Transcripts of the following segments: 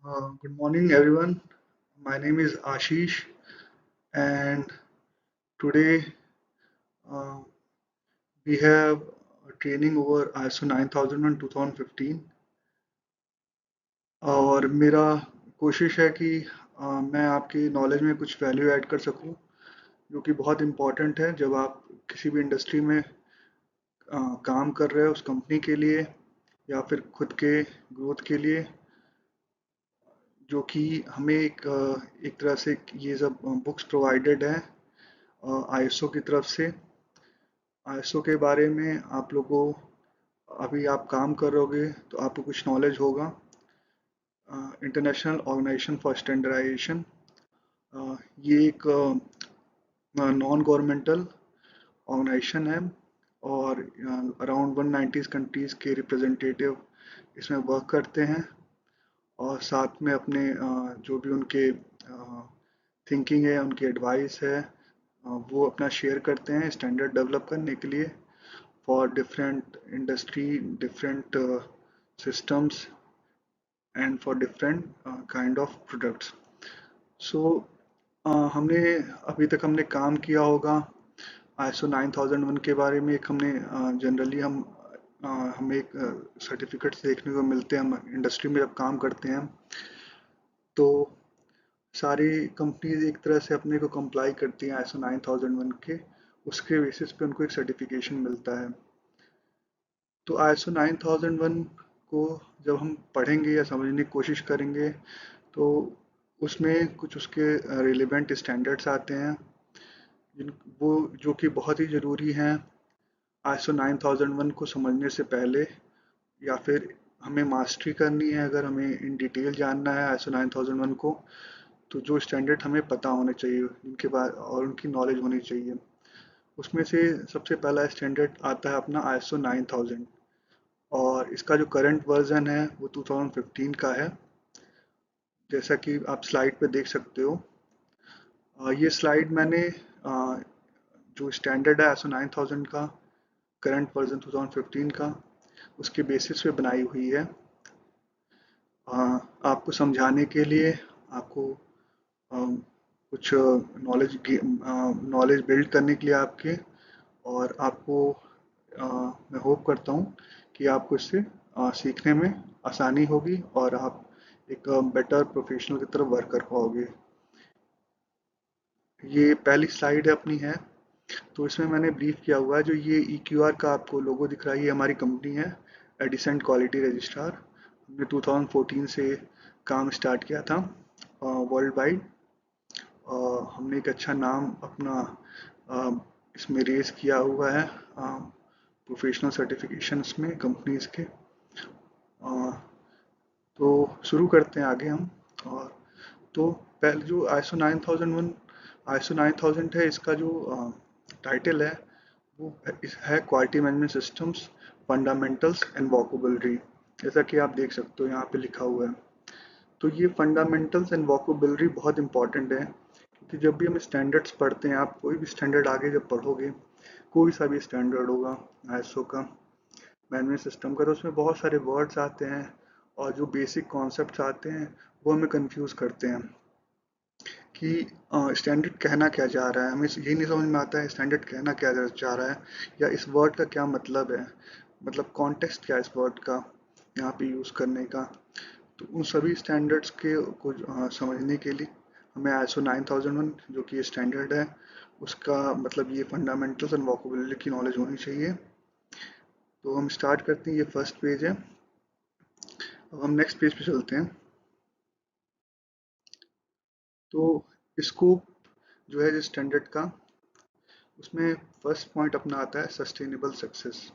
Good morning, everyone. My name is Ashish, and today uh, we have a training over ISO 9001 2015. और मेरा कोशिश है कि मैं आपकी नॉलेज में कुछ वैल्यू ऐड कर सकूं, जो कि बहुत इम्पोर्टेंट है जब आप किसी भी इंडस्ट्री में काम कर रहे हो उस कंपनी के लिए या फिर खुद के ग्रोथ के लिए, जो कि हमें एक तरह से ये सब बुक्स प्रोवाइडेड है आईएसओ की तरफ से। आईएसओ के बारे में आप लोगों अभी आप काम करोगे तो आपको कुछ नॉलेज होगा। इंटरनेशनल ऑर्गेनाइजेशन फॉर स्टैंडर्डाइजेशन, ये एक नॉन गवर्नमेंटल ऑर्गेनाइजेशन है और अराउंड 190 कंट्रीज़ के रिप्रेजेंटेटिव इसमें वर्क करते हैं और साथ में अपने जो भी उनके थिंकिंग है, उनकी एडवाइस है, वो अपना शेयर करते हैं स्टैंडर्ड डेवलप करने के लिए for different industry, different systems and for different kind of products. So हमने अभी तक हमने काम किया होगा ISO 9001 के बारे में। एक हमने जनरली हमें एक सर्टिफिकेट्स देखने को मिलते हैं हम इंडस्ट्री में जब काम करते हैं, तो सारी कंपनीज एक तरह से अपने को कंप्लाई करती हैं ISO 9001 के, उसके बेसिस पे उनको एक सर्टिफिकेशन मिलता है। तो ISO 9001 को जब हम पढ़ेंगे या समझने की कोशिश करेंगे तो उसमें कुछ उसके रिलेवेंट स्टैंडर्ड्स आते हैं जिन वो जो कि बहुत ही ज़रूरी हैं ISO 9001 को समझने से पहले, या फिर हमें मास्टरी करनी है अगर हमें इन डिटेल जानना है ISO 9001 को, तो जो स्टैंडर्ड हमें पता होने चाहिए उनके बाद और उनकी नॉलेज होनी चाहिए। उसमें से सबसे पहला स्टैंडर्ड आता है अपना ISO 9000 और इसका जो करंट वर्जन है वो 2015 का है, जैसा कि आप स्लाइड पे देख सकते हो। ये स्लाइड मैंने जो स्टैंडर्ड है ISO 9000 का करंट वर्जन 2015 का, उसके बेसिस पे बनाई हुई है। आपको समझाने के लिए, आपको कुछ नॉलेज बिल्ड करने के लिए आपके, और आपको मैं होप करता हूँ कि आपको इससे सीखने में आसानी होगी और आप एक बेटर प्रोफेशनल की तरफ वर्क कर पाओगे। ये पहली स्लाइड है अपनी है, तो इसमें मैंने ब्रीफ किया हुआ है। जो ये EQR का आपको लोगो दिख रहा है, ये हमारी कंपनी है एडिसेंट क्वालिटी रजिस्ट्रार। हमने 2014 से काम स्टार्ट किया था वर्ल्ड वाइड। हमने एक अच्छा नाम अपना इसमें रेस किया हुआ है प्रोफेशनल सर्टिफिकेशंस में कंपनीज के। तो शुरू करते हैं आगे हम। और तो पहले जो ISO 9000 है, इसका जो टाइटल है वो है quality management systems fundamentals and vocabulary, जैसा कि आप देख सकते हो यहाँ पे लिखा हुआ है। तो ये फंडामेंटल्स एंड वोकेबलरी बहुत इंपॉर्टेंट है, क्योंकि जब भी हम स्टैंडर्ड्स पढ़ते हैं, आप कोई भी स्टैंडर्ड आगे जब पढ़ोगे, कोई सा भी स्टैंडर्ड होगा आईएसओ का, मैनेजमेंट सिस्टम का, तो उसमें बहुत सारे वर्ड्स आते हैं और जो बेसिक कॉन्सेप्ट्स आते हैं वो हमें कंफ्यूज करते हैं कि स्टैंडर्ड कहना क्या चाह रहा है। हमें यही नहीं समझ में आता है स्टैंडर्ड कहना क्या चाह रहा है या इस वर्ड का क्या मतलब है, मतलब कॉन्टेक्स्ट क्या है इस वर्ड का यहाँ पे यूज़ करने का। तो उन सभी स्टैंडर्ड्स के को समझने के लिए हमें ISO 9001 जो कि स्टैंडर्ड है उसका मतलब ये फंडामेंटल्स एंड वोकेबुलरी की नॉलेज होनी चाहिए। तो हम स्टार्ट करते हैं, ये फर्स्ट पेज है। अब हम नेक्स्ट पेज पे चलते हैं। तो स्कोप जो है जिस स्टैंडर्ड का, उसमें फर्स्ट पॉइंट अपना आता है सस्टेनेबल सक्सेस।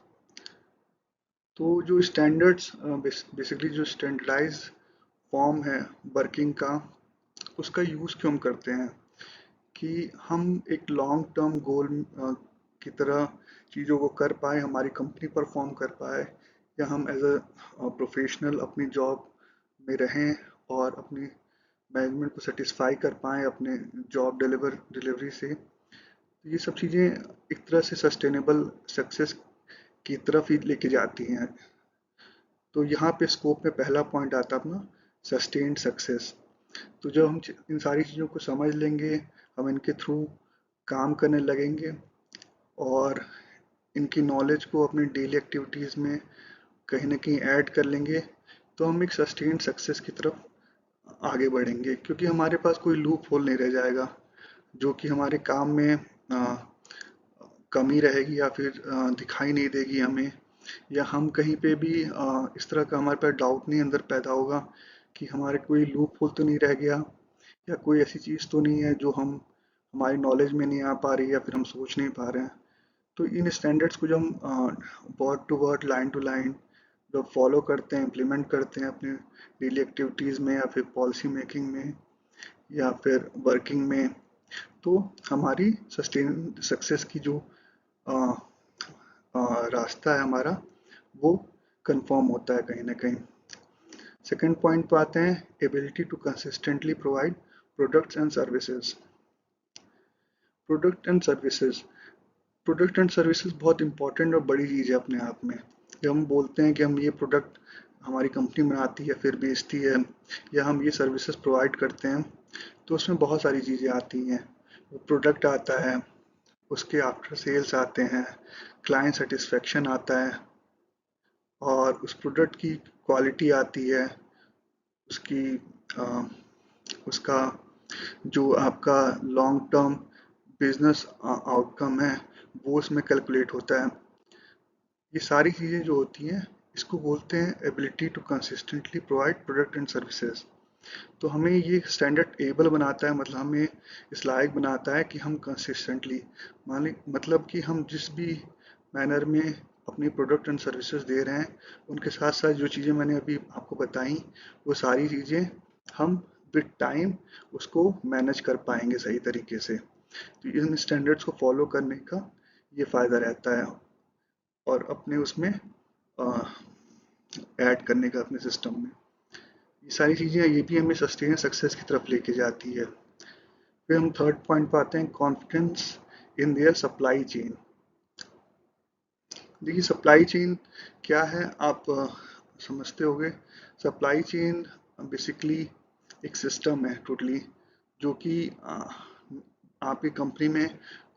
तो जो स्टैंडर्ड्स बेसिकली जो स्टैंडर्डाइज फॉर्म है वर्किंग का, उसका यूज़ क्यों हम करते हैं कि हम एक लॉन्ग टर्म गोल की तरह चीज़ों को कर पाए, हमारी कंपनी परफॉर्म कर पाए, या हम एज अ प्रोफेशनल अपनी जॉब में रहें और अपनी मैनेजमेंट को सेटिस्फाई कर पाएँ अपने जॉब डिलीवरी से। तो ये सब चीज़ें एक तरह से सस्टेनेबल सक्सेस की तरफ ही लेके जाती हैं। तो यहाँ पे स्कोप में पहला पॉइंट आता है अपना सस्टेन्ड सक्सेस। तो जब हम इन सारी चीज़ों को समझ लेंगे, हम इनके थ्रू काम करने लगेंगे और इनकी नॉलेज को अपनी डेली एक्टिविटीज़ में कहीं ना कहीं ऐड कर लेंगे, तो हम एक सस्टेन्ड सक्सेस की तरफ आगे बढ़ेंगे, क्योंकि हमारे पास कोई लूप होल नहीं रह जाएगा जो कि हमारे काम में कमी रहेगी या फिर दिखाई नहीं देगी हमें, या हम कहीं पे भी इस तरह का हमारे पास डाउट नहीं अंदर पैदा होगा कि हमारे कोई लूप होल तो नहीं रह गया, या कोई ऐसी चीज़ तो नहीं है जो हम हमारी नॉलेज में नहीं आ पा रही या फिर हम सोच नहीं पा रहे हैं। तो इन स्टैंडर्ड्स को जब हम word to word, line to line जब फॉलो करते हैं, इम्प्लीमेंट करते हैं अपने डेली एक्टिविटीज़ में या फिर पॉलिसी मेकिंग में या फिर वर्किंग में, तो हमारी सस्टेन सक्सेस की जो अ, रास्ता है हमारा, वो कंफर्म होता है कहीं ना कहीं। सेकंड पॉइंट पे आते हैं, ability to consistently provide products and services. Product and services, product and services बहुत इंपॉर्टेंट और बड़ी चीज़ है अपने आप में। जब हम बोलते हैं कि हम ये प्रोडक्ट हमारी कंपनी बनाती है फिर बेचती है, या हम ये सर्विसेज प्रोवाइड करते हैं, तो उसमें बहुत सारी चीज़ें आती हैं। वो प्रोडक्ट आता है, उसके आफ्टर सेल्स आते हैं, क्लाइंट सेटिस्फेक्शन आता है, और उस प्रोडक्ट की क्वालिटी आती है, उसकी अ, उसका जो आपका लॉन्ग टर्म बिजनेस आउटकम है वो उसमें कैलकुलेट होता है। ये सारी चीज़ें जो होती हैं, इसको बोलते हैं ability to consistently provide product and services. तो हमें ये स्टैंडर्ड एबल बनाता है, मतलब हमें इस लायक बनाता है कि हम कंसिस्टेंटली, मान मतलब कि हम जिस भी मैनर में अपनी प्रोडक्ट एंड सर्विसेज दे रहे हैं, उनके साथ साथ जो चीज़ें मैंने अभी आपको बताई, वो सारी चीज़ें हम विद टाइम उसको मैनेज कर पाएंगे सही तरीके से। तो इन स्टैंडर्ड्स को फॉलो करने का ये फ़ायदा रहता है, और अपने उसमें ऐड करने का अपने सिस्टम में। ये सारी चीज़ें ये भी हमें सस्टेन सक्सेस की तरफ लेके जाती है। फिर हम थर्ड पॉइंट पे आते हैं, confidence in their supply chain. देखिए सप्लाई चेन क्या है, आप समझते होंगे। सप्लाई चेन बेसिकली एक सिस्टम है टोटली, जो कि आपकी कंपनी में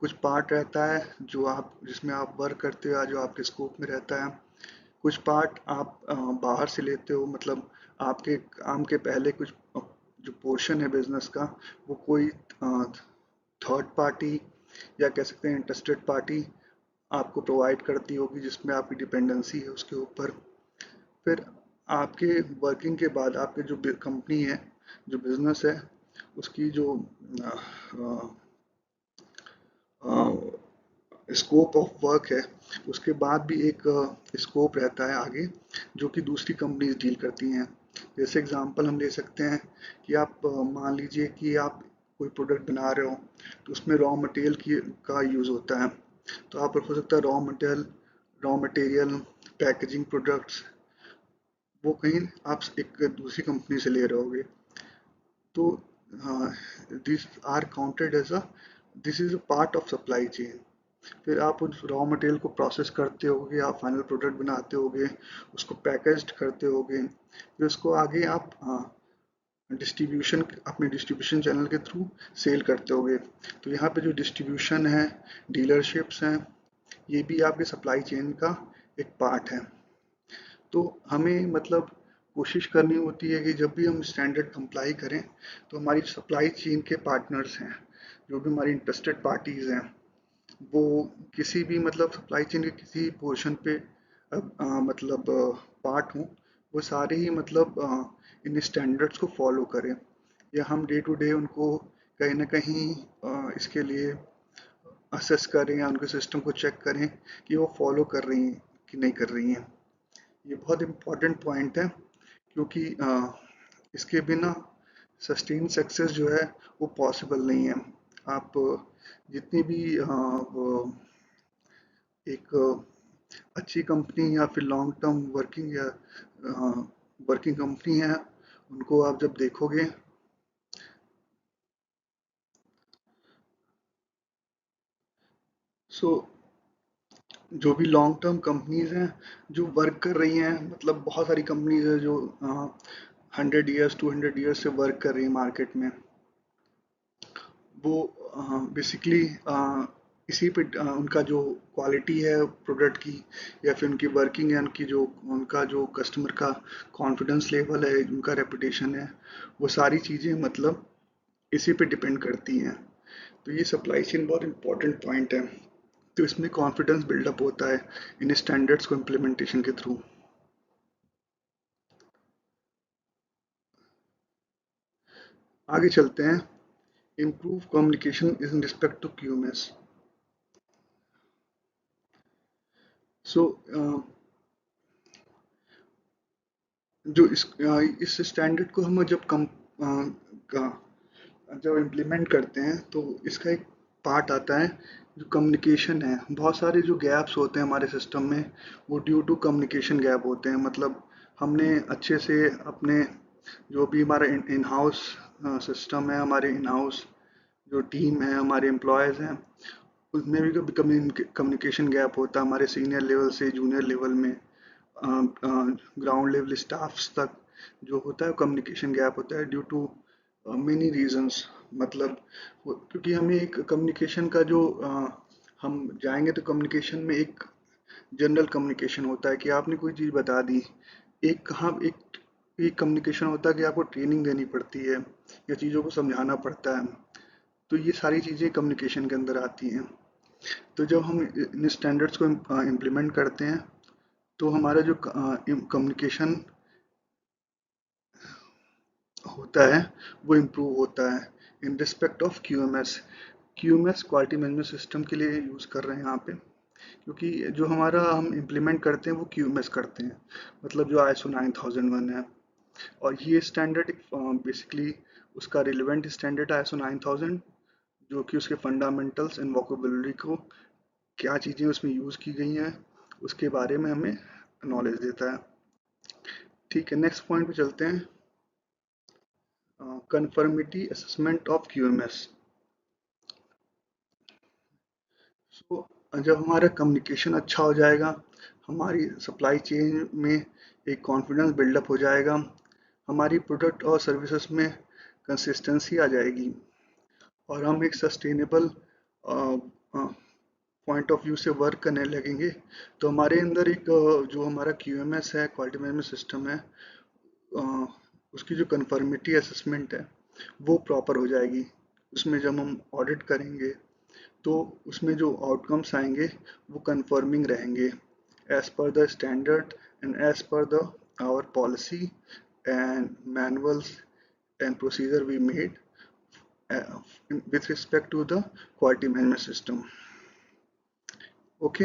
कुछ पार्ट रहता है जो आप जिसमें आप वर्क करते हो या जो आपके स्कोप में रहता है। कुछ पार्ट आप बाहर से लेते हो, मतलब आपके काम के पहले कुछ जो पोर्शन है बिजनेस का, वो कोई थर्ड पार्टी या कह सकते हैं इंटरेस्टेड पार्टी आपको प्रोवाइड करती होगी, जिसमें आपकी डिपेंडेंसी है उसके ऊपर। फिर आपके वर्किंग के बाद आपके जो कंपनी है, जो बिजनेस है, उसकी जो स्कोप ऑफ वर्क है, उसके बाद भी एक स्कोप रहता है आगे, जो कि दूसरी कंपनीज डील करती हैं। जैसे एग्जांपल हम ले सकते हैं कि आप मान लीजिए कि आप कोई प्रोडक्ट बना रहे हो, तो उसमें रॉ मटेरियल की का यूज़ होता है। तो आप हो सकता है रॉ मटेरियल पैकेजिंग प्रोडक्ट्स, वो कहीं आप एक दूसरी कंपनी से ले रहे होगे। तो this are counted as a this is a part of supply chain. फिर आप उस रॉ मटेरियल को प्रोसेस करते होगे, आप फाइनल प्रोडक्ट बनाते होगे, उसको पैकेज्ड करते होगे, फिर उसको आगे आप डिस्ट्रीब्यूशन अपने डिस्ट्रीब्यूशन चैनल के थ्रू सेल करते होगे। तो यहाँ पे जो डिस्ट्रीब्यूशन है, डीलरशिप्स हैं, ये भी आपके सप्लाई चेन का एक पार्ट है। तो हमें मतलब कोशिश करनी होती है कि जब भी हम स्टैंडर्ड कंप्लाई करें, तो हमारी सप्लाई चेन के पार्टनर्स हैं, जो भी हमारी इंटरेस्टेड पार्टीज़ हैं, वो किसी भी मतलब सप्लाई चेन के किसी पोर्शन पे मतलब पार्ट हों, वो सारे ही मतलब इन स्टैंडर्ड्स को फॉलो करें, या हम डे टू डे उनको कहीं ना कहीं इसके लिए असेस करें या उनके सिस्टम को चेक करें कि वो फॉलो कर रही हैं कि नहीं कर रही हैं। ये बहुत इम्पोर्टेंट पॉइंट है, क्योंकि इसके बिना सस्टेन सक्सेस जो है वो पॉसिबल नहीं है। आप जितनी भी एक अच्छी कंपनी या फिर लॉन्ग टर्म वर्किंग या वर्किंग कंपनी है, उनको आप जब देखोगे, सो जो भी लॉन्ग टर्म कंपनीज हैं जो वर्क कर रही हैं, मतलब बहुत सारी कंपनीज है जो 100 ईयर्स 200 ईयर्स से वर्क कर रही है मार्केट में, वो बेसिकली इसी पे उनका जो क्वालिटी है प्रोडक्ट की, या फिर उनकी वर्किंग है, उनका जो कस्टमर का कॉन्फिडेंस लेवल है, उनका रेपुटेशन है, वो सारी चीज़ें मतलब इसी पे डिपेंड करती हैं। तो ये सप्लाई चेन बहुत इंपॉर्टेंट पॉइंट है। तो इसमें कॉन्फिडेंस बिल्डअप होता है इन स्टैंडर्ड्स को इम्प्लीमेंटेशन के थ्रू। आगे चलते हैं। Improve communication in respect to QMS. So जो इस स्टैंडर्ड को हम जब इम्प्लीमेंट करते हैं तो इसका एक पार्ट आता है जो कम्युनिकेशन है। बहुत सारे जो गैप्स होते हैं हमारे सिस्टम में, वो ड्यू टू कम्युनिकेशन गैप होते हैं। मतलब हमने अच्छे से अपने जो भी हमारा इन हाउस सिस्टम है, हमारे इन हाउस जो टीम है, हमारे एम्प्लॉयज़ हैं, उसमें भी कभी कम्युनिकेशन गैप होता है हमारे सीनियर लेवल से जूनियर लेवल में, ग्राउंड लेवल स्टाफ्स तक जो होता है कम्युनिकेशन गैप होता है ड्यू टू मेनी रीजंस। मतलब क्योंकि हमें एक कम्युनिकेशन का जो हम जाएंगे तो कम्युनिकेशन में एक जनरल कम्युनिकेशन होता है कि आपने कोई चीज़ बता दी। एक कहाँ एक कम्युनिकेशन होता है कि आपको ट्रेनिंग देनी पड़ती है या चीज़ों को समझाना पड़ता है। तो ये सारी चीज़ें कम्युनिकेशन के अंदर आती हैं। तो जब हम इन स्टैंडर्ड्स को इम्प्लीमेंट करते हैं तो हमारा जो कम्युनिकेशन होता है वो इम्प्रूव होता है in respect of QMS. QMS quality management system के लिए यूज़ कर रहे हैं यहाँ पे, क्योंकि जो हमारा हम इम्प्लीमेंट करते हैं वो क्यूएमएस करते हैं, मतलब जो आईएसओ 9001 है। और ये स्टैंडर्ड बेसिकली उसका रिलेवेंट स्टैंडर्ड आईएसओ 9000, जो कि उसके फंडामेंटल्स एंड वोकेबुलरी को क्या चीज़ें उसमें यूज़ की गई हैं उसके बारे में हमें नॉलेज देता है। ठीक है, नेक्स्ट पॉइंट पे चलते हैं। Conformity assessment of QMS. So जब हमारा कम्युनिकेशन अच्छा हो जाएगा, हमारी सप्लाई चेन में एक कॉन्फिडेंस बिल्डअप हो जाएगा, हमारी प्रोडक्ट और सर्विसेज में कंसिस्टेंसी आ जाएगी, और हम एक सस्टेनेबल पॉइंट ऑफ व्यू से वर्क करने लगेंगे। तो हमारे अंदर एक जो हमारा क्यूएमएस है, क्वालिटी मैनेजमेंट सिस्टम है, अ, उसकी जो कंफर्मिटी असेसमेंट है वो प्रॉपर हो जाएगी। उसमें जब हम ऑडिट करेंगे तो उसमें जो आउटकम्स आएंगे वो कंफर्मिंग रहेंगे as per the standard and as per the our policy and manuals and procedure we made with respect to the quality management system. Okay,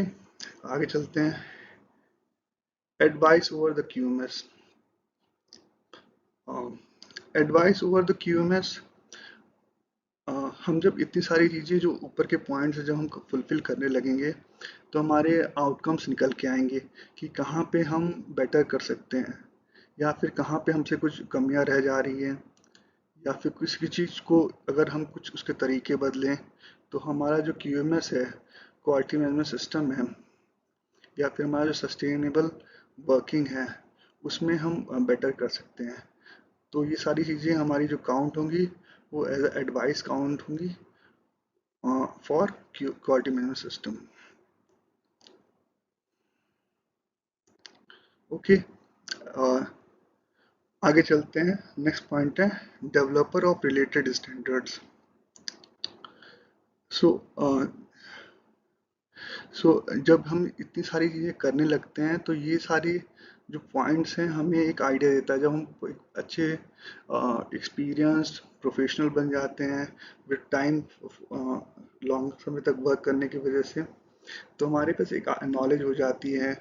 आगे चलते हैं। Advice over the QMS. Advice over the QMS, हम जब इतनी सारी चीज़ें जो ऊपर के पॉइंट्स जब हम फुलफिल करने लगेंगे तो हमारे आउटकम्स निकल के आएंगे कि कहाँ पे हम बेटर कर सकते हैं, या फिर कहाँ पे हमसे कुछ कमियां रह जा रही हैं, या फिर किसी भी चीज़ को अगर हम कुछ उसके तरीके बदलें तो हमारा जो क्यूएमएस है, क्वालिटी मैनेजमेंट सिस्टम है, या फिर हमारा जो सस्टेनेबल वर्किंग है उसमें हम बेटर कर सकते हैं। तो ये सारी चीज़ें हमारी जो काउंट होंगी वो एज एडवाइस काउंट होंगी for quality management system. Okay, आगे चलते हैं। नेक्स्ट पॉइंट है डेवलपर ऑफ रिलेटेड स्टैंडर्ड्स। सो जब हम इतनी सारी चीज़ें करने लगते हैं तो ये सारी जो पॉइंट्स हैं हमें एक आइडिया देता है। जब हम एक अच्छे एक्सपीरियंस्ड प्रोफेशनल बन जाते हैं विद टाइम, लॉन्ग समय तक वर्क करने की वजह से, तो हमारे पास एक नॉलेज हो जाती है।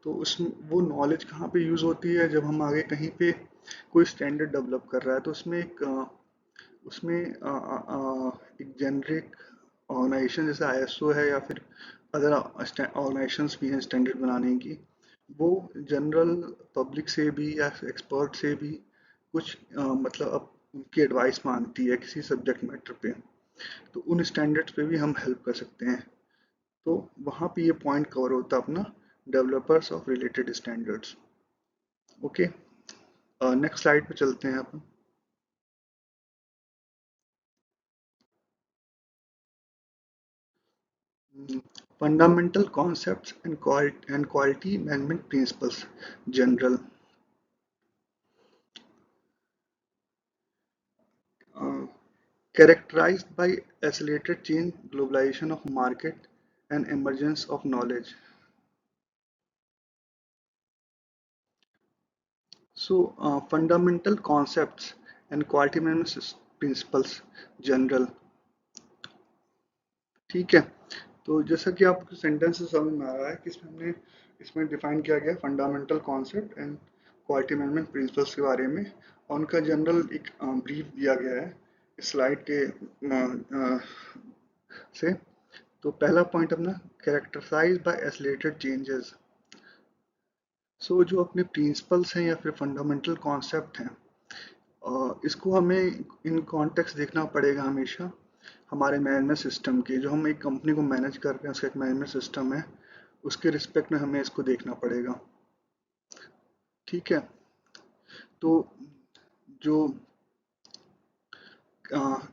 तो उस वो नॉलेज कहाँ पे यूज़ होती है, जब हम आगे कहीं पे कोई स्टैंडर्ड डेवलप कर रहा है तो उसमें एक जेनरिक ऑर्गेनाइजेशन जैसे आईएसओ है या फिर अदर ऑर्गेनाइजेशंस भी हैं स्टैंडर्ड बनाने की, वो जनरल पब्लिक से भी या एक्सपर्ट से भी कुछ मतलब अब उनकी एडवाइस मांगती है किसी सब्जेक्ट मैटर पे, तो उन स्टैंडर्ड्स पे भी हम हेल्प कर सकते हैं। तो वहाँ पे ये पॉइंट कवर होता है अपना developers of related standards. Okay, next slide पे चलते हैं अपन। Fundamental concepts and quality management principles general. Characterized by accelerated change, globalization of market, and emergence of knowledge. So, fundamental concepts and quality management principles general। ठीक है, तो जैसा कि आपको सेंटेंस से समझ में आ रहा है कि इसमें डिफाइन किया गया fundamental concept and quality management principles के बारे में, और उनका जनरल एक ब्रीफ दिया गया है इस स्लाइड के से। तो पहला पॉइंट अपना कैरेक्टराइज बाय एसिलेटेड चेंजेस। सो जो अपने प्रिंसिपल्स हैं या फिर फंडामेंटल कॉन्सेप्ट हैं, इसको हमें इन कॉन्टेक्स्ट देखना पड़ेगा हमेशा हमारे मैनेजमेंट सिस्टम के। जो हम एक कंपनी को मैनेज कर रहे हैं उसका एक मैनेजमेंट सिस्टम है, उसके रिस्पेक्ट में हमें इसको देखना पड़ेगा। ठीक है, तो जो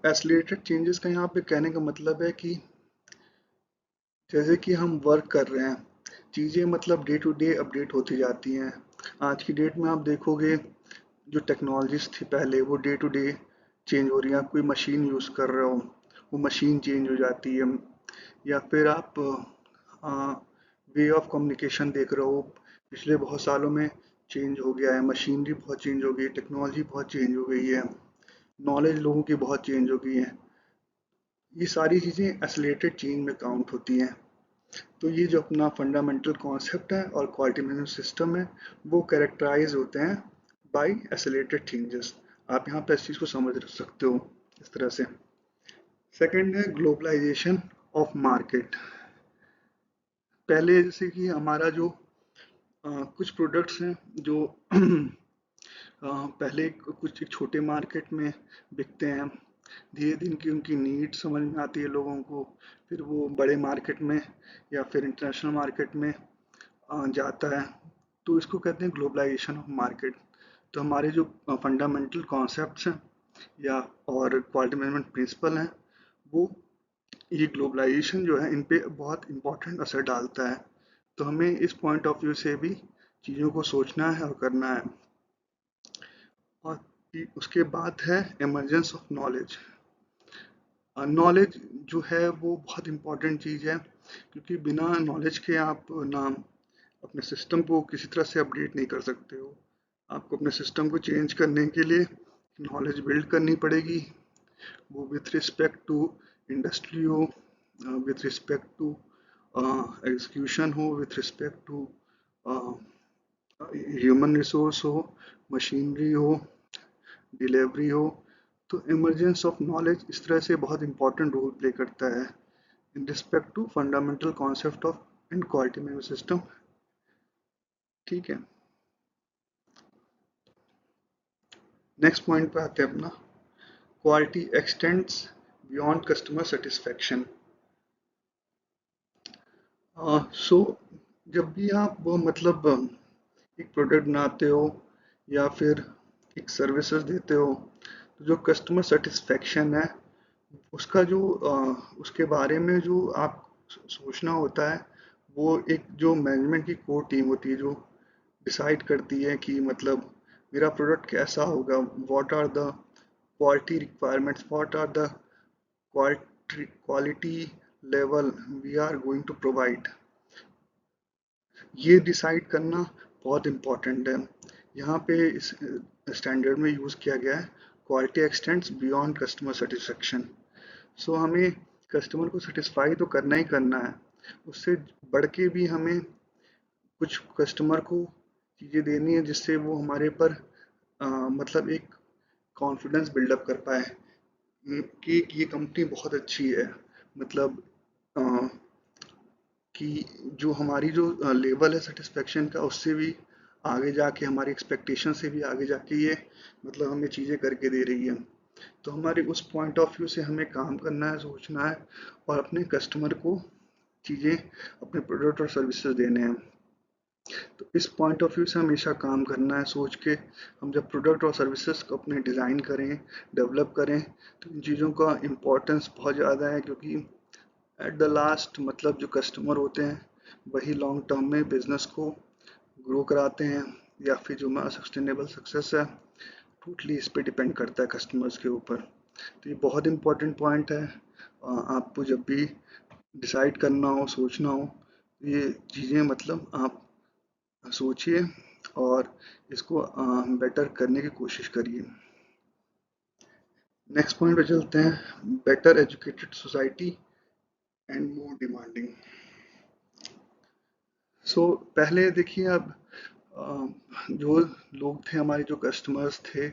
एसिलेटेड चेंजेस का यहाँ पे कहने का मतलब है कि जैसे कि हम वर्क कर रहे हैं, चीज़ें मतलब डे टू डे अपडेट होती जाती हैं। आज की डेट में आप देखोगे जो टेक्नोलॉजीज थी पहले वो डे टू डे चेंज हो रही है। आप कोई मशीन यूज़ कर रहे हो, वो मशीन चेंज हो जाती है। या फिर आप वे ऑफ कम्युनिकेशन देख रहे हो, पिछले बहुत सालों में चेंज हो गया है, मशीनरी बहुत चेंज हो गई है, टेक्नोलॉजी बहुत चेंज हो गई है, नॉलेज लोगों की बहुत चेंज हो गई है। ये सारी चीज़ें एक्सेलरेटेड चेंज में काउंट होती हैं। तो ये जो अपना फंडामेंटल कॉन्सेप्ट है और क्वालिटी मैनेजमेंट सिस्टम है, वो कैरेक्टराइज होते हैं बाय एक्सेलरेटेड चेंजेस। आप यहाँ पे इस चीज़ को समझ सकते हो इस तरह से। सेकंड है ग्लोबलाइजेशन ऑफ मार्केट। पहले जैसे कि हमारा जो कुछ प्रोडक्ट्स हैं जो पहले कुछ एक छोटे मार्केट में बिकते हैं, धीरे धीरे की उनकी नीड समझ में आती है लोगों को, फिर वो बड़े मार्केट में या फिर इंटरनेशनल मार्केट में जाता है। तो इसको कहते हैं ग्लोबलाइजेशन ऑफ मार्केट। तो हमारे जो फंडामेंटल कॉन्सेप्ट्स हैं या और क्वालिटी मैनेजमेंट प्रिंसिपल हैं, वो ये ग्लोबलाइजेशन जो है इन पे बहुत इम्पोर्टेंट असर डालता है। तो हमें इस पॉइंट ऑफ व्यू से भी चीज़ों को सोचना है और करना है। और उसके बाद है एमरजेंस ऑफ नॉलेज। नॉलेज जो है वो बहुत इम्पोर्टेंट चीज़ है, क्योंकि बिना नॉलेज के आप ना अपने सिस्टम को किसी तरह से अपडेट नहीं कर सकते हो। आपको अपने सिस्टम को चेंज करने के लिए नॉलेज बिल्ड करनी पड़ेगी, वो विथ रिस्पेक्ट टू इंडस्ट्री हो, विथ रिस्पेक्ट टू एग्जीक्यूशन हो, with respect to human resource हो, मशीनरी हो, डिलीवरी हो। तो इमरजेंस ऑफ नॉलेज इस तरह से बहुत इंपॉर्टेंट रोल प्ले करता है in respect to fundamental concept of and quality management system. ठीक है, नेक्स्ट पॉइंट पे आते हैं अपना quality extends beyond customer satisfaction. So जब भी आप वो मतलब एक प्रोडक्ट बनाते हो या फिर एक सर्विसेज देते हो, तो जो कस्टमर सेटिस्फैक्शन है उसका जो उसके बारे में जो आप सोचना होता है, वो एक जो मैनेजमेंट की कोर टीम होती है जो डिसाइड करती है कि मतलब मेरा प्रोडक्ट कैसा होगा, what are the quality requirements, what are the quality level we are going to provide. ये डिसाइड करना बहुत इम्पोर्टेंट है। यहाँ पे इस स्टैंडर्ड में यूज़ किया गया है quality extends beyond customer satisfaction. So हमें कस्टमर को सेटिस्फाई तो करना ही करना है, उससे बढ़ के भी हमें कुछ कस्टमर को चीज़ें देनी है जिससे वो हमारे पर मतलब एक कॉन्फिडेंस बिल्डअप कर पाए कि ये कंपनी बहुत अच्छी है। मतलब अ, कि जो हमारी जो लेवल है सेटिस्फेक्शन का उससे भी आगे जाके हमारी एक्सपेक्टेशन से भी आगे जाके ये मतलब हमें चीज़ें करके दे रही है। तो हमारे उस पॉइंट ऑफ व्यू से हमें काम करना है, सोचना है और अपने कस्टमर को चीज़ें, अपने प्रोडक्ट और सर्विसेज देने हैं। तो इस पॉइंट ऑफ व्यू से हमेशा काम करना है सोच के। हम जब प्रोडक्ट और सर्विसेज को अपने डिज़ाइन करें, डेवलप करें, तो इन चीज़ों का इम्पोर्टेंस बहुत ज़्यादा है, क्योंकि एट द लास्ट मतलब जो कस्टमर होते हैं वही लॉन्ग टर्म में बिजनेस को ग्रो कराते हैं, या फिर जो हमारा सस्टेनेबल सक्सेस है टोटली इस पे डिपेंड करता है कस्टमर्स के ऊपर। तो ये बहुत इंपॉर्टेंट पॉइंट है। आपको जब भी डिसाइड करना हो, सोचना हो, ये चीज़ें मतलब आप सोचिए और इसको बेटर करने की कोशिश करिए। नेक्स्ट पॉइंट पे चलते हैं, better educated society and more demanding. So पहले देखिए, अब जो लोग थे हमारे, जो कस्टमर्स थे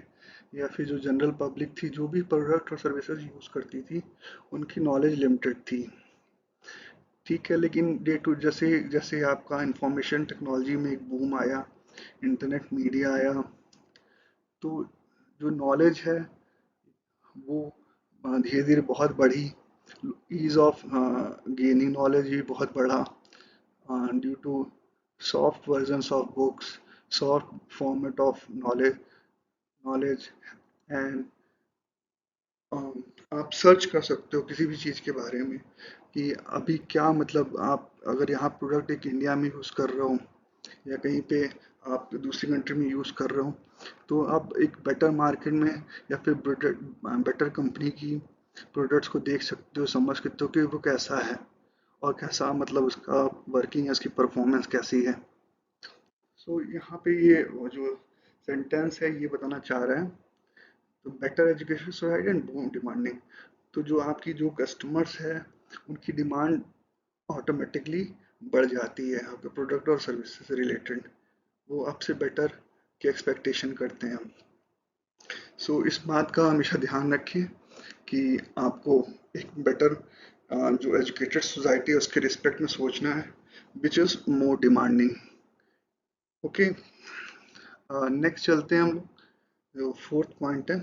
या फिर जो जनरल पब्लिक थी, जो भी प्रोडक्ट और सर्विसेज यूज़ करती थी, उनकी नॉलेज लिमिटेड थी। ठीक है, लेकिन डे टू जैसे जैसे आपका इंफॉर्मेशन टेक्नोलॉजी में एक बूम आया, इंटरनेट मीडिया आया, तो जो नॉलेज है वो धीरे धीरे बहुत बढ़ी। ईज ऑफ गेनिंग नॉलेज भी बहुत बढ़ा, due to soft versions of books, soft format of knowledge and आप सर्च कर सकते हो किसी भी चीज़ के बारे में कि अभी क्या, मतलब आप अगर यहाँ प्रोडक्ट एक इंडिया में यूज़ कर रहे हो या कहीं पे आप दूसरी कंट्री में यूज़ कर रहे हो, तो आप एक बेटर मार्केट में या फिर बेटर कंपनी की प्रोडक्ट्स को देख सकते हो, समझ सकते हो कि वो कैसा है और कैसा, मतलब उसका वर्किंग है, उसकी परफॉर्मेंस कैसी है। सो यहाँ पे ये वो जो सेंटेंस है ये बताना चाह रहा है, तो बेटर एजुकेशन सोसाइटी एंड बोम डिमांडिंग। तो जो आपकी जो कस्टमर्स है उनकी डिमांड ऑटोमेटिकली बढ़ जाती है आपके प्रोडक्ट और सर्विस से रिलेटेड। वो आपसे बेटर की एक्सपेक्टेशन करते हैं। सो इस बात का हमेशा ध्यान रखें कि आपको एक बेटर जो एजुकेटेड सोसाइटी है उसके रिस्पेक्ट में सोचना है, which is more demanding. Okay, next चलते हैं हम लोग। जो फोर्थ पॉइंट है,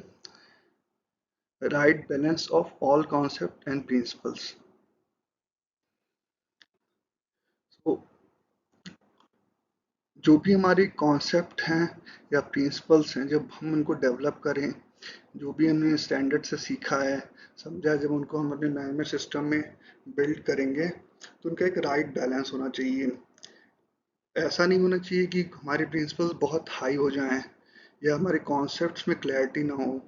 right balance of all concept and principles. तो जो भी हमारे कॉन्सेप्ट हैं या प्रिंसिपल्स हैं, जब हम उनको डेवलप करें, जो भी हमने स्टैंडर्ड से सीखा है, समझा है, जब उनको हम अपने मैनेजमेंट सिस्टम में बिल्ड करेंगे, तो उनका एक राइट बैलेंस होना चाहिए। ऐसा नहीं होना चाहिए कि हमारे प्रिंसिपल्स बहुत हाई हो जाएं या हमारे कॉन्सेप्ट्स में क्लैरिटी ना हो,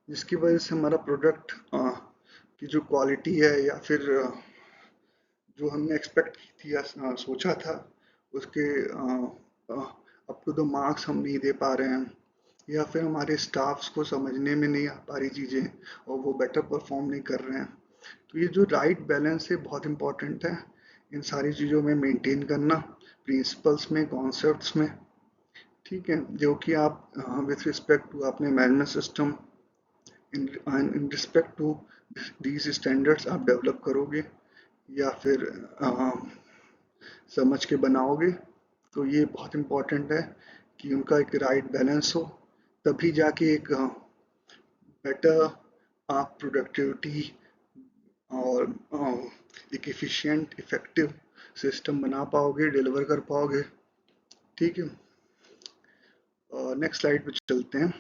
जिसकी वजह से हमारा प्रोडक्ट की जो क्वालिटी है या फिर जो हमने एक्सपेक्ट की थी या सोचा था उसके अप टू द मार्क्स हम नहीं दे पा रहे हैं, या फिर हमारे स्टाफ्स को समझने में नहीं आ पा रही चीज़ें और वो बेटर परफॉर्म नहीं कर रहे हैं। तो ये जो राइट बैलेंस है बहुत इंपॉर्टेंट है इन सारी चीज़ों में मेंटेन करना, प्रिंसिपल्स में, कॉन्सेप्ट्स में। ठीक है, जो कि आप विथ रिस्पेक्ट टू अपने management system, in respect to these standards आप डेवलप करोगे या फिर समझ के बनाओगे, तो ये बहुत इम्पोर्टेंट है कि उनका एक राइट बैलेंस हो, तभी जाके एक बेटर आप प्रोडक्टिविटी और एक एफिशिएंट इफेक्टिव सिस्टम बना पाओगे, डिलीवर कर पाओगे। ठीक है, नेक्स्ट स्लाइड पे चलते हैं।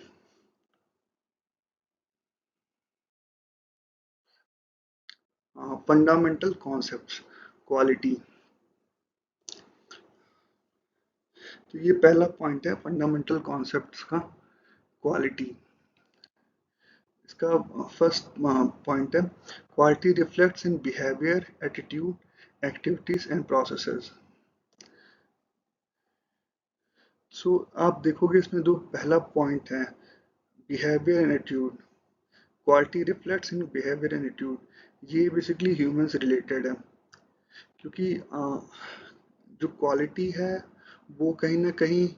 Fundamental concepts, quality. तो ये पहला पॉइंट है फंडामेंटल कॉन्सेप्ट्स का, क्वालिटी। इसका फर्स्ट पॉइंट है, quality reflects in behaviour, attitude, activities and processes. So आप देखोगे इसमें दो पहला पॉइंट है, behaviour and attitude. Quality reflects in behaviour and attitude, ये बेसिकली ह्यूमन से रिलेटेड है, क्योंकि जो क्वालिटी है वो कहीं ना कहीं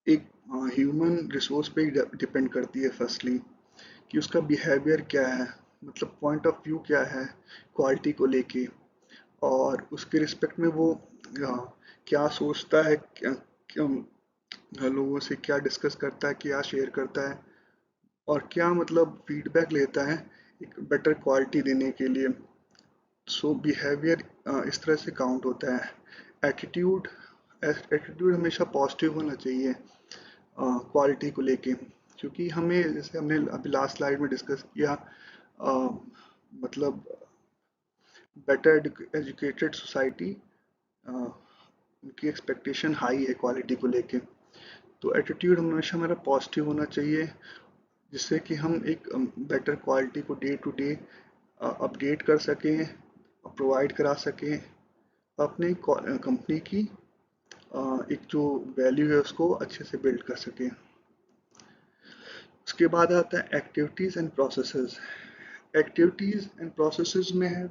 एक ह्यूमन रिसोर्स पे डिपेंड करती है। फर्स्टली कि उसका बिहेवियर क्या है, मतलब पॉइंट ऑफ व्यू क्या है क्वालिटी को लेके, और उसके रिस्पेक्ट में वो क्या सोचता है, क्या लोगों से क्या डिस्कस करता है, क्या शेयर करता है, और क्या मतलब फीडबैक लेता है एक बेटर क्वालिटी देने के लिए। सो बिहेवियर इस तरह से काउंट होता है। एटीट्यूड एटीट्यूड हमेशा पॉजिटिव होना चाहिए क्वालिटी को लेके, क्योंकि हमें, जैसे हमने अभी लास्ट स्लाइड में डिस्कस किया, मतलब बेटर एजुकेटेड सोसाइटी, उनकी एक्सपेक्टेशन हाई है क्वालिटी को लेके। तो एटीट्यूड हमेशा हमारा पॉजिटिव होना चाहिए, जिससे कि हम एक बेटर क्वालिटी को डे टू डे अपडेट कर सकें, प्रोवाइड करा सकें, अपने कंपनी की एक जो वैल्यू है उसको अच्छे से बिल्ड कर सकें। उसके बाद आता है activities and processes. Activities and processes में है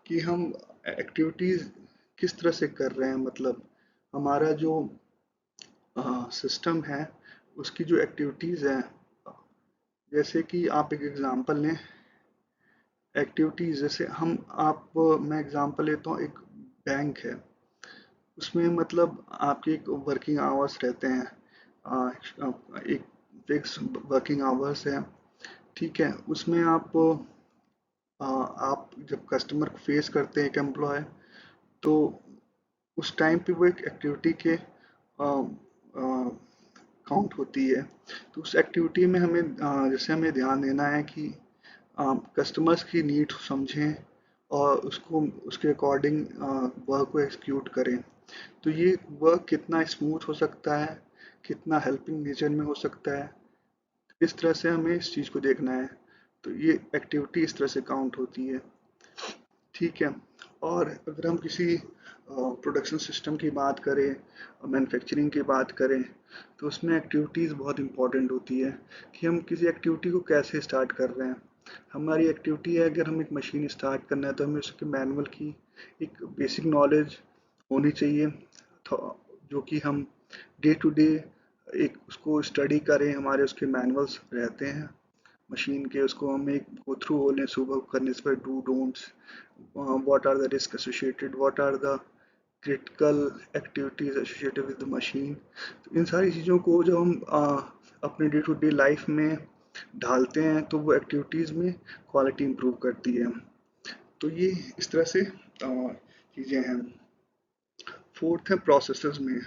कि हम एक्टिविटीज़ किस तरह से कर रहे हैं, मतलब हमारा जो सिस्टम है उसकी जो एक्टिविटीज़ हैं, जैसे कि आप एक एग्जांपल लें। एक्टिविटीज़ जैसे मैं एग्जांपल लेता हूँ, एक बैंक है, उसमें मतलब आपके एक वर्किंग आवर्स रहते हैं, एक फिक्स वर्किंग आवर्स है, ठीक है। उसमें आप जब कस्टमर को फेस करते हैं एक एम्प्लॉय, तो उस टाइम पे वो एक एक्टिविटी के काउंट होती है। तो उस एक्टिविटी में जैसे हमें ध्यान देना है कि कस्टमर्स की नीड समझें और उसको उसके अकॉर्डिंग वर्क को एग्जीक्यूट करें। तो ये वर्क कितना स्मूथ हो सकता है, कितना हेल्पिंग नेचर में हो सकता है, इस तरह से हमें इस चीज़ को देखना है। तो ये एक्टिविटी इस तरह से काउंट होती है, ठीक है। और अगर हम किसी प्रोडक्शन सिस्टम की बात करें, मैन्युफैक्चरिंग की बात करें, तो उसमें एक्टिविटीज़ बहुत इंपॉर्टेंट होती है कि हम किसी एक्टिविटी को कैसे स्टार्ट कर रहे हैं। हमारी एक्टिविटी है, अगर हम एक मशीन स्टार्ट करना है तो हमें उसके मैनुअल की एक बेसिक नॉलेज होनी चाहिए, जो कि हम डे टू डे एक उसको स्टडी करें। हमारे उसके मैनुअल्स रहते हैं मशीन के, उसको हम एक गो थ्रू हो लें सुबह करने से, do don'ts, what are the risks associated, what are the critical activities associated with the machine। तो इन सारी चीज़ों को जब हम अपने डे टू डे लाइफ में ढालते हैं तो वो एक्टिविटीज़ में क्वालिटी इंप्रूव करती है। तो ये इस तरह से चीज़ें हैं। फोर्थ है प्रोसेसेस में।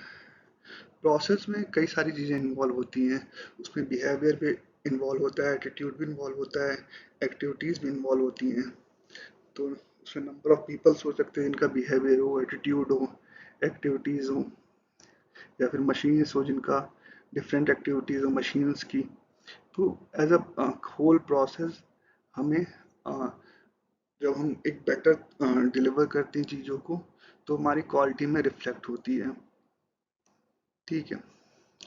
प्रोसेस में कई सारी चीज़ें इन्वॉल्व होती हैं, उसमें बिहेवियर भी इन्वॉल्व होता है, एटीट्यूड भी इन्वॉल्व होता है, एक्टिविटीज़ भी इन्वॉल्व होती हैं। तो उसमें नंबर ऑफ पीपल्स हो सकते हैं जिनका बिहेवियर हो, एटीट्यूड हो, एक्टिविटीज़ हो, या फिर मशीन्स हो जिनका डिफरेंट एक्टिविटीज़ हो मशीन्स की। तो एज अ होल प्रोसेस हमें जब हम एक बेटर डिलीवर करते हैं चीज़ों को, तो हमारी क्वालिटी में रिफ्लेक्ट होती है, ठीक है।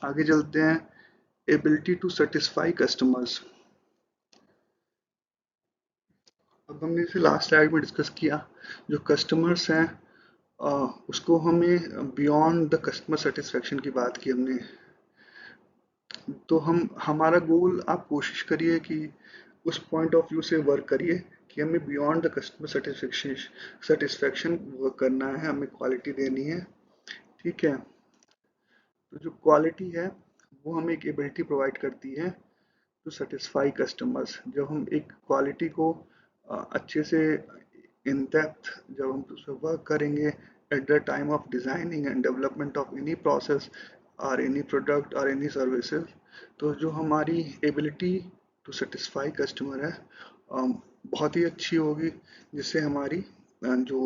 आगे चलते हैं, एबिलिटी टू सेटिस्फाई कस्टमर्स। अब हमने इसे लास्ट स्लाइड में डिस्कस किया, जो कस्टमर्स हैं उसको हमें बियॉन्ड द कस्टमर सेटिस्फेक्शन की बात की हमने। तो हमारा गोल, आप कोशिश करिए कि उस पॉइंट ऑफ व्यू से वर्क करिए कि हमें beyond the customer satisfaction work करना है, हमें क्वालिटी देनी है, ठीक है। तो जो क्वालिटी है वो हमें एक एबिलिटी प्रोवाइड करती है टू सेटिस्फाई कस्टमर्स। जब हम एक क्वालिटी को अच्छे से इन डेप्थ जब हम उस पर वर्क करेंगे eight the time of designing and development of any process और एनी प्रोडक्ट और एनी सर्विसेज, तो जो हमारी एबिलिटी टू सेटिस्फाई कस्टमर है बहुत ही अच्छी होगी, जिससे हमारी जो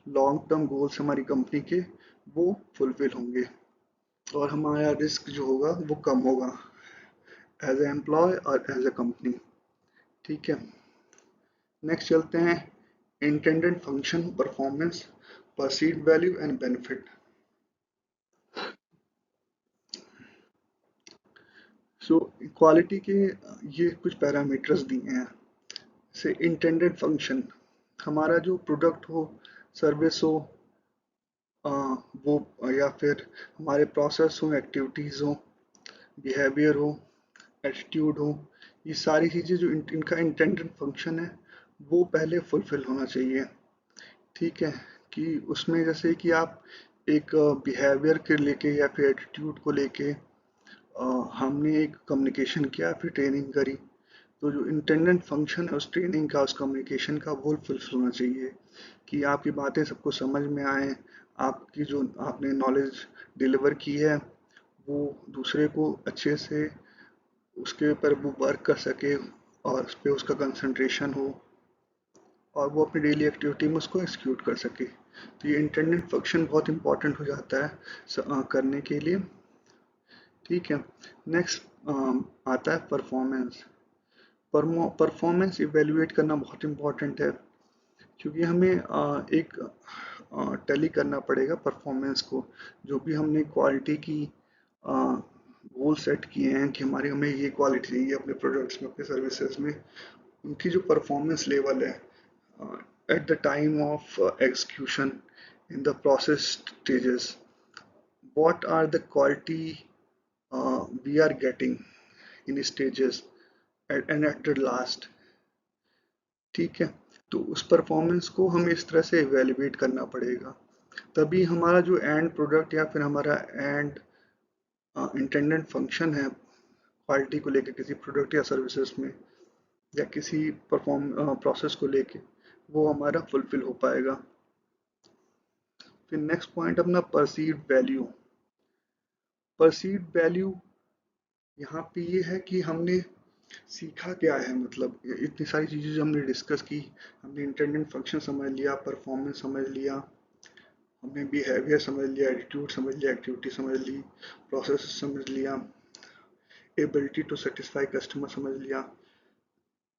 लॉन्ग टर्म गोल्स हमारी कंपनी के वो फुलफिल होंगे और हमारा रिस्क जो होगा वो कम होगा एज ए एम्प्लॉय और एज ए कंपनी, ठीक है। नेक्स्ट चलते हैं, intended function, performance, perceived value and benefit. So quality के ये कुछ पैरामीटर्स दिए हैं। से इंटेंडेड फंक्शन, हमारा जो प्रोडक्ट हो, सर्विस हो, वो या फिर हमारे प्रोसेस हो, एक्टिविटीज़ हो, बिहेवियर हो, एटीट्यूड हो, ये सारी चीज़ें जो इनका इंटेंडेड फंक्शन है वो पहले फुलफिल होना चाहिए, ठीक है। कि उसमें जैसे कि आप एक बिहेवियर के लेके या फिर एटीट्यूड को लेके हमने एक कम्युनिकेशन किया, फिर ट्रेनिंग करी, तो जो इंटेंडेड फंक्शन है उस ट्रेनिंग का, उस कम्युनिकेशन का, वो फुलफिल होना चाहिए कि आपकी बातें सबको समझ में आए, आपकी जो आपने नॉलेज डिलीवर की है वो दूसरे को अच्छे से उसके ऊपर वो वर्क कर सके और उस पर उसका कंसंट्रेशन हो और वो अपनी डेली एक्टिविटी में उसको एक्सिक्यूट कर सके। तो ये इंटरनेट फंक्शन बहुत इंपॉर्टेंट हो जाता है करने के लिए। ठीक है। नेक्स्ट आता है परफॉर्मेंस। परफॉर्मेंस इवेल्युएट करना बहुत इंपॉर्टेंट है क्योंकि हमें एक टैली करना पड़ेगा परफॉर्मेंस को। जो भी हमने क्वालिटी की गोल सेट किए हैं कि हमारी हमें ये क्वालिटी चाहिए अपने प्रोडक्ट्स में अपने सर्विसेज में, उनकी जो परफॉर्मेंस लेवल है at the time of execution in the process stages, what are the quality we are getting in stages and at the last। ठीक है। तो उस परफॉर्मेंस को हमें इस तरह से इवेल्युएट करना पड़ेगा, तभी हमारा जो एंड प्रोडक्ट या फिर हमारा एंड इंटेंडेड फंक्शन है क्वालिटी को लेके किसी प्रोडक्ट या सर्विसेज में या किसी प्रोसेस को लेके, वो हमारा फुलफिल हो पाएगा। फिर नेक्स्ट पॉइंट अपना परसीव्ड वैल्यू। परसीव्ड वैल्यू यहाँ पे ये है कि हमने सीखा क्या है, मतलब इतनी सारी चीज़ें जो हमने डिस्कस की, हमने इंटेंडेड फंक्शन समझ लिया, परफॉर्मेंस समझ लिया, हमने बिहेवियर समझ लिया, एटीट्यूड समझ लिया, एक्टिविटी समझ ली, प्रोसेस समझ लिया, एबिलिटी टू सेटिस्फाई कस्टमर समझ लिया।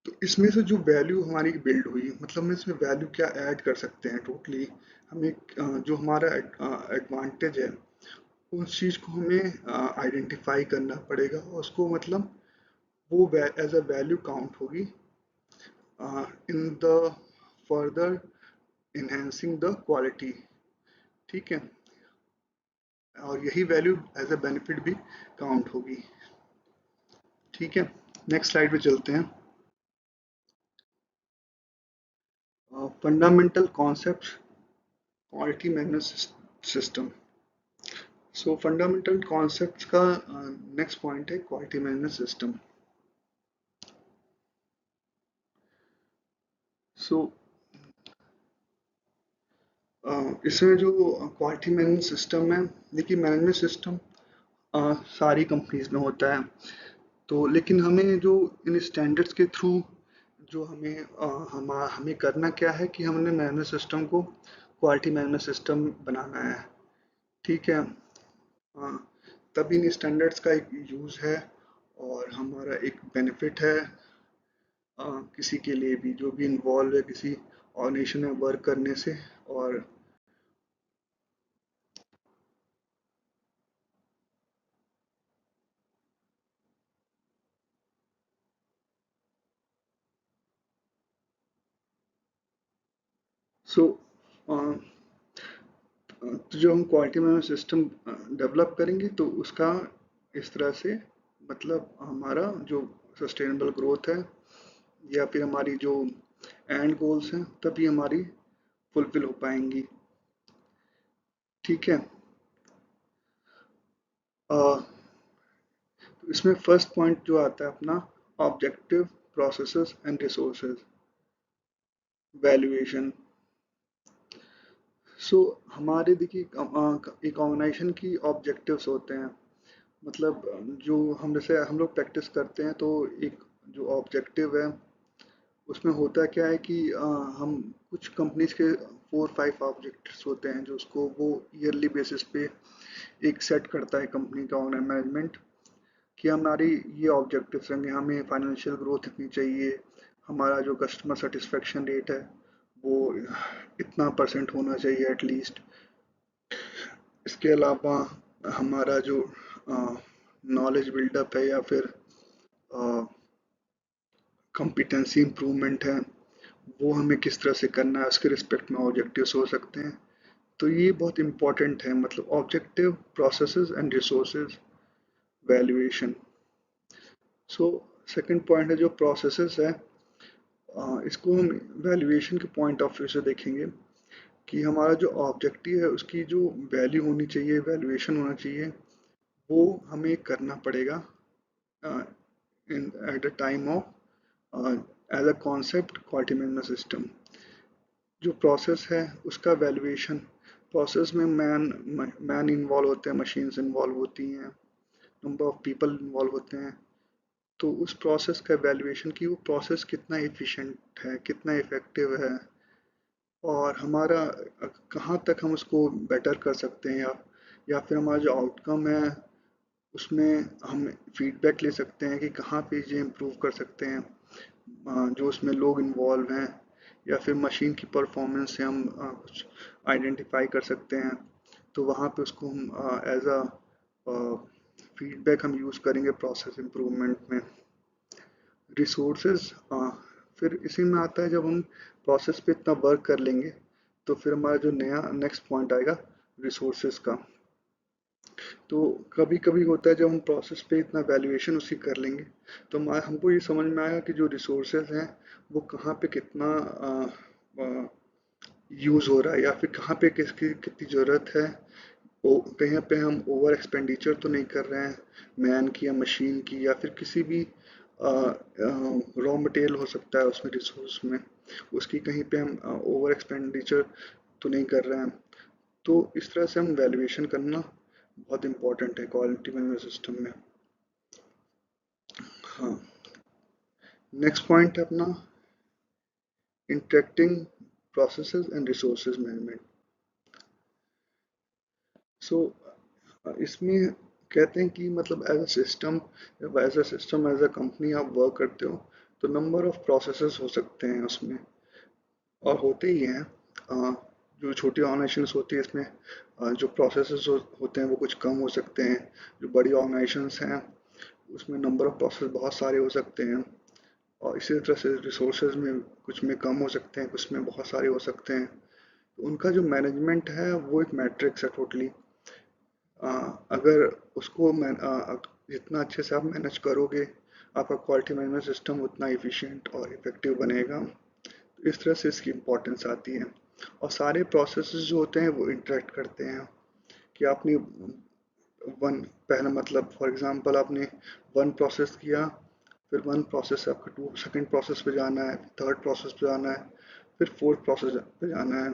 तो इसमें से जो वैल्यू हमारी बिल्ड हुई, मतलब हम इसमें वैल्यू क्या ऐड कर सकते हैं टोटली, हमें जो हमारा एडवांटेज है उस चीज़ को हमें आइडेंटिफाई करना पड़ेगा, उसको मतलब वो एज अ वैल्यू काउंट होगी in the further enhancing the quality. ठीक है। और यही वैल्यू एज अ बेनिफिट भी काउंट होगी। ठीक है। नेक्स्ट स्लाइड पे चलते हैं। Fundamental concept quality management system. सो फंडामेंटल कॉन्सेप्ट्स का नेक्स्ट पॉइंट है क्वालिटी मैनेजमेंट सिस्टम। सो इसमें जो क्वालिटी मैनेजमेंट सिस्टम है, देखिए मैनेजमेंट सिस्टम सारी कंपनीज में होता है, तो लेकिन हमें जो इन स्टैंडर्ड्स के थ्रू जो हमें करना क्या है कि हमने मैनेजमेंट सिस्टम को क्वालिटी मैनेजमेंट सिस्टम बनाना है। ठीक है। हाँ, तभी इन स्टैंडर्ड्स का एक यूज़ है और हमारा एक बेनिफिट है किसी के लिए भी जो भी इन्वॉल्व है किसी ऑर्गेनाइजेशन में वर्क करने से। और सो तो जो हम क्वालिटी मैनेजमेंट सिस्टम डेवलप करेंगे तो उसका इस तरह से मतलब हमारा जो सस्टेनेबल ग्रोथ है या फिर हमारी जो एंड गोल्स हैं तभी हमारी फुलफिल हो पाएंगी। ठीक है। अ, तो इसमें फर्स्ट पॉइंट जो आता है अपना objective processes and resources valuation. So हमारे देखिए एक ऑर्गेनाइजेशन की ऑब्जेक्टिव्स होते हैं, मतलब जो हम जैसे हम लोग प्रैक्टिस करते हैं तो एक जो ऑब्जेक्टिव है उसमें होता क्या है कि हम कुछ कंपनीज के 4-5 ऑब्जेक्टिव्स होते हैं जो उसको वो ईयरली बेसिस पे एक सेट करता है कंपनी का ओनर मैनेजमेंट कि हमारी ये ऑब्जेक्टिव्स रहेंगे, हमें फाइनेंशियल ग्रोथ इतनी चाहिए, हमारा जो कस्टमर सेटिस्फेक्शन रेट है वो इतना परसेंट होना चाहिए एटलीस्ट। इसके अलावा हमारा जो नॉलेज बिल्डअप है या फिर कॉम्पिटेंसी इम्प्रूवमेंट है वो हमें किस तरह से करना है उसके रिस्पेक्ट में ऑब्जेक्टिव्स हो सकते हैं। तो ये बहुत इंपॉर्टेंट है, मतलब objective processes and resources valuation. So second point है जो प्रोसेसेस है, इसको हम वैल्यूएशन के पॉइंट ऑफ व्यू से देखेंगे कि हमारा जो ऑब्जेक्टिव है उसकी जो वैल्यू होनी चाहिए, वैल्यूएशन होना चाहिए, वो हमें करना पड़ेगा in at the time of as a concept quality management system. जो प्रोसेस है उसका वैल्यूएशन प्रोसेस में मैन इन्वॉल्व होते हैं, मशीन्स इन्वॉल्व होती हैं, नंबर ऑफ पीपल इन्वॉल्व होते हैं। तो उस प्रोसेस का एवेल्युएशन कि वो प्रोसेस कितना एफिशिएंट है, कितना इफेक्टिव है, और हमारा कहाँ तक हम उसको बेटर कर सकते हैं, या फिर हमारा जो आउटकम है उसमें हम फीडबैक ले सकते हैं कि कहाँ पे ये इम्प्रूव कर सकते हैं। जो उसमें लोग इन्वॉल्व हैं, या फिर मशीन की परफॉर्मेंस से हम कुछ आइडेंटिफाई कर सकते हैं। तो वहाँ पे उसको हम एज अ फीडबैक हम यूज़ करेंगे प्रोसेस इम्प्रूवमेंट में। रिसोर्सेज, फिर इसी में आता है जब हम प्रोसेस पे इतना वर्क कर लेंगे तो फिर हमारा जो नया नेक्स्ट पॉइंट आएगा रिसोर्सेज का। तो कभी कभी होता है जब हम प्रोसेस पे इतना वैल्यूएशन उसकी कर लेंगे तो हमको ये समझ में आएगा कि जो रिसोर्सेज हैं वो कहाँ पे कितना यूज़ हो रहा है, या फिर कहाँ पे किसकी कितनी ज़रूरत है। कहीं पे हम ओवर एक्सपेंडिचर तो नहीं कर रहे हैं मैन की या मशीन की, या फिर किसी भी रॉ मटेरियल हो सकता है उसमें, रिसोर्स में उसकी कहीं पे हम ओवर एक्सपेंडिचर तो नहीं कर रहे हैं। तो इस तरह से हम वैल्यूएशन करना बहुत इंपॉर्टेंट है क्वालिटी मैनेजमेंट सिस्टम में। हाँ, नेक्स्ट पॉइंट है अपना interacting processes and resources management. So इसमें कहते हैं कि मतलब एज अ सिस्टम, जब एज अ कंपनी आप वर्क करते हो तो नंबर ऑफ प्रोसेसेस हो सकते हैं उसमें, और होते ही हैं। जो छोटी ऑर्गेनाइजेशंस होती है इसमें जो प्रोसेसेस होते हैं वो कुछ कम हो सकते हैं। जो बड़ी ऑर्गेनाइजेशंस हैं उसमें नंबर ऑफ प्रोसेस बहुत सारे हो सकते हैं, और इसी तरह से रिसोर्सेज में कुछ में कम हो सकते हैं, कुछ में बहुत सारे हो सकते हैं। तो उनका जो मैनेजमेंट है वो एक मैट्रिक्स है टोटली। अगर उसको जितना अच्छे से आप मैनेज करोगे आपका क्वालिटी मैनेजमेंट सिस्टम उतना इफ़िशिएंट और इफ़ेक्टिव बनेगा। तो इस तरह से इसकी इम्पोर्टेंस आती है। और सारे प्रोसेसेस जो होते हैं वो इंटरेक्ट करते हैं कि आपने वन पहला मतलब फॉर एग्जांपल आपने वन प्रोसेस किया, फिर वन प्रोसेस से आपका टू सेकंड प्रोसेस पे जाना है, थर्ड प्रोसेस पे जाना है, फिर फोर्थ प्रोसेस पे जाना है।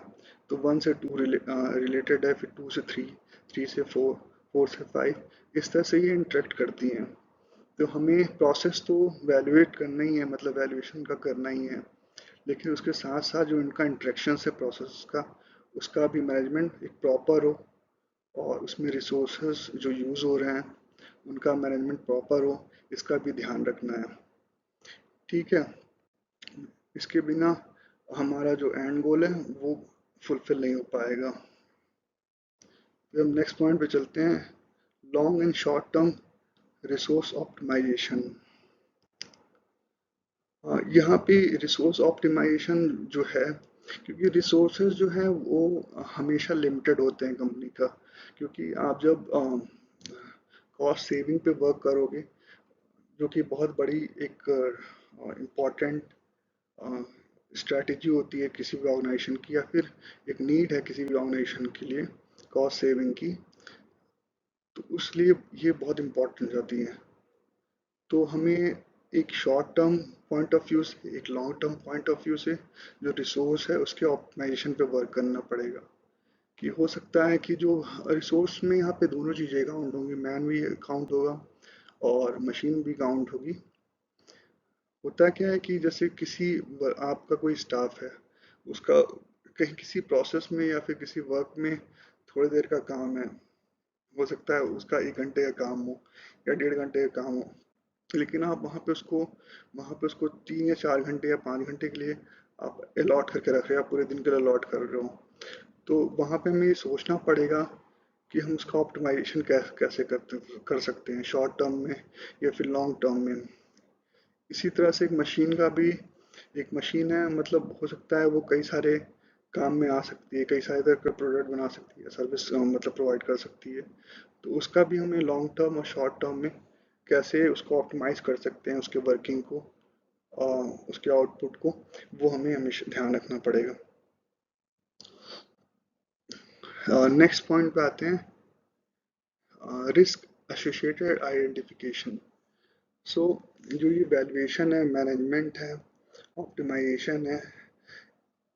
तो वन से टू रिलेटेड है, फिर टू से थ्री, थ्री से फोर, फोर से फाइव, इस तरह से ये इंटरेक्ट करती हैं। तो हमें प्रोसेस तो वैल्यूएट करना ही है, मतलब वैल्यूएशन का करना ही है, लेकिन उसके साथ साथ जो इनका इंटरेक्शन है प्रोसेस का उसका भी मैनेजमेंट एक प्रॉपर हो, और उसमें रिसोर्सेज जो यूज़ हो रहे हैं उनका मैनेजमेंट प्रॉपर हो, इसका भी ध्यान रखना है। ठीक है, इसके बिना हमारा जो एंड गोल है वो फुलफिल नहीं हो पाएगा। फिर हम नेक्स्ट पॉइंट पे चलते हैं, long and short term resource optimization. यहाँ पे रिसोर्स ऑप्टिमाइजेशन जो है, क्योंकि रिसोर्सेज जो है वो हमेशा लिमिटेड होते हैं कंपनी का, क्योंकि आप जब कॉस्ट सेविंग पे वर्क करोगे, जो कि बहुत बड़ी एक इम्पॉर्टेंट स्ट्रैटेजी होती है किसी भी ऑर्गेनाइजेशन की, या फिर एक नीड है किसी भी ऑर्गेनाइजेशन के लिए कॉस्ट सेविंग की, तो उसलिए ये बहुत इम्पोर्टेंट होती है। तो हमें एक short term point of view से, एक long term point of view से जो रिसोर्स है उसके ऑप्टिमाइजेशन पे वर्क करना पड़ेगा। कि हो सकता है कि जो रिसोर्स में यहाँ पे दोनों चीज़ें काउंट होंगी, मैन भी काउंट होगा और मशीन भी काउंट होगी। होता क्या है कि जैसे आपका कोई स्टाफ है, उसका कहीं किसी प्रोसेस में या फिर किसी वर्क में थोड़ी देर का काम है, हो सकता है उसका 1 घंटे का काम हो या 1.5 घंटे का काम हो, लेकिन आप वहाँ पे उसको 3 या 4 घंटे या 5 घंटे के लिए आप अलॉट करके रख रहे हो, आप पूरे दिन के लिए अलॉट कर रहे हो। तो वहाँ पे हमें ये सोचना पड़ेगा कि हम उसका ऑप्टिमाइजेशन कैसे कर सकते हैं, शॉर्ट टर्म में या फिर लॉन्ग टर्म में। इसी तरह से एक मशीन है, मतलब हो सकता है वो कई सारे काम में आ सकती है, कई सारे तरह का प्रोडक्ट बना सकती है, सर्विस मतलब प्रोवाइड कर सकती है। तो उसका भी हमें लॉन्ग टर्म और शॉर्ट टर्म में कैसे उसको ऑप्टिमाइज कर सकते हैं, उसके वर्किंग को और उसके आउटपुट को, वो हमें हमेशा ध्यान रखना पड़ेगा। नेक्स्ट पॉइंट पे आते हैं, रिस्क एसोसिएटेड आइडेंटिफिकेशन। सो जो ये वैल्यूएशन है, मैनेजमेंट है, ऑप्टिमाइजेशन है,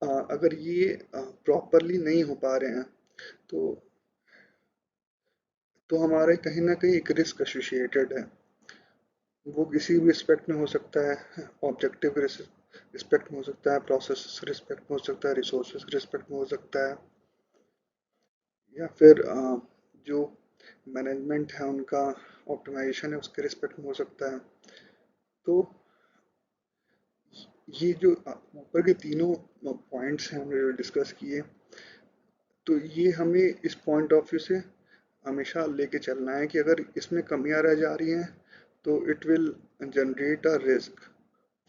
अगर ये प्रॉपरली नहीं हो पा रहे हैं तो हमारे कहीं ना कहीं एक रिस्क एसोसिएटेड है। वो किसी भी रिस्पेक्ट में हो सकता है, ऑब्जेक्टिव रिस्पेक्ट में हो सकता है, प्रोसेस रिस्पेक्ट में हो सकता है, रिसोर्सेज रिस्पेक्ट में हो सकता है, या फिर जो मैनेजमेंट है उनका ऑप्टिमाइजेशन है उसके रिस्पेक्ट में हो सकता है। तो ये जो ऊपर के तीनों पॉइंट्स हैं हमने जो डिस्कस किए, तो ये हमें इस पॉइंट ऑफ व्यू से हमेशा लेके चलना है कि अगर इसमें कमियां रह जा रही हैं तो it will generate a risk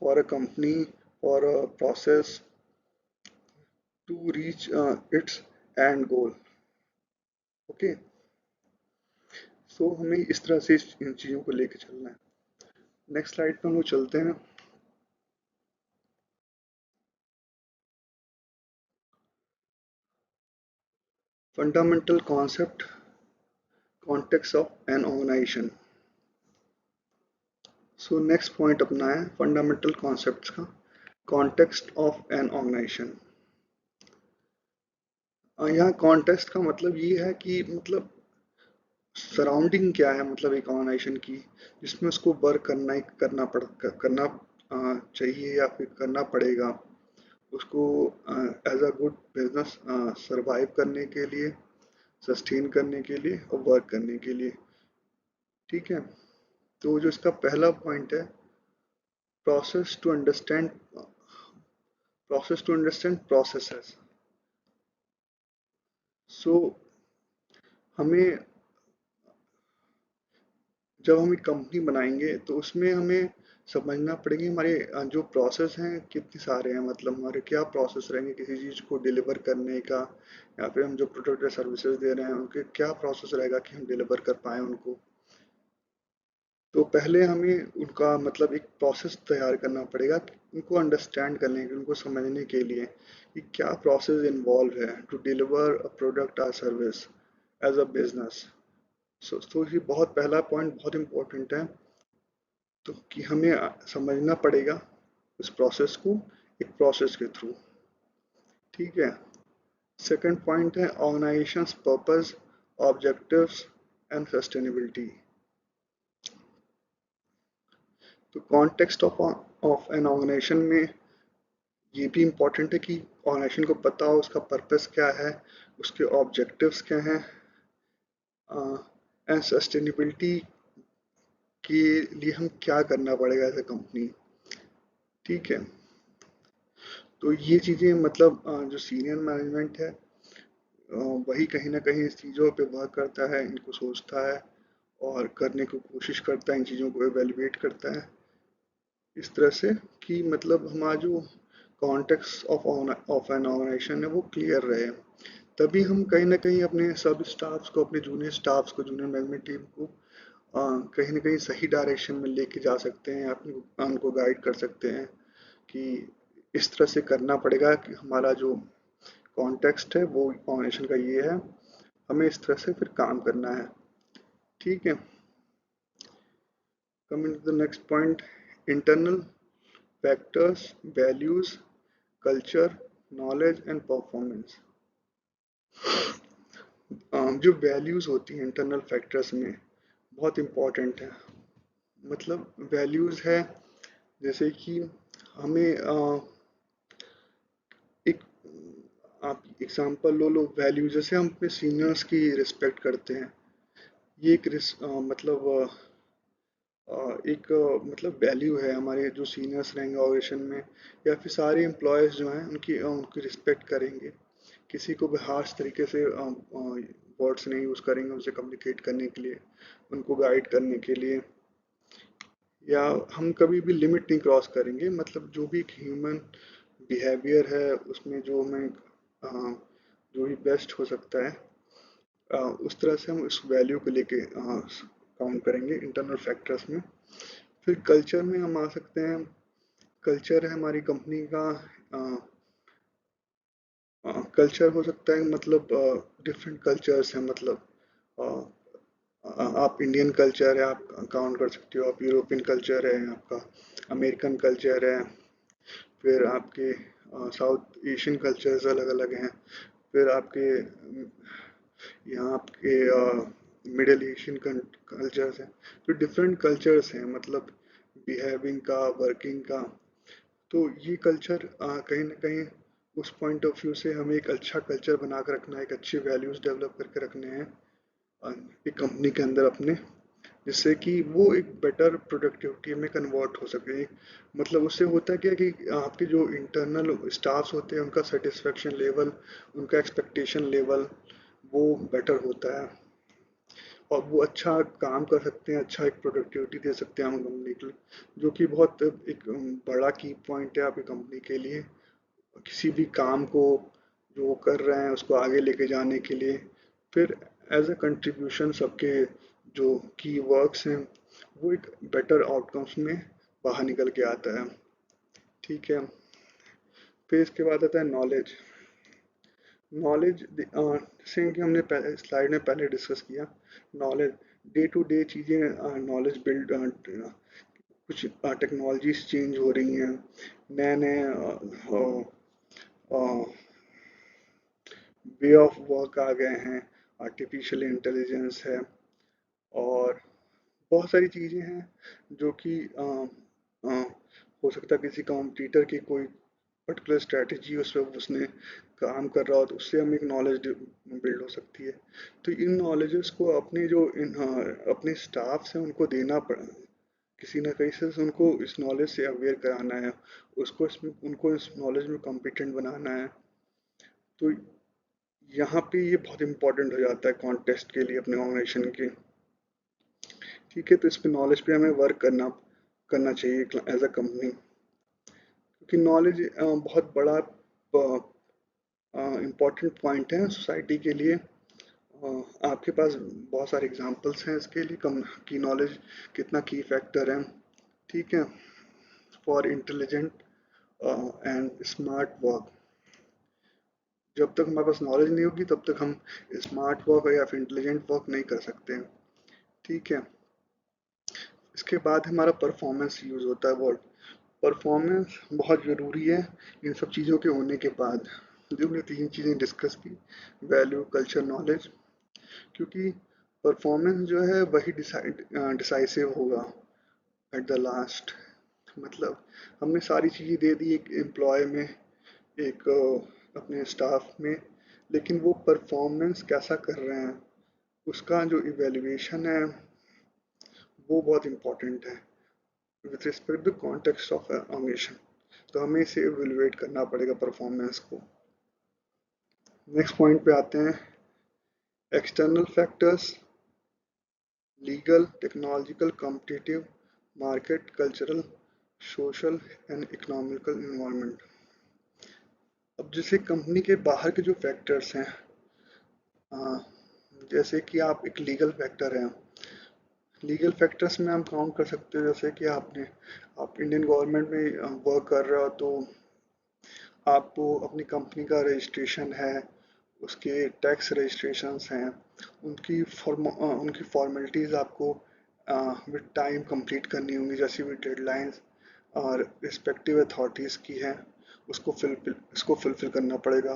for a company और a process to reach its end goal. Okay, so हमें इस तरह से इन चीज़ों को लेके चलना है। नेक्स्ट स्लाइड पर हम लोग चलते हैं। Fundamental concept context of an organization. So next point अपना है फंडामेंटल कॉन्सेप्ट्स का कॉन्टेक्स्ट ऑफ एन ऑर्गेनाइजेशन। यहाँ कॉन्टेक्स्ट का मतलब ये है कि मतलब सराउंडिंग क्या है, मतलब एक ऑर्गेनाइजेशन की जिसमें उसको वर्क करना चाहिए या फिर करना पड़ेगा उसको as a good business survive करने के लिए, सस्टेन करने के लिए और वर्क करने के लिए। ठीक है, तो जो इसका पहला पॉइंट है प्रोसेस टू अंडरस्टैंड प्रोसेसेस। सो हमें जब हम एक कंपनी बनाएंगे तो उसमें हमें समझना पड़ेंगे हमारे जो प्रोसेस हैं कितने सारे हैं, मतलब हमारे क्या प्रोसेस रहेंगे किसी चीज़ को डिलीवर करने का, या फिर हम जो प्रोडक्ट या सर्विसेज दे रहे हैं उनके क्या प्रोसेस रहेगा कि हम डिलीवर कर पाएँ उनको। तो पहले हमें उनका मतलब एक प्रोसेस तैयार करना पड़ेगा उनको अंडरस्टैंड करने के, उनको समझने के लिए कि क्या प्रोसेस इन्वॉल्व है टू डिलीवर अ प्रोडक्ट और सर्विस एज अ बिजनेस। सो ये बहुत पहला पॉइंट बहुत इम्पोर्टेंट है, तो कि हमें समझना पड़ेगा उस प्रोसेस को एक प्रोसेस के थ्रू। ठीक है, सेकंड पॉइंट है organisations purpose, objectives and sustainability. तो कॉन्टेक्स्ट ऑफ एन ऑर्गेनाइजेशन में ये भी इम्पोर्टेंट है कि ऑर्गेनाइजेशन को पता हो उसका पर्पस क्या है, उसके ऑब्जेक्टिव्स क्या हैं, एंड सस्टेनेबिलिटी के लिए हम क्या करना पड़ेगा एज ए कंपनी। ठीक है, तो ये चीज़ें मतलब जो सीनियर मैनेजमेंट है वही कहीं ना कहीं इस चीज़ों पे वर्क करता है, इनको सोचता है और करने की कोशिश करता है, इन चीज़ों को एवेल्युएट करता है इस तरह से कि मतलब हमारा जो कॉन्टेक्स्ट ऑफ एन ऑर्गेनाइजेशन है वो क्लियर रहे। तभी हम कहीं ना कहीं अपने सब स्टाफ्स को, अपने जूनियर स्टाफ्स को, जूनियर मैनेजमेंट टीम को कहीं ना कहीं सही डायरेक्शन में लेके जा सकते हैं, अपने उनको गाइड कर सकते हैं कि इस तरह से करना पड़ेगा कि हमारा जो कॉन्टेक्स्ट है वो ऑर्गेनाइजेशन का ये है, हमें इस तरह से फिर काम करना है। ठीक है, coming to the next point internal factors, values, culture, knowledge and performance. जो वैल्यूज होती हैं इंटरनल फैक्टर्स में बहुत इम्पोर्टेंट है। मतलब वैल्यूज है जैसे कि हमें एक आप एग्जांपल लो वैल्यू जैसे हम अपने सीनियर्स की रिस्पेक्ट करते हैं, ये एक मतलब एक मतलब वैल्यू है हमारे जो सीनियर्स रहेंगे ऑर्गेनाइजेशन में, या फिर सारे एम्प्लॉयज़ जो हैं उनकी उनकी रिस्पेक्ट करेंगे, किसी को भी हार्श तरीके से वर्ड्स नहीं यूज़ करेंगे उनसे कम्युनिकेट करने के लिए, उनको गाइड करने के लिए, या हम कभी भी लिमिट नहीं क्रॉस करेंगे। मतलब जो भी एक ह्यूमन बिहेवियर है उसमें जो हमें जो भी बेस्ट हो सकता है उस तरह से हम उस वैल्यू को लेके काउंट करेंगे इंटरनल फैक्टर्स में। फिर कल्चर में हम आ सकते हैं। कल्चर है हमारी कंपनी का कल्चर हो सकता है, मतलब डिफरेंट कल्चर्स हैं, मतलब आप इंडियन कल्चर है आप काउंट कर सकते हो, आप यूरोपियन कल्चर है आपका, अमेरिकन कल्चर है, फिर आपके साउथ एशियन कल्चर्स अलग अलग हैं, फिर आपके यहाँ आपके मिडिल एशियन कल्चर्स हैं, तो डिफरेंट कल्चर्स हैं, मतलब बिहेविंग का, वर्किंग का। तो ये कल्चर कहीं ना कहीं उस पॉइंट ऑफ व्यू से हमें एक अच्छा कल्चर बना कर रखना है, एक अच्छे वैल्यूज़ डेवलप करके रखने हैं अ, एक कंपनी के अंदर अपने, जिससे कि वो एक बेटर प्रोडक्टिविटी में कन्वर्ट हो सके। मतलब उससे होता है क्या कि आपके जो इंटरनल स्टाफ्स होते हैं उनका सेटिस्फेक्शन लेवल, उनका एक्सपेक्टेशन लेवल वो बेटर होता है, और वो अच्छा काम कर सकते हैं, अच्छा एक प्रोडक्टिविटी दे सकते हैं हम कंपनी के लिए, जो कि बहुत एक बड़ा की पॉइंट है आपकी कंपनी के लिए, किसी भी काम को जो वो कर रहे हैं उसको आगे लेके जाने के लिए। फिर एज अ कंट्रीब्यूशन सबके जो की वर्क्स हैं वो एक बेटर आउटकम्स में बाहर निकल के आता है। ठीक है, फिर इसके बाद आता है नॉलेज। नॉलेज जैसे कि हमने पहले स्लाइड में पहले डिस्कस किया, नॉलेज डे टू डे चीज़ें, नॉलेज बिल्ड, कुछ टेक्नोलॉजीज चेंज हो रही हैं, नए नए वे ऑफ वर्क आ गए हैं, आर्टिफिशियल इंटेलिजेंस है, और बहुत सारी चीज़ें हैं जो कि हो सकता है किसी कॉम्पिटिटर की कोई पर्टिकुलर स्ट्रैटेजी उस पर उसने काम कर रहा हो तो उससे हमें एक नॉलेज बिल्ड हो सकती है। तो इन नॉलेजेस को अपने जो अपने स्टाफ्स हैं उनको देना पड़ा, किसी ना कहीं से उनको इस नॉलेज से अवेयर कराना है, उसको इसमें उनको इस नॉलेज में कॉम्पिटेंट बनाना है। तो यहाँ पे ये बहुत इंपॉर्टेंट हो जाता है कॉन्टेस्ट के लिए अपने ऑर्गेनाइजेशन के। ठीक है, तो इस पे नॉलेज पे हमें वर्क करना करना चाहिए एज अ कंपनी, क्योंकि नॉलेज बहुत बड़ा इम्पोर्टेंट पॉइंट है सोसाइटी के लिए। आपके पास बहुत सारे एग्जांपल्स हैं इसके लिए, कम की नॉलेज कितना की फैक्टर है। ठीक है, for intelligent and smart work, जब तक हमारे पास नॉलेज नहीं होगी तब तक हम स्मार्ट वर्क या फिर इंटेलिजेंट वर्क नहीं कर सकते हैं। ठीक है, इसके बाद हमारा परफॉर्मेंस यूज़ होता है वर्ड। परफॉर्मेंस बहुत ज़रूरी है इन सब चीज़ों के होने के बाद, जो हमने तीन चीज़ें डिस्कस की, वैल्यू, कल्चर, नॉलेज, क्योंकि परफॉर्मेंस जो है वही डिसाइसिव होगा एट द लास्ट। मतलब हमने सारी चीज़ें दे दी एक एम्प्लॉय में, एक अपने स्टाफ में, लेकिन वो परफॉर्मेंस कैसा कर रहे हैं उसका जो इवेल्युएशन है वो बहुत इम्पोर्टेंट है with respect the context of organization. तो हमें इसे इवेलुएट करना पड़ेगा परफॉर्मेंस को। नेक्स्ट पॉइंट पे आते हैं, external factors, legal, technological, competitive, market, cultural, social and economical environment. अब जैसे कंपनी के बाहर के जो फैक्टर्स हैं, जैसे कि आप एक लीगल फैक्टर हैं, लीगल फैक्टर्स में हम काउंट कर सकते हो, जैसे कि आप इंडियन गवर्नमेंट में वर्क कर रहे हो तो आपको अपनी कंपनी का रजिस्ट्रेशन है, उसके टैक्स रजिस्ट्रेशंस हैं, उनकी फॉर्मेलिटीज़ आपको विद टाइम कंप्लीट करनी होंगी, जैसी भी डेडलाइंस और रिस्पेक्टिव अथॉरिटीज़ की हैं उसको फुलफिल करना पड़ेगा।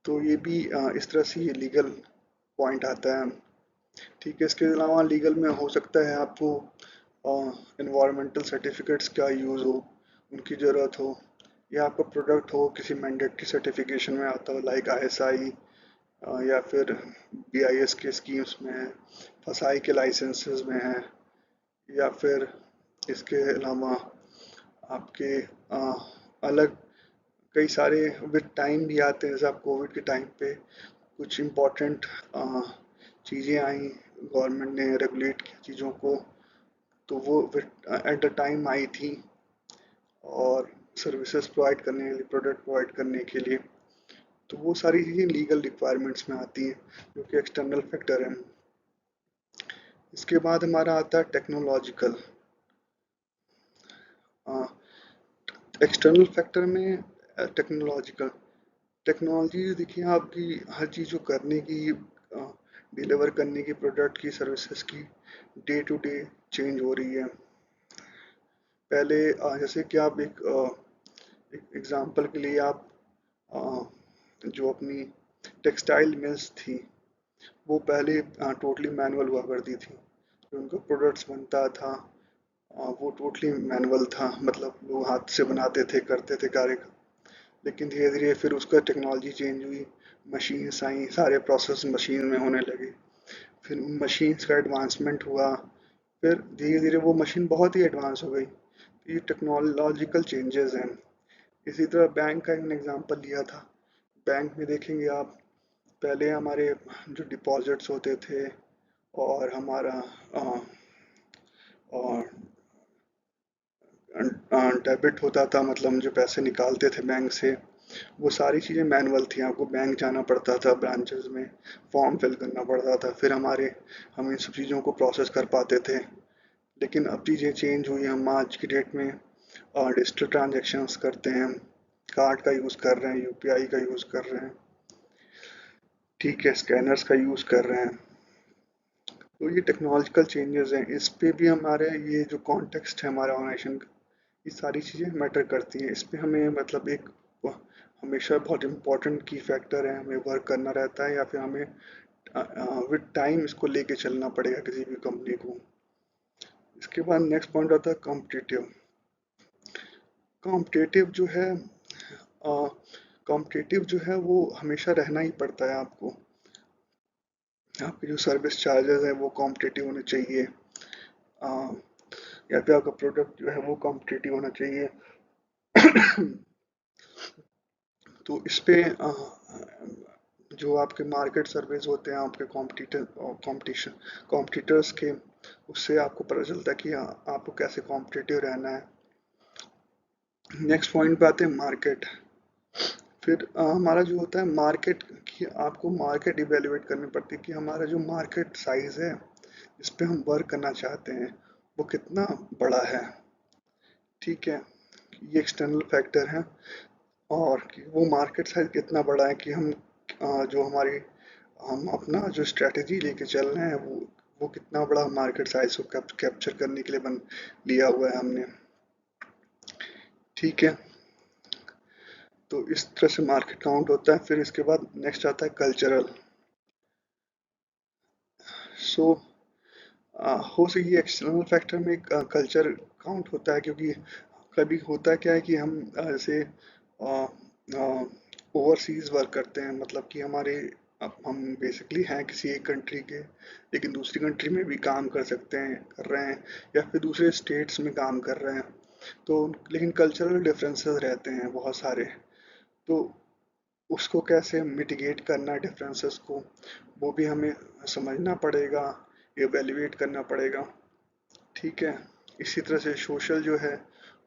तो ये भी इस तरह से ये लीगल पॉइंट आता है। ठीक है, इसके अलावा लीगल में हो सकता है आपको इन्वायरमेंटल सर्टिफिकेट्स का यूज़ हो, उनकी ज़रूरत हो, या आपका प्रोडक्ट हो किसी मैंडेटरी सर्टिफिकेशन में आता हो, लाइक आईएसआई, या फिर बीआईएस के स्कीम्स में है, फसाई के लाइसेंसेस में है, या फिर इसके अलावा आपके अलग कई सारे विद टाइम भी आते हैं, जैसे आप कोविड के टाइम पे कुछ इम्पोर्टेंट चीज़ें आई, गवर्नमेंट ने रेगुलेट की चीज़ों को, तो वो एट द टाइम आई थी, और सर्विसेज प्रोवाइड करने के लिए, प्रोडक्ट प्रोवाइड करने के लिए, तो वो सारी चीज़ें लीगल रिक्वायरमेंट्स में आती हैं जो कि एक्सटर्नल फैक्टर हैं। इसके बाद हमारा आता है टेक्नोलॉजिकल। एक्सटर्नल फैक्टर में टेक्नोलॉजिकल, टेक्नोलॉजी देखिए आपकी हर चीज़ जो करने की, डिलीवर करने की, प्रोडक्ट की, सर्विसेज की, डे टू डे चेंज हो रही है। पहले जैसे कि आप एक एग्जांपल के लिए आप जो अपनी टेक्सटाइल मिल्स थी, वो पहले टोटली मैनुअल हुआ करती थी। जो उनका प्रोडक्ट्स बनता था वो टोटली मैनुअल था, मतलब लोग हाथ से बनाते थे, करते थे कार्य। लेकिन धीरे धीरे फिर उसका टेक्नोलॉजी चेंज हुई, मशीन्स आई, सारे प्रोसेस मशीन में होने लगे। फिर उन मशीन्स का एडवांसमेंट हुआ, फिर धीरे धीरे वो मशीन बहुत ही एडवांस हो गई। ये टेक्नोलॉजिकल चेंजेस हैं। इसी तरह बैंक का एक एग्जांपल लिया था। बैंक में देखेंगे आप, पहले हमारे जो डिपॉजिट्स होते थे और हमारा डेबिट होता था, मतलब हम जो पैसे निकालते थे बैंक से, वो सारी चीज़ें मैनुअल थी। आपको बैंक जाना पड़ता था, ब्रांचेस में फॉर्म फिल करना पड़ता था, फिर हम इन सब चीज़ों को प्रोसेस कर पाते थे। लेकिन अब चीज़ें चेंज हुई, हम आज की डेट में डिजिटल ट्रांजेक्शन्स करते हैं, कार्ड का यूज़ कर रहे हैं, यूपीआई का यूज़ कर रहे हैं, ठीक है, स्कैनर्स का यूज़ कर रहे हैं। तो ये टेक्नोलॉजिकल चेंजेस हैं, इस पे भी हमारे ये जो कॉन्टेक्स्ट है हमारा ऑर्गेनाइजेशन का, ये सारी चीज़ें मैटर करती हैं। इस पे हमें मतलब एक हमेशा बहुत इम्पोर्टेंट की फैक्टर है, हमें वर्क करना रहता है, या फिर हमें विद टाइम इसको लेके चलना पड़ेगा किसी भी कंपनी को। इसके बाद नेक्स्ट पॉइंट आता है कॉम्पिटिटिव। कॉम्पिटिटिव जो है कॉम्पिटिटिव जो है वो हमेशा रहना ही पड़ता है आपको। आपके जो सर्विस चार्जेस हैं वो कॉम्पिटिटिव होने चाहिए, अ, या फिर आपका प्रोडक्ट जो है वो कॉम्पिटिटिव होना चाहिए। तो इस पे जो आपके मार्केट सर्वेज होते हैं आपके कॉम्पिटिटर्स के, उससे आपको पता चलता है कि आपको कैसे कॉम्पिटिटिव रहना है। नेक्स्ट पॉइंट पे आते हैं मार्केट। फिर हमारा जो होता है मार्केट की, आपको मार्केट इवेल्युएट करनी पड़ती है कि हमारा जो मार्केट साइज है जिस पे हम वर्क करना चाहते हैं वो कितना बड़ा है, ठीक है। ये एक्सटर्नल फैक्टर है, और कि वो मार्केट साइज कितना बड़ा है कि जो हमारी हम अपना जो स्ट्रेटजी लेके चल रहे हैं वो कितना बड़ा मार्केट साइज को कैप्चर करने के लिए बन लिया हुआ है हमने, ठीक है। तो इस तरह से मार्केट काउंट होता है। फिर इसके बाद नेक्स्ट आता है कल्चरल। सो हो सके ये एक्सटर्नल फैक्टर में कल्चर काउंट होता है, क्योंकि कभी होता क्या है कि हम जैसे ओवरसीज वर्क करते हैं, मतलब कि हम बेसिकली हैं किसी एक कंट्री के, लेकिन दूसरी कंट्री में भी काम कर रहे हैं, या फिर दूसरे स्टेट्स में काम कर रहे हैं। तो लेकिन कल्चरल डिफरेंसेस रहते हैं बहुत सारे। तो उसको कैसे मिटिगेट करना है डिफरेंसेस को, वो भी हमें समझना पड़ेगा, एवेल्युएट करना पड़ेगा, ठीक है। इसी तरह से सोशल जो है,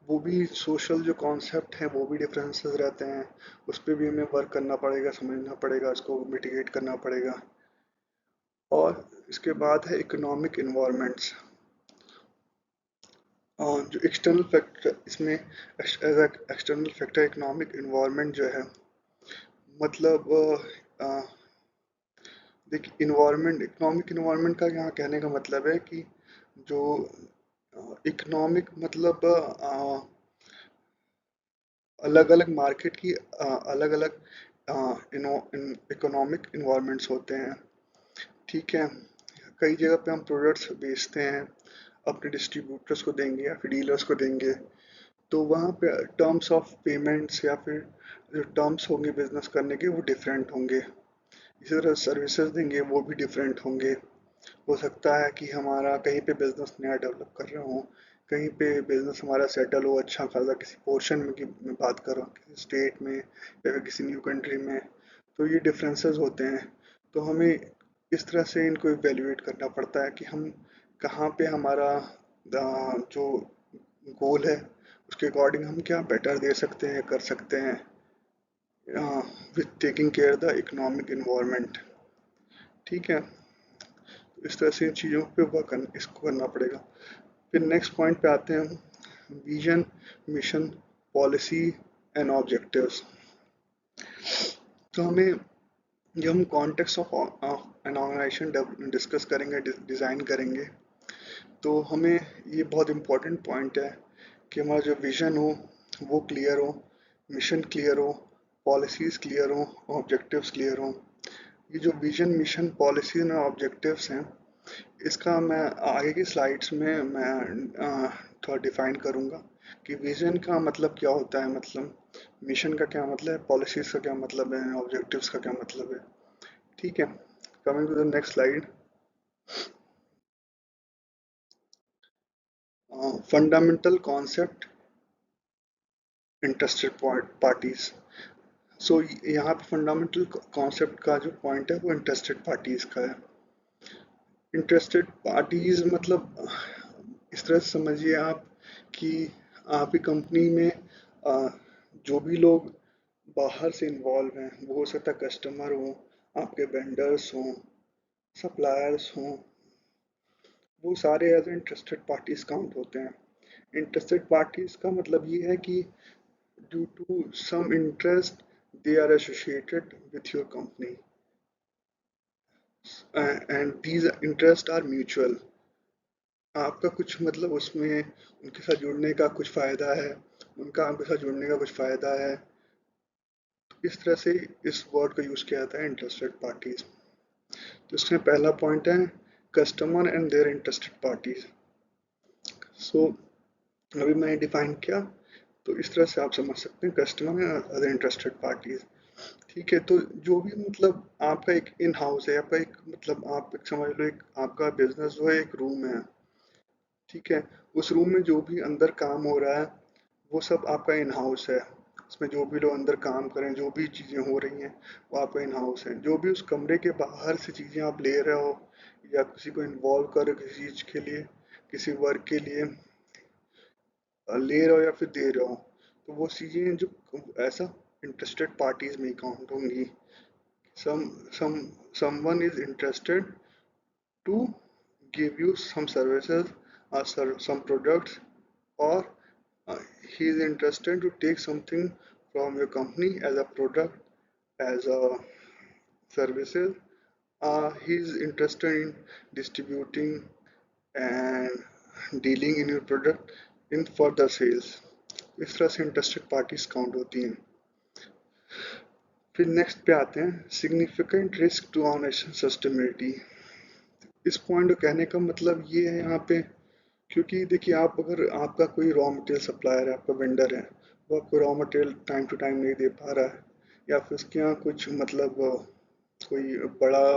वो भी सोशल जो कॉन्सेप्ट है वो भी डिफरेंसेस रहते हैं, उस पर भी हमें वर्क करना पड़ेगा, समझना पड़ेगा, उसको मिटिगेट करना पड़ेगा। और इसके बाद है इकोनॉमिक इन्वायरमेंट्स। जो एक्सटर्नल फैक्टर इसमें as external factor economic environment जो है, मतलब देखिए इन्वायरमेंट, इकोनॉमिक इन्वायरमेंट का यहाँ कहने का मतलब है कि जो इकोनॉमिक मतलब अलग अलग मार्केट की अलग अलग इकोनॉमिक इन्वायरमेंट्स होते हैं, ठीक है। कई जगह पे हम प्रोडक्ट्स बेचते हैं, अपने डिस्ट्रीब्यूटर्स को देंगे या फिर डीलर्स को देंगे, तो वहाँ पे टर्म्स ऑफ पेमेंट्स या फिर जो टर्म्स होंगे बिजनेस करने के वो डिफरेंट होंगे। इसी तरह सर्विसेज देंगे वो भी डिफरेंट होंगे। हो सकता है कि हमारा कहीं पे बिजनेस नया डेवलप कर रहे हो, कहीं पे बिजनेस हमारा सेटल हो अच्छा खासा किसी पोर्शन में, की मैं बात कर रहा हूँ किसी स्टेट में या फिर किसी न्यू कंट्री में। तो ये डिफरेंसेस होते हैं। तो हमें इस तरह से इनको इवेल्युएट करना पड़ता है कि हम कहाँ पे हमारा जो गोल है उसके अकॉर्डिंग हम क्या बेटर दे सकते हैं, कर सकते हैं, with taking care the economic environment, ठीक है। इस तरह से इन चीज़ों पे इसको करना पड़ेगा। फिर नेक्स्ट पॉइंट पे आते हैं हम, vision, mission, policy and objectives. तो हमें जब हम context of an organization discuss करेंगे, डिज़ाइन करेंगे, तो हमें ये बहुत इम्पोर्टेंट पॉइंट है कि हमारा जो विजन हो वो क्लियर हो, मिशन क्लियर हो, पॉलिसीज़ क्लियर हो, ऑब्जेक्टिव्स क्लियर हो। ये जो विजन, मिशन, पॉलिसी और ऑब्जेक्टिव्स हैं, इसका मैं आगे की स्लाइड्स में थोड़ा डिफाइन करूँगा कि विजन का मतलब क्या होता है, मतलब मिशन का क्या मतलब है, पॉलिसीज का क्या मतलब है, ऑब्जेक्टिव्स का क्या मतलब है। ठीक है, coming to the next slide. Fundamental concept interested parties. So यहाँ पे फंडामेंटल कॉन्सेप्ट का जो पॉइंट है वो इंटरेस्टेड पार्टीज का है। इंटरेस्टेड पार्टीज मतलब इस तरह से समझिए आप कि आपकी कंपनी में जो भी लोग बाहर से इन्वॉल्व हैं, वो हो सकता है कस्टमर हो, आपके वेंडर्स हों, सप्लायर्स हों, वो सारे एज इंटरेस्टेड पार्टीज काउंट होते हैं। इंटरेस्टेड पार्टीज का मतलब ये है कि due to some interest they are associated with your company and these interest are mutual. आपका कुछ मतलब उसमें उनके साथ जुड़ने का कुछ फ़ायदा है, उनका आपके साथ जुड़ने का कुछ फ़ायदा है। तो इस तरह से इस वर्ड का यूज़ किया जाता है इंटरेस्टेड पार्टीज। तो इसमें पहला पॉइंट है customer and their interested parties. So अभी मैंने डिफाइन किया, तो इस तरह से आप समझ सकते हैं customer and other interested parties. ठीक है, तो जो भी मतलब आपका एक इन हाउस है, आपका एक मतलब आप एक समझ लो एक आपका बिजनेस जो है एक रूम है। ठीक है, उस रूम में जो भी अंदर काम हो रहा है वो सब आपका इन हाउस है। उसमें जो भी लोग अंदर काम करें, जो भी चीज़ें हो रही हैं वो आपका इन हाउस है। जो भी उस कमरे के बाहर से चीज़ें आप ले रहे हो या किसी को इन्वॉल्व कर रहे हो किसी चीज़ के लिए, किसी वर्क के लिए ले रहे हो या फिर दे रहे हो, तो वो चीज़ें जो ऐसा इंटरेस्टेड पार्टीज में काउंट होंगी। Some some someone is interested to give you some services or some products, or uh, he is interested to take something from your company as a product, as a services. He is interested in distributing and dealing in your product in further sales. इस तरह से interested parties count होती हैं। फिर next पे आते हैं significant risk to organization sustainability. इस पॉइंट को कहने का मतलब ये है यहाँ पे, क्योंकि देखिए आप अगर आपका कोई रॉ मटेरियल सप्लायर है, आपका वेंडर है, वो आपको raw material time to time नहीं दे पा रहा है, या फिर उसके यहाँ कुछ मतलब कोई बड़ा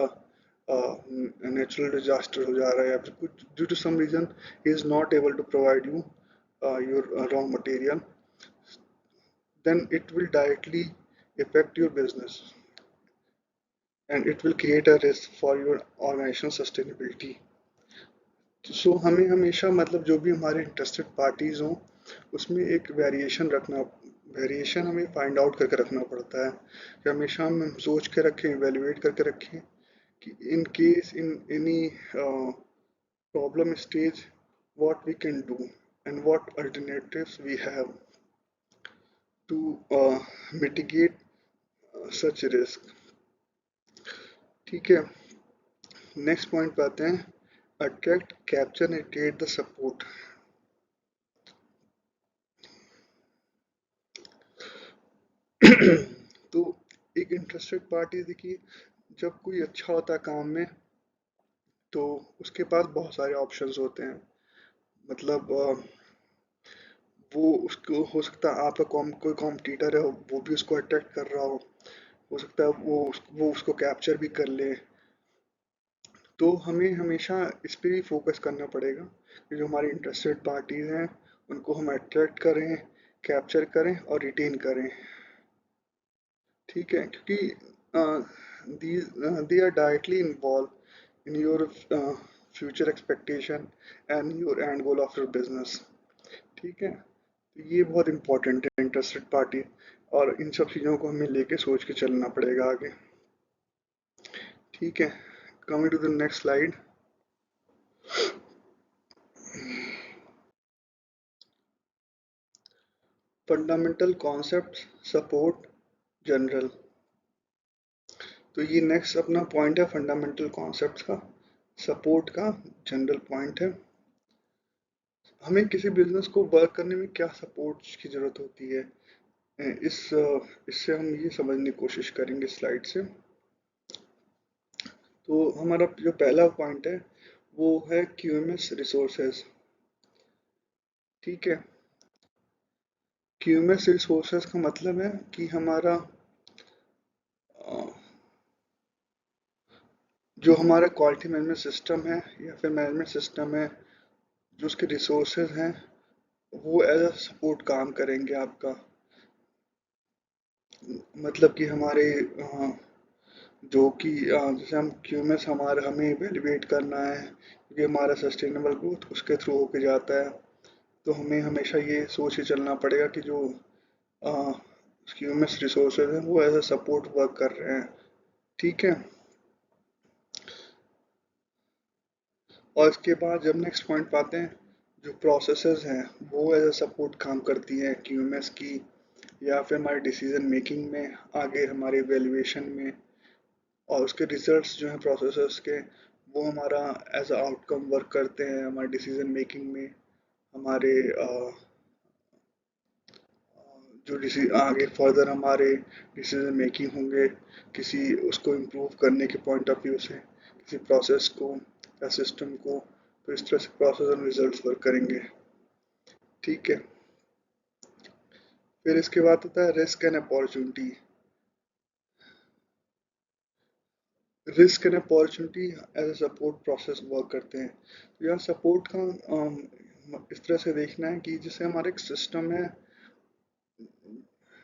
नेचुरल डिजास्टर हो जा रहा है, या फिर कुछ due to some reason he is not able to provide you your raw material, then it will directly affect your business and it will create a risk for your organizational sustainability. सो हमें हमेशा मतलब जो भी हमारे interested parties हों उसमें एक variation हमें फाइंड आउट करके रखना पड़ता है कि हमेशा हम सोच के रखें, इवेल्युएट करके रखें कि in case in any problem stage what we can do and what alternatives we have to mitigate such risk. ठीक है, नेक्स्ट पॉइंट पे आते हैं attract, capture and create the support. तो एक इंटरेस्टेड पार्टी देखिए, जब कोई अच्छा होता है काम में तो उसके पास बहुत सारे ऑप्शंस होते हैं। मतलब वो उसको हो सकता है आपका कोई कॉम्पिटिटर है वो भी उसको अट्रैक्ट कर रहा हो सकता है वो उसको कैप्चर भी कर ले। तो हमें हमेशा इस पे भी फोकस करना पड़ेगा कि जो हमारी इंटरेस्टेड पार्टीज हैं उनको हम अट्रैक्ट करें, कैप्चर करें और रिटेन करें। ठीक है, क्योंकि they are directly involve in your future expectation and your end goal of your business. ठीक है, तो ये बहुत इंपॉर्टेंट है इंटरेस्टेड पार्टी, और इन सब चीज़ों को हमें लेके सोच के चलना पड़ेगा आगे। ठीक है, coming to the next slide. Fundamental concept support general. तो ये नेक्स्ट अपना पॉइंट है फंडामेंटल कॉन्सेप्ट का, सपोर्ट का जनरल पॉइंट है। हमें किसी बिजनेस को वर्क करने में क्या सपोर्ट की ज़रूरत होती है, इससे हम ये समझने की कोशिश करेंगे स्लाइड से। तो हमारा जो पहला पॉइंट है वो है क्यूएमएस रिसोर्सेज। ठीक है, क्यूएमएस रिसोर्सेज का मतलब है कि हमारा जो हमारा क्वालिटी मैनेजमेंट सिस्टम है या फिर मैनेजमेंट सिस्टम है, जो उसके रिसोर्सेज हैं वो एज अ सपोर्ट काम करेंगे आपका। मतलब कि हमारे जो कि जैसे हम क्यूएमएस हमारा हमें इवेलुएट करना है क्योंकि हमारा सस्टेनेबल ग्रोथ उसके थ्रू होके जाता है। तो हमें हमेशा ये सोच के चलना पड़ेगा कि जो क्यूएमएस रिसोर्सेज हैं वो एज अ सपोर्ट वर्क कर रहे हैं। ठीक है, और इसके बाद जब नेक्स्ट पॉइंट पाते हैं, जो प्रोसेसेस हैं वो एज अ सपोर्ट काम करती हैं क्यूएमएस की, या फिर हमारे डिसीजन मेकिंग में, आगे हमारे वैल्यूएशन में। और उसके रिजल्ट्स जो हैं प्रोसेसेस के, वो हमारा एज अ आउटकम वर्क करते हैं हमारे डिसीजन मेकिंग में। हमारे जो आगे फर्दर हमारे डिसीजन मेकिंग होंगे किसी उसको इम्प्रूव करने के पॉइंट ऑफ व्यू से, किसी प्रोसेस को या सिस्टम को, तो इस तरह से प्रोसेस और रिजल्ट्स वर्क करेंगे। ठीक है, फिर इसके बाद होता है risk and opportunity. Risk and opportunity as a support process work करते हैं। तो यहाँ सपोर्ट का इस तरह से देखना है कि जैसे हमारा एक सिस्टम है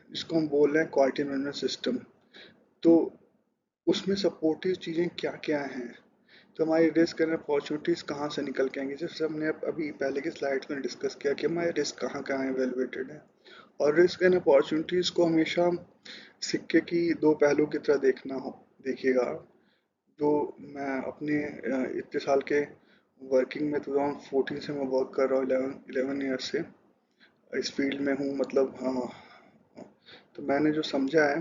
जिसको हम बोल रहे हैं क्वालिटी मैनेजमेंट सिस्टम, तो उसमें सपोर्टिव चीज़ें क्या क्या हैं। तो हमारी रिस्क एंड अपॉर्चुनिटीज़ कहाँ से निकल के आएंगी, जैसे हमने अभी पहले की स्लाइड्स में डिस्कस किया कि हमारे रिस्क कहाँ कहाँ एवेलुएटेड है। और रिस्क एंड अपॉर्चुनिटीज़ को हमेशा सिक्के की दो पहलू की तरह देखिएगा। जो मैं अपने इतने साल के वर्किंग में 2014 से मैं वर्क कर रहा हूँ, 11 ईयर्स से इस फील्ड में हूँ, मतलब हाँ। तो मैंने जो समझा है,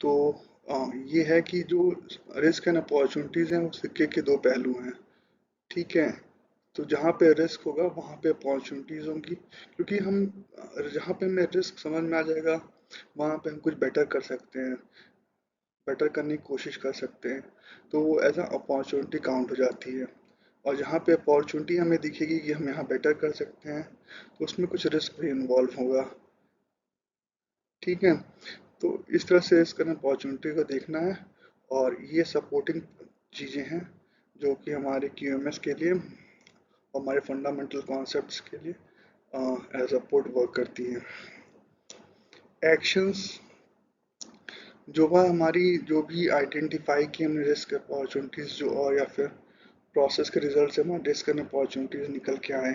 तो ये है कि जो रिस्क एंड अपॉर्चुनिटीज़ हैं वो सिक्के के दो पहलू हैं। ठीक है, तो जहाँ पे रिस्क होगा वहाँ पे अपॉर्चुनिटीज़ होंगी, क्योंकि हम जहाँ पे हमें रिस्क समझ में आ जाएगा वहाँ पे हम कुछ बेटर कर सकते हैं, बेटर करने की कोशिश कर सकते हैं, तो वो एज अ अपॉर्चुनिटी काउंट हो जाती है। और जहाँ पे अपॉर्चुनिटी हमें दिखेगी कि हम यहाँ बेटर कर सकते हैं, तो उसमें कुछ रिस्क भी इन्वॉल्व होगा। ठीक है, तो इस तरह से इसका अपॉर्चुनिटी को देखना है। और ये सपोर्टिंग चीज़ें हैं जो कि हमारे क्यूएमएस के लिए और हमारे फंडामेंटल कॉन्सेप्ट्स के लिए एज सपोर्ट वर्क करती हैं। एक्शंस जो वह हमारी जो भी आइडेंटिफाई की हमने रिस्क अपॉर्चुनिटीज़ जो, और या फिर प्रोसेस के रिजल्ट से हमारे रिस्क एंड अपॉर्चुनिटीज़ निकल के आए।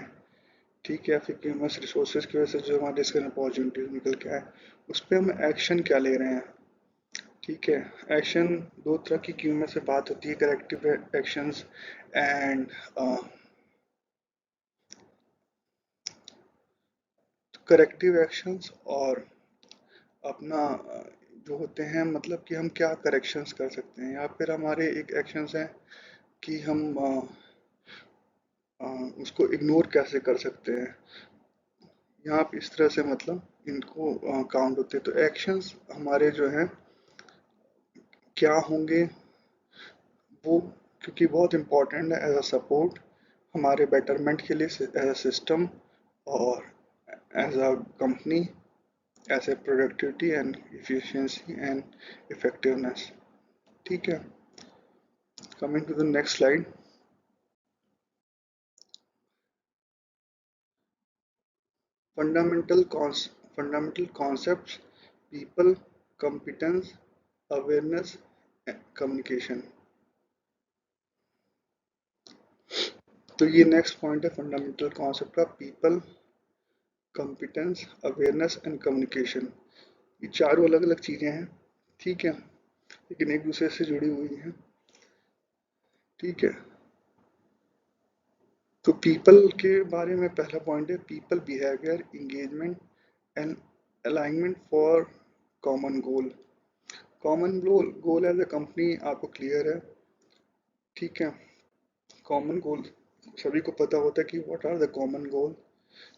ठीक है, फिर क्यूएमएस रिसोर्सेज की वजह से जो हमारे रिस्क एंड अपॉर्चुनिटीज़ निकल के आए, उस पर हम एक्शन क्या ले रहे हैं। ठीक है, एक्शन दो तरह की क्यूएमएस से बात होती है, corrective actions and corrective actions, और अपना जो होते हैं मतलब कि हम क्या करेक्शंस कर सकते हैं, या फिर हमारे एक एक्शंस हैं कि हम उसको इग्नोर कैसे कर सकते हैं। यहाँ पे इस तरह से मतलब इनको काउंट होते हैं। तो एक्शंस हमारे जो हैं क्या होंगे वो, क्योंकि बहुत इम्पोर्टेंट है एज अ सपोर्ट हमारे बेटरमेंट के लिए एज अ सिस्टम, और as a company, as a productivity and efficiency and effectiveness. ठीक है, coming to the next slide. Fundamental fundamental concepts, people, competence, awareness, communication. तो ये नेक्स्ट पॉइंट है fundamental concept का, people, competence, awareness and communication. ये चारों अलग अलग चीज़ें हैं। ठीक है, लेकिन एक दूसरे से जुड़ी हुई हैं। ठीक है, तो पीपल के बारे में पहला पॉइंट है people behaviour, engagement and alignment for common goal. Common goal goal as a company आपको क्लियर है। ठीक है, कॉमन गोल सभी को पता होता है कि what are the common goal.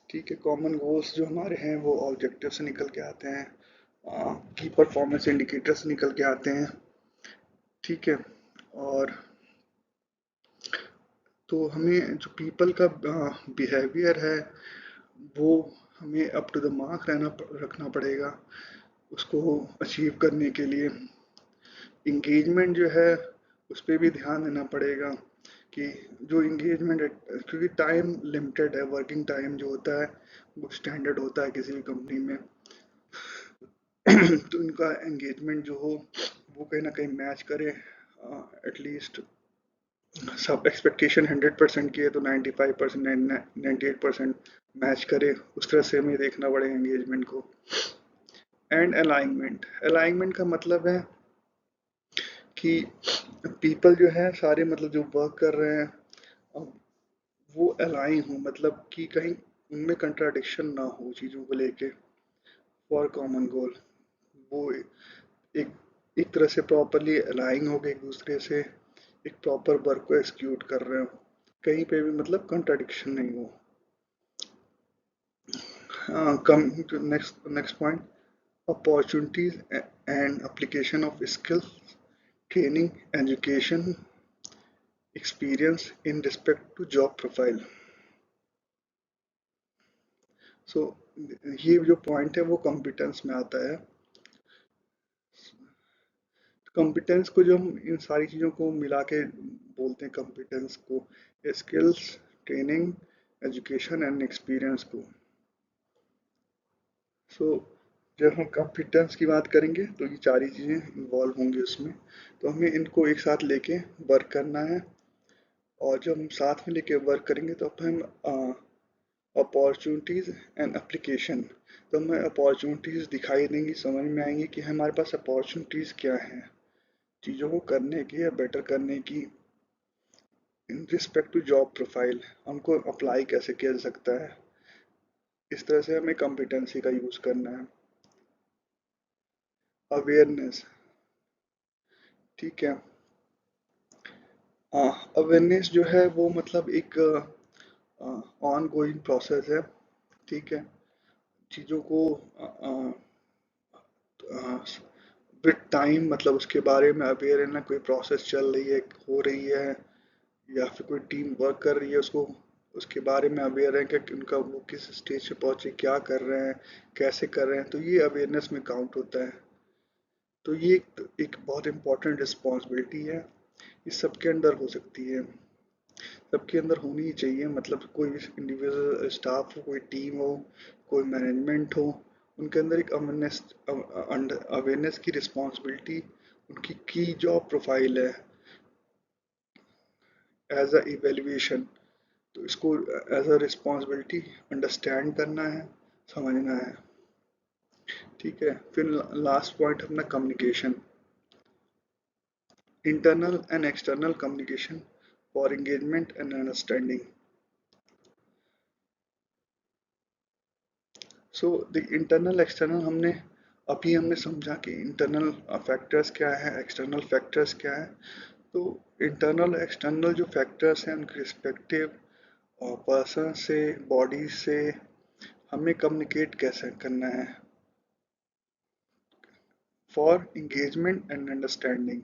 ठीक है, कॉमन गोल्स जो हमारे हैं वो ऑब्जेक्टिव से निकल के आते हैं, की परफॉर्मेंस इंडिकेटर से निकल के आते हैं। ठीक है, और तो हमें जो पीपल का बिहेवियर है वो हमें अप टू द मार्क रखना पड़ेगा उसको अचीव करने के लिए। इंगेजमेंट जो है उस पर भी ध्यान देना पड़ेगा कि जो इंगेजमेंट है, क्योंकि टाइम लिमिटेड है, वर्किंग टाइम जो होता है वो स्टैंडर्ड होता है किसी भी कंपनी में। तो इनका एंगेजमेंट जो हो वो कहीं ना कहीं मैच करे। एटलीस्ट सब एक्सपेक्टेशन 100% की है तो 95% 98% मैच करे, उस तरह से हमें देखना पड़ेगा एंगेजमेंट को। एंड अलाइनमेंट का मतलब है कि पीपल जो है सारे, मतलब जो वर्क कर रहे हैं, अब वो अलाइन हो, मतलब कि कहीं उनमें कंट्राडिक्शन ना हो चीज़ों को लेके, फॉर कॉमन गोल। वो एक एक तरह से प्रॉपरली अलाइन हो गए एक दूसरे से, एक प्रॉपर वर्क को एक्सिक्यूट कर रहे हो, कहीं पे भी मतलब कंट्राडिक्शन नहीं हो। Coming to next point, opportunities and application of skills, training, education, experience in respect to job profile. So ये जो पॉइंट है वो कॉम्पिटेंस में आता है। कॉम्पिटेंस को जो हम इन सारी चीज़ों को मिला के बोलते हैं कॉम्पिटेंस को, skills, training, education and experience को। सो जब हम कॉम्पिटेंस की बात करेंगे तो ये सारी चीज़ें इन्वॉल्व होंगी उसमें, तो हमें इनको एक साथ लेके वर्क करना है। और जब हम साथ में लेके वर्क करेंगे तो हम अपॉर्चुनिटीज़ एंड एप्लीकेशन, तो हमें अपॉर्चुनिटीज़ दिखाई देंगी, समझ में आएंगी कि हमारे पास अपॉर्चुनिटीज़ क्या हैं चीज़ों को करने की या बेटर करने की। In respect to job profile, हमको अप्लाई कैसे किया जा सकता है, इस तरह से हमें कॉम्पिटेंसी का यूज़ करना है। अवेयरनेस, ठीक है। अवेयरनेस जो है वो मतलब एक ऑन गोइंग प्रोसेस है, ठीक है। चीज़ों को विद टाइम, मतलब उसके बारे में अवेयर रहना, कोई प्रोसेस चल रही है, हो रही है, या फिर कोई टीम वर्क कर रही है, उसको उसके बारे में अवेयर है कि उनका वो किस स्टेज पे पहुंचे, क्या कर रहे हैं, कैसे कर रहे हैं, तो ये अवेयरनेस में काउंट होता है। तो ये एक बहुत इंपॉर्टेंट रिस्पॉन्सिबिलिटी है, ये सबके अंदर हो सकती है, सबके अंदर होनी ही चाहिए। मतलब कोई भी इंडिविजुअल स्टाफ हो, कोई टीम हो, कोई मैनेजमेंट हो, उनके अंदर एक अवेयरनेस की रिस्पॉन्सिबिलिटी, उनकी की जॉब प्रोफाइल है एज अ इवेल्युएशन। तो इसको एज अ रिस्पॉन्सिबिलिटी अंडरस्टैंड करना है, समझना है, ठीक है। फिर लास्ट पॉइंट अपना communication, internal and external communication for engagement and understanding. So the internal external हमने समझा कि इंटरनल फैक्टर्स क्या है, एक्सटर्नल फैक्टर्स क्या है। तो इंटरनल एक्सटर्नल जो फैक्टर्स हैं उनके रिस्पेक्टिव पर्सन से, बॉडी से हमें कम्युनिकेट कैसे करना है फॉर इंगेजमेंट एंड अंडरस्टैंडिंग,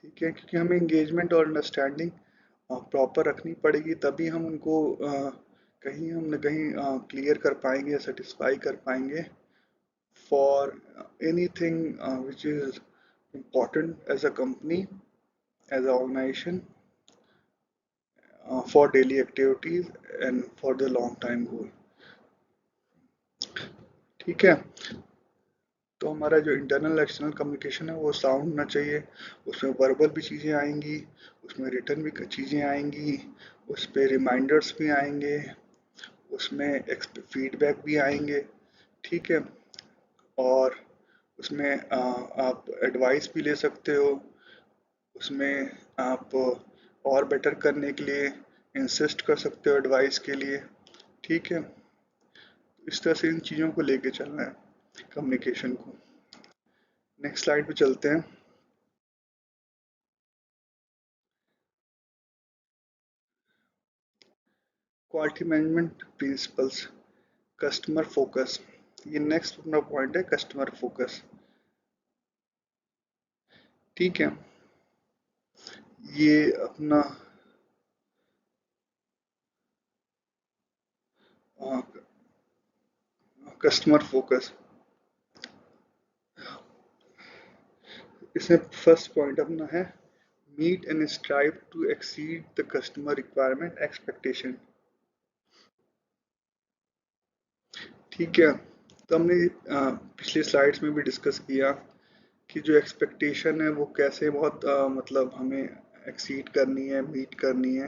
ठीक है। क्योंकि हमें इंगेजमेंट और अंडरस्टैंडिंग प्रॉपर रखनी पड़ेगी, तभी हम उनको कहीं हम न कहीं क्लियर कर पाएंगे, सेटिस्फाई कर पाएंगे for anything which is important as a company, as an organization, for daily activities and for the long time goal, ठीक है। तो हमारा जो इंटरनल एक्सटर्नल कम्युनिकेशन है वो साउंड होना चाहिए, उसमें वर्बल भी चीज़ें आएंगी, उसमें रिटर्न भी चीज़ें आएंगी, उस पर रिमाइंडर्स भी आएंगे, उसमें फीडबैक भी आएंगे, ठीक है। और उसमें आप एडवाइस भी ले सकते हो, उसमें आप और बेटर करने के लिए इंसिस्ट कर सकते हो एडवाइस के लिए, ठीक है। इस तरह से इन चीज़ों को लेके चलना है कम्युनिकेशन को। नेक्स्ट स्लाइड पे चलते हैं। Quality management principles, customer focus, ये नेक्स्ट अपना पॉइंट है, कस्टमर फोकस, ठीक है। ये अपना कस्टमर फोकस, इसमें फर्स्ट पॉइंट अपना है meet and strive to exceed the customer requirement expectation. ठीक है, तो हमने पिछली स्लाइड्स में भी डिस्कस किया कि जो एक्सपेक्टेशन है वो कैसे बहुत मतलब हमें एक्सीड करनी है, मीट करनी है।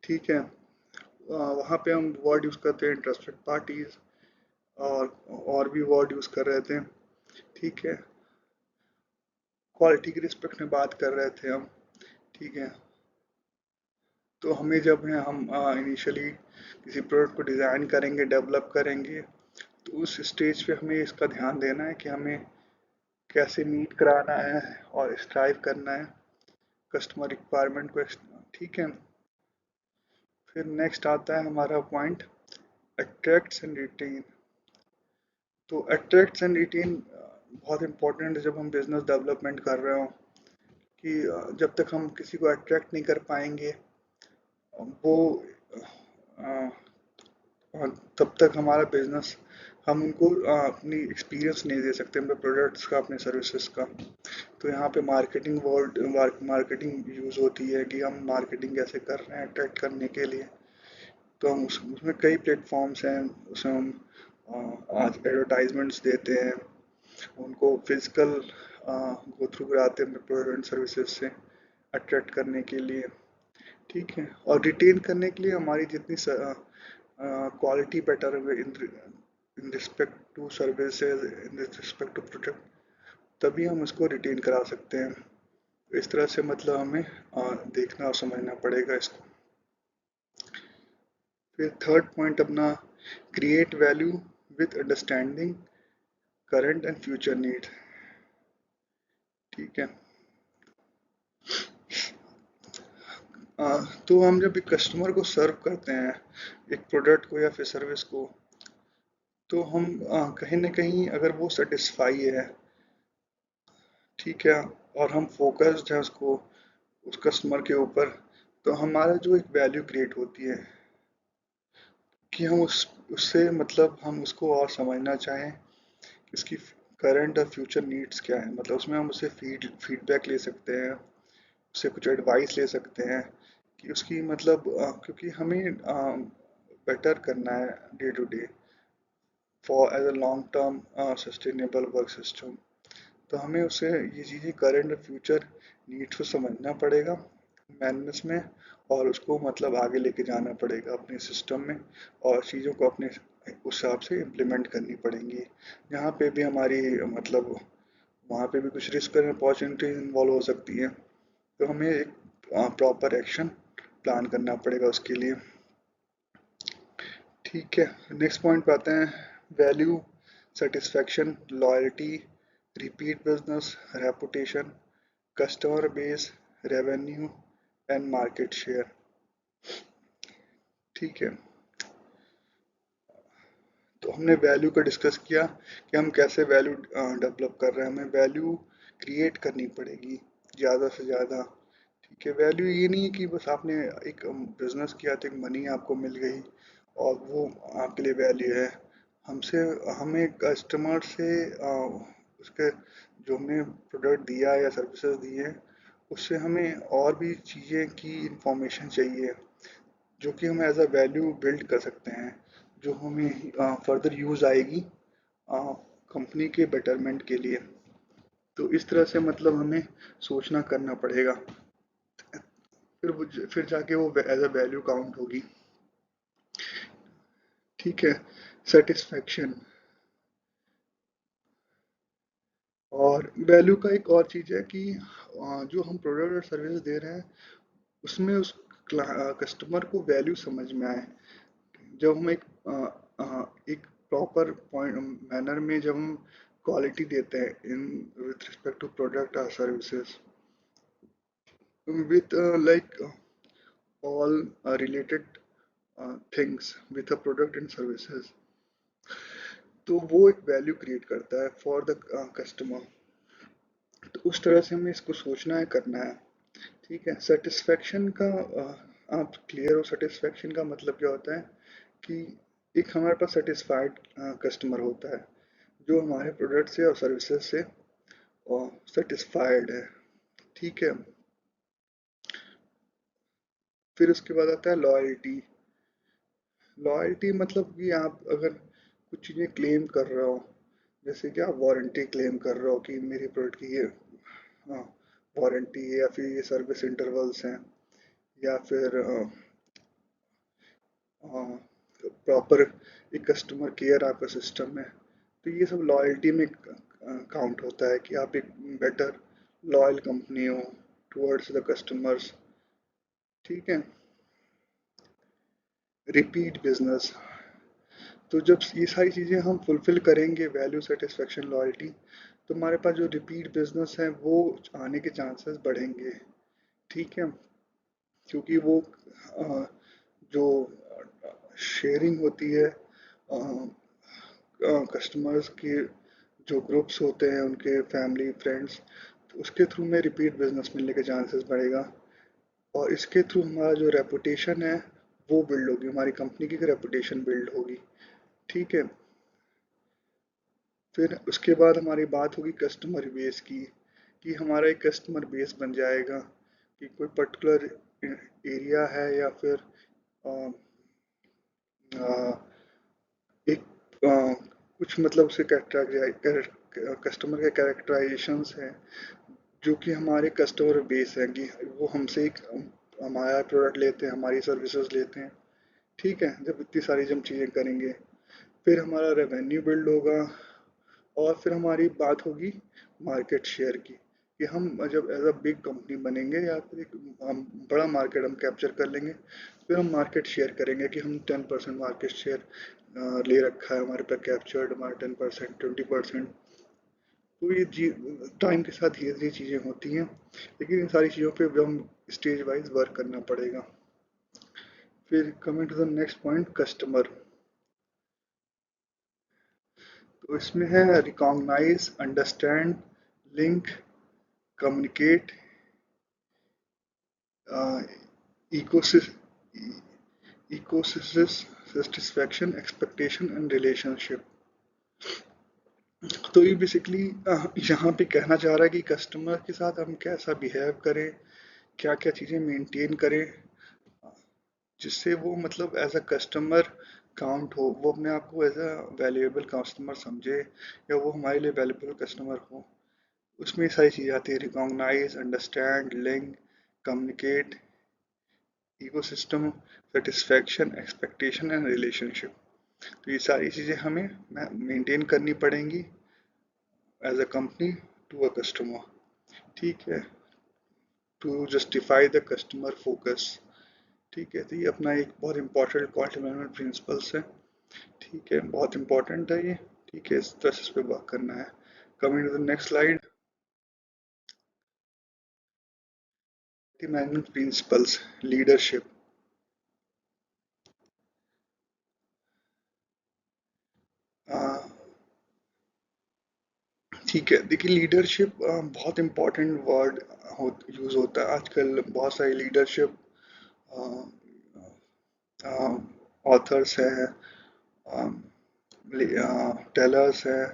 ठीक है, वहाँ पे हम वर्ड यूज़ करते हैं इंटरेस्टेड पार्टीज, और भी वर्ड यूज़ कर रहे थे। ठीक है, क्वालिटी की रिस्पेक्ट में बात कर रहे थे हम। ठीक है, तो हमें जब है हम इनिशियली किसी प्रोडक्ट को डिज़ाइन करेंगे, डेवलप करेंगे, तो उस स्टेज पे हमें इसका ध्यान देना है कि हमें कैसे मीट कराना है और स्ट्राइव करना है कस्टमर रिक्वायरमेंट को। ठीक है, फिर नेक्स्ट आता है हमारा पॉइंट अट्रैक्ट्स एंड रिटेन। तो अट्रैक्ट्स एंड रिटेन बहुत इंपॉर्टेंट है जब हम बिजनेस डेवलपमेंट कर रहे हो, कि जब तक हम किसी को अट्रैक्ट नहीं कर पाएंगे वो तब तक हमारा बिजनेस, हम उनको अपनी एक्सपीरियंस नहीं दे सकते अपने प्रोडक्ट्स का, अपने सर्विसेज का। तो यहाँ पे मार्केटिंग वर्ड मार्केटिंग यूज़ होती है कि हम मार्केटिंग कैसे कर रहे हैं अट्रैक्ट करने के लिए। तो हम उसमें कई प्लेटफॉर्म्स हैं, उसमें हम आज एडवर्टाइजमेंट्स देते हैं, उनको फिजिकल गो थ्रू कराते हैं प्रोडक्ट एंड सर्विसेज से अट्रैक्ट करने के लिए। ठीक है, और रिटेन करने के लिए हमारी जितनी quality better in respect to services, in respect to product, तभी हम उसको रिटेन करा सकते हैं। तो इस तरह से मतलब हमें देखना और समझना पड़ेगा इसको। फिर थर्ड पॉइंट अपना create value with understanding current and future need. ठीक है, तो हम जब एक कस्टमर को सर्व करते हैं एक प्रोडक्ट को या फिर सर्विस को, तो हम कहीं ना कहीं अगर वो सेटिस्फाई है, ठीक है, और हम फोकस्ड हैं उसको, उस कस्टमर के ऊपर, तो हमारा जो एक वैल्यू क्रिएट होती है कि हम उससे मतलब हम उसको और समझना चाहें कि उसकी करंट और फ्यूचर नीड्स क्या है। मतलब उसमें हम उससे फीडबैक ले सकते हैं, उससे कुछ एडवाइस ले सकते हैं कि उसकी मतलब क्योंकि हमें बेटर करना है day to day for as a long term sustainable work system. तो हमें उसे ये चीज़ें करंट और फ्यूचर नीड्स को समझना पड़ेगा मैनेजमेंट में, और उसको मतलब आगे लेके जाना पड़ेगा अपने सिस्टम में, और चीज़ों को अपने उस हिसाब से इम्प्लीमेंट करनी पड़ेंगी। यहाँ पे भी हमारी मतलब वहाँ पे भी कुछ रिस्क और अपॉर्चुनिटीज इन्वॉल्व हो सकती है, तो हमें एक प्रॉपर एक्शन प्लान करना पड़ेगा उसके लिए। ठीक है, नेक्स्ट पॉइंट पे आते हैं value, satisfaction, loyalty, repeat business, reputation, customer base, revenue and market share. ठीक है, तो हमने वैल्यू का डिस्कस किया कि हम कैसे वैल्यू डेवलप कर रहे हैं, हमें वैल्यू क्रिएट करनी पड़ेगी ज़्यादा से ज़्यादा। ठीक है, वैल्यू ये नहीं है कि बस आपने एक बिजनेस किया तो एक मनी आपको मिल गई और वो आपके लिए वैल्यू है। हमसे हमें कस्टमर से उसके जो हमने प्रोडक्ट दिया या सर्विसेज दी हैं उससे हमें और भी चीज़ें की इंफॉर्मेशन चाहिए जो कि हम एज अ वैल्यू बिल्ड कर सकते हैं, जो हमें फर्दर यूज़ आएगी कंपनी के बेटरमेंट के लिए। तो इस तरह से मतलब हमें सोचना करना पड़ेगा, फिर जाके वो एज अ वैल्यू काउंट होगी। ठीक है, सेटिस्फैक्शन और वैल्यू का एक और चीज़ है कि जो हम प्रोडक्ट और सर्विस दे रहे हैं उसमें उस कस्टमर को वैल्यू समझ में आए। जब हम एक प्रॉपर पॉइंट मैनर में जब हम क्वालिटी देते हैं in with respect to product और services with like all related things with a product and services, तो वो एक वैल्यू क्रिएट करता है फॉर द कस्टमर। तो उस तरह से हमें इसको सोचना है, करना है। ठीक है। सेटिस्फेक्शन का आप क्लियर हो, सेटिस्फेक्शन का मतलब क्या होता है कि एक हमारे पास सेटिस्फाइड कस्टमर होता है जो हमारे प्रोडक्ट से और सर्विसेज से सेटिस्फाइड है। ठीक है। फिर उसके बाद आता है लॉयल्टी। लॉयल्टी मतलब कि आप अगर कुछ चीज़ें क्लेम कर रहे हो, जैसे कि आप वारंटी क्लेम कर रहे हो कि मेरी प्रोडक्ट की ये हाँ वारंटी है, या फिर ये सर्विस इंटरवल्स हैं, या फिर प्रॉपर एक कस्टमर केयर आपका सिस्टम है, तो ये सब लॉयल्टी में काउंट होता है कि आप एक बेटर लॉयल कंपनी हो टुवर्ड्स द कस्टमर्स। ठीक है। Repeat business. तो जब ये सारी चीज़ें हम फुलफिल करेंगे, वैल्यू, सेटिस्फेक्शन, लॉयल्टी, तो हमारे पास जो रिपीट बिजनेस है वो आने के चांसेस बढ़ेंगे। ठीक है। क्योंकि वो अ, जो शेयरिंग होती है कस्टमर्स के, जो ग्रुप्स होते हैं उनके फैमिली फ्रेंड्स, तो उसके थ्रू में रिपीट बिजनेस मिलने के चांसेस बढ़ेगा। और इसके थ्रू हमारा जो रेपुटेशन है वो बिल्ड होगी, हमारी कंपनी की रेपुटेशन बिल्ड होगी। ठीक है। फिर उसके बाद हमारी बात होगी कस्टमर बेस की, कि हमारा एक कस्टमर बेस बन जाएगा कि कोई पर्टिकुलर एरिया है, या फिर अ, अ, एक कुछ मतलब उसे कस्टमर के कैरेक्टराइजेशंस हैं जो कि हमारे कस्टमर बेस है, कि वो हमसे एक हमारा प्रोडक्ट लेते हैं, हमारी सर्विसेज लेते हैं। ठीक है। जब इतनी सारी जब चीज़ें करेंगे, फिर हमारा रेवेन्यू बिल्ड होगा। और फिर हमारी बात होगी मार्केट शेयर की, कि हम जब एज अ बिग कंपनी बनेंगे, या फिर एक हम बड़ा मार्केट हम कैप्चर कर लेंगे, फिर हम मार्केट शेयर करेंगे कि हम 10% मार्केट शेयर ले रखा है हमारे पे, कैप्चर्ड हमारा 10%, 20%। तो ये टाइम के साथ धीरे धीरे चीज़ें होती हैं, लेकिन इन सारी चीज़ों पे भी हम स्टेज वाइज वर्क करना पड़ेगा। फिर coming to the next point, customer. तो इसमें है रिकॉग्नाइज, अंडरस्टैंड, लिंक, कम्युनिकेट, इकोसिस, सेटिस्फैक्शन, एक्सपेक्टेशन एंड रिलेशनशिप। तो ये बेसिकली यहाँ पे कहना चाह रहा है कि कस्टमर के साथ हम कैसा बिहेव करें, क्या क्या चीज़ें मेंटेन करें, जिससे वो मतलब एज अ कस्टमर काउंट हो, वो अपने आप को एज अ वैल्यूएबल कस्टमर समझे, या वो हमारे लिए वैल्यूएबल कस्टमर हो। उसमें सारी चीज़ें आती है, recognise, understand, link, communicate, ecosystem, satisfaction, expectation and relationship. तो ये सारी चीज़ें हमें मेंटेन करनी पड़ेंगी as a company to a customer. ठीक है। To justify the customer focus. ठीक है। तो ये अपना एक बहुत इंपॉर्टेंट क्वालिटी मैनेजमेंट प्रिंसिपल्स है। ठीक है, बहुत इंपॉर्टेंट है ये। ठीक है, इस तरह से इस पे वर्क करना है। Coming to the next slide, management principles, leadership. ठीक है, देखिए लीडरशिप बहुत इम्पोर्टेंट वर्ड यूज़ होता है आजकल। बहुत सारी लीडरशिप ऑथर्स हैं, टेलर्स हैं।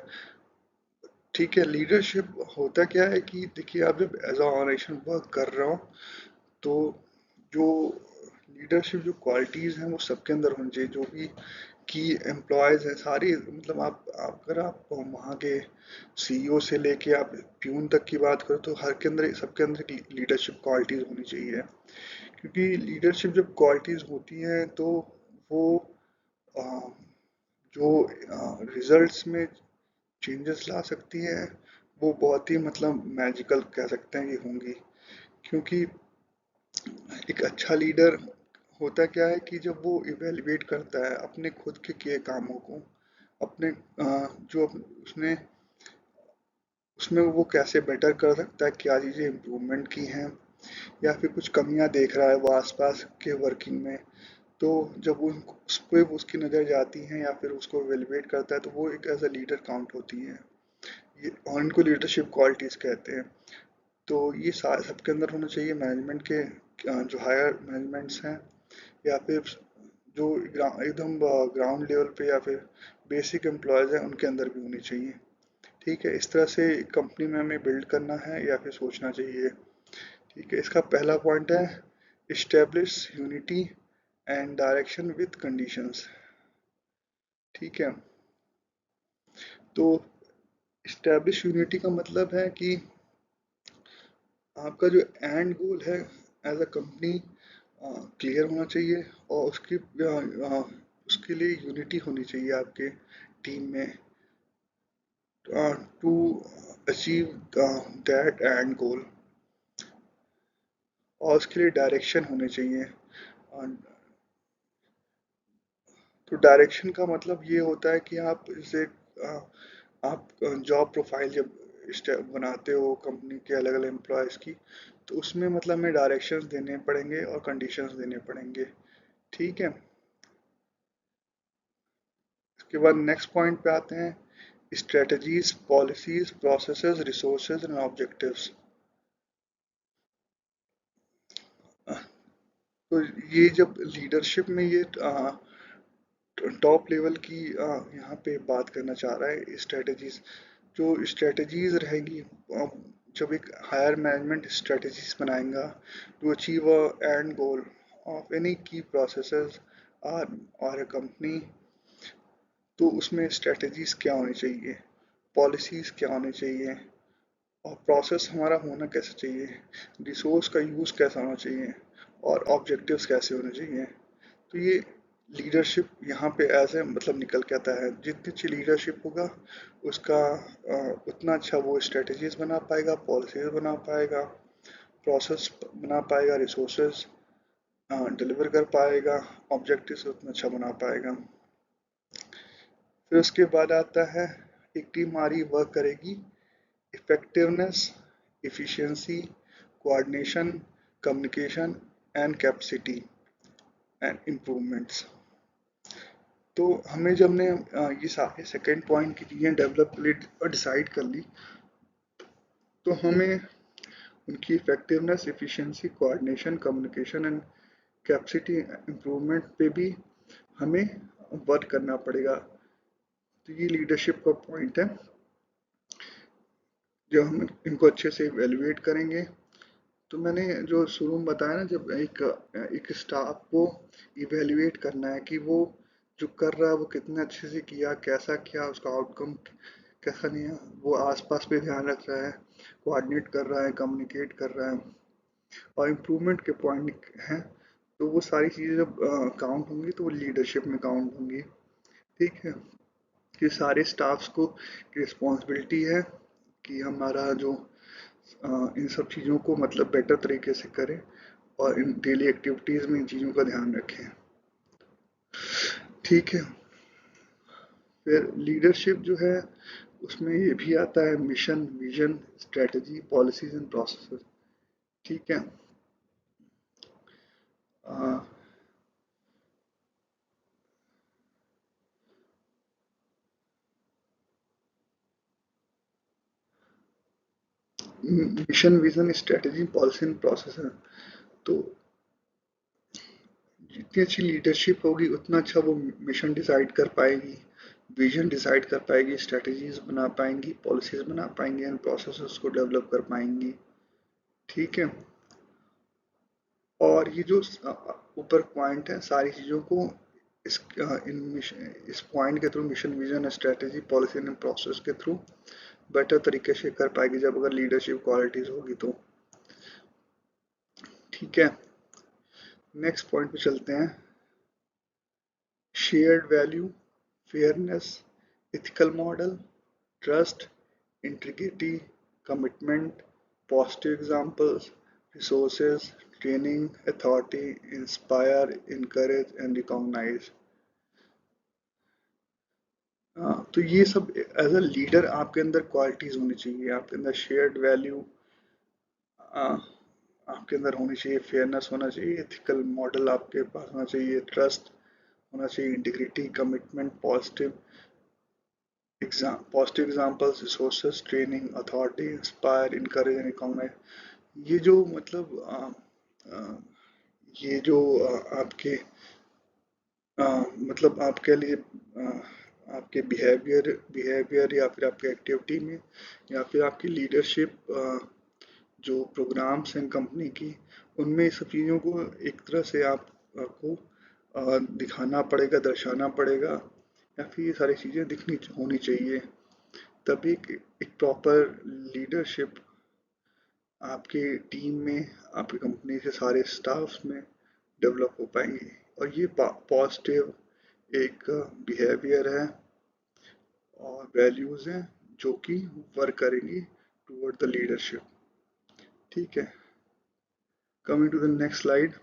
ठीक है। लीडरशिप होता क्या है कि देखिए, आप जब एज अ ऑर्गेनाइजेशन वर्क कर रहे हो, तो जो लीडरशिप जो क्वालिटीज़ हैं वो सबके अंदर होनी चाहिए। जो भी की एम्प्लॉयज़ हैं सारी, मतलब अगर आप वहाँ के सीईओ से लेके आप प्यून तक की बात करो, तो हर के अंदर, सबके अंदर लीडरशिप क्वालिटीज़ होनी चाहिए। क्योंकि लीडरशिप जब क्वालिटीज़ होती हैं तो वो अ, जो रिजल्ट्स में चेंजेस ला सकती है, वो बहुत ही मतलब मैजिकल कह सकते हैं कि होंगी। क्योंकि एक अच्छा लीडर होता क्या है कि जब वो इवेलुएट करता है अपने खुद के किए कामों को, अपने जो उसने उसमें वो कैसे बेटर कर सकता है, क्या चीज़ें इम्प्रूवमेंट की हैं, या फिर कुछ कमियां देख रहा है वो आसपास के वर्किंग में, तो जब उस पर उसकी नज़र जाती हैं या फिर उसको इवेलुएट करता है, तो वो एक एज अ लीडर काउंट होती है। ये और इनको लीडरशिप क्वालिटीज़ कहते हैं। तो ये सबके अंदर होना चाहिए। मैनेजमेंट के जो हायर मैनेजमेंट्स हैं या फिर जो एकदम ग्राउंड लेवल पे या फिर बेसिक एम्प्लॉयज़ हैं उनके अंदर भी होनी चाहिए। ठीक है, इस तरह से कंपनी में हमें बिल्ड करना है या फिर सोचना चाहिए। ठीक है, इसका पहला पॉइंट है establish unity and direction with conditions. ठीक है, तो इस्टेब्लिश यूनिटी का मतलब है कि आपका जो एंड गोल है एज अ कंपनी क्लियर होना चाहिए और उसके लिए यूनिटी होनी चाहिए आपके टीम में टू अचीव दैट एंड गोल। और उसके लिए डायरेक्शन होने चाहिए। तो डायरेक्शन का मतलब ये होता है कि आप जैसे आप जॉब प्रोफाइल जब बनाते हो कंपनी के अलग अलग एम्प्लॉयज़ की, तो उसमें मतलब हमें डायरेक्शंस देने पड़ेंगे और कंडीशंस देने पड़ेंगे। ठीक है, इसके बाद नेक्स्ट पॉइंट पे आते हैं strategies, policies, processes, resources and objectives. तो ये जब लीडरशिप में ये टॉप लेवल की यहाँ पे बात करना चाह रहा है स्ट्रेटजीज। जो स्ट्रेटजीज रहेगी जब एक हायर मैनेजमेंट स्ट्रेटजीज बनाएगा to achieve end goal of any key processes और अ कंपनी, तो उसमें स्ट्रेटजीज क्या होनी चाहिए, पॉलिसीज क्या होनी चाहिए और प्रोसेस हमारा होना कैसे चाहिए, रिसोर्स का यूज़ कैसा होना चाहिए और ऑब्जेक्टिव्स कैसे होने चाहिए। तो ये लीडरशिप यहाँ पे ऐसे मतलब निकल के आता है। जितनी अच्छी लीडरशिप होगा उसका उतना अच्छा वो स्ट्रेटजीज बना पाएगा, पॉलिसीज बना पाएगा, प्रोसेस बना पाएगा, रिसोर्सेज डिलीवर कर पाएगा, ऑब्जेक्टिव्स उतना अच्छा बना पाएगा। फिर उसके बाद आता है एक टीम हमारी वर्क करेगी effectiveness, efficiency, coordination, communication and capacity and improvements. तो हमें जब ने ये सारे सेकेंड पॉइंट की चीज़ें डेवलप और डिसाइड कर ली, तो हमें उनकी effectiveness, efficiency, coordination, communication and capacity improvement पे भी हमें वर्क करना पड़ेगा। तो ये लीडरशिप का पॉइंट है। जब हम इनको अच्छे से इवेलुएट करेंगे, तो मैंने जो शुरू में बताया ना, जब एक स्टाफ को इवेलुएट करना है कि वो जो कर रहा है वो कितने अच्छे से किया, कैसा किया, उसका आउटकम कैसा नहीं है, वो आसपास पे ध्यान रख रहा है, कोऑर्डिनेट कर रहा है, कम्युनिकेट कर रहा है और इम्प्रूवमेंट के पॉइंट हैं, तो वो सारी चीज़ें जब काउंट होंगी तो वो लीडरशिप में काउंट होंगी। ठीक है, ये सारे स्टाफ्स को रिस्पॉन्सिबिलिटी है कि हमारा जो इन सब चीज़ों को मतलब बेटर तरीके से करें और इन डेली एक्टिविटीज़ में इन चीज़ों का ध्यान रखें। ठीक है, फिर लीडरशिप जो है उसमें ये भी आता है mission, vision, strategy, policies and processes. ठीक है, mission, vision, strategy, policy and process है। तो जितनी अच्छी लीडरशिप होगी उतना अच्छा वो मिशन डिसाइड कर पाएगी, विजन डिसाइड कर पाएगी, स्ट्रेटजीज बना पाएंगी, पॉलिसीज बना पाएंगी एंड प्रोसेसेस को डेवलप कर पाएंगी। ठीक है, और ये जो ऊपर पॉइंट है सारी चीज़ों को इस पॉइंट के through mission, vision, strategy, policy and process के थ्रू बेटर तरीके से कर पाएगी जब अगर लीडरशिप क्वालिटीज होगी तो। ठीक है, नेक्स्ट पॉइंट पे चलते हैं। Shared value, fairness, ethical model, trust, integrity, commitment, positive examples, resources, training, authority, inspire, encourage and recognize। तो ये सब एज अ लीडर आपके अंदर क्वालिटीज होनी चाहिए। आपके अंदर शेयर्ड वैल्यू आपके अंदर होनी चाहिए, फेयरनेस होना चाहिए, एथिकल मॉडल आपके पास होना चाहिए, ट्रस्ट होना चाहिए, integrity, commitment, positive positive examples, resources, training, authority, inspire, encourage and recognise. ये जो मतलब अ, ये जो आपके मतलब आपके लिए आपके बिहेवियर या फिर आपके एक्टिविटी में या फिर आपकी लीडरशिप जो प्रोग्राम्स हैं कंपनी की, उनमें ये सब चीज़ों को एक तरह से आपको दिखाना पड़ेगा, दर्शाना पड़ेगा, या फिर ये सारी चीज़ें दिखनी होनी चाहिए। तभी एक प्रॉपर लीडरशिप आपके टीम में, आपकी कंपनी के सारे स्टाफ्स में डेवलप हो पाएंगी। और ये पॉजिटिव एक बिहेवियर है और वैल्यूज़ हैं जो कि वर्क करेंगी टुवर्ड द लीडरशिप। ठीक है, coming to the next slide.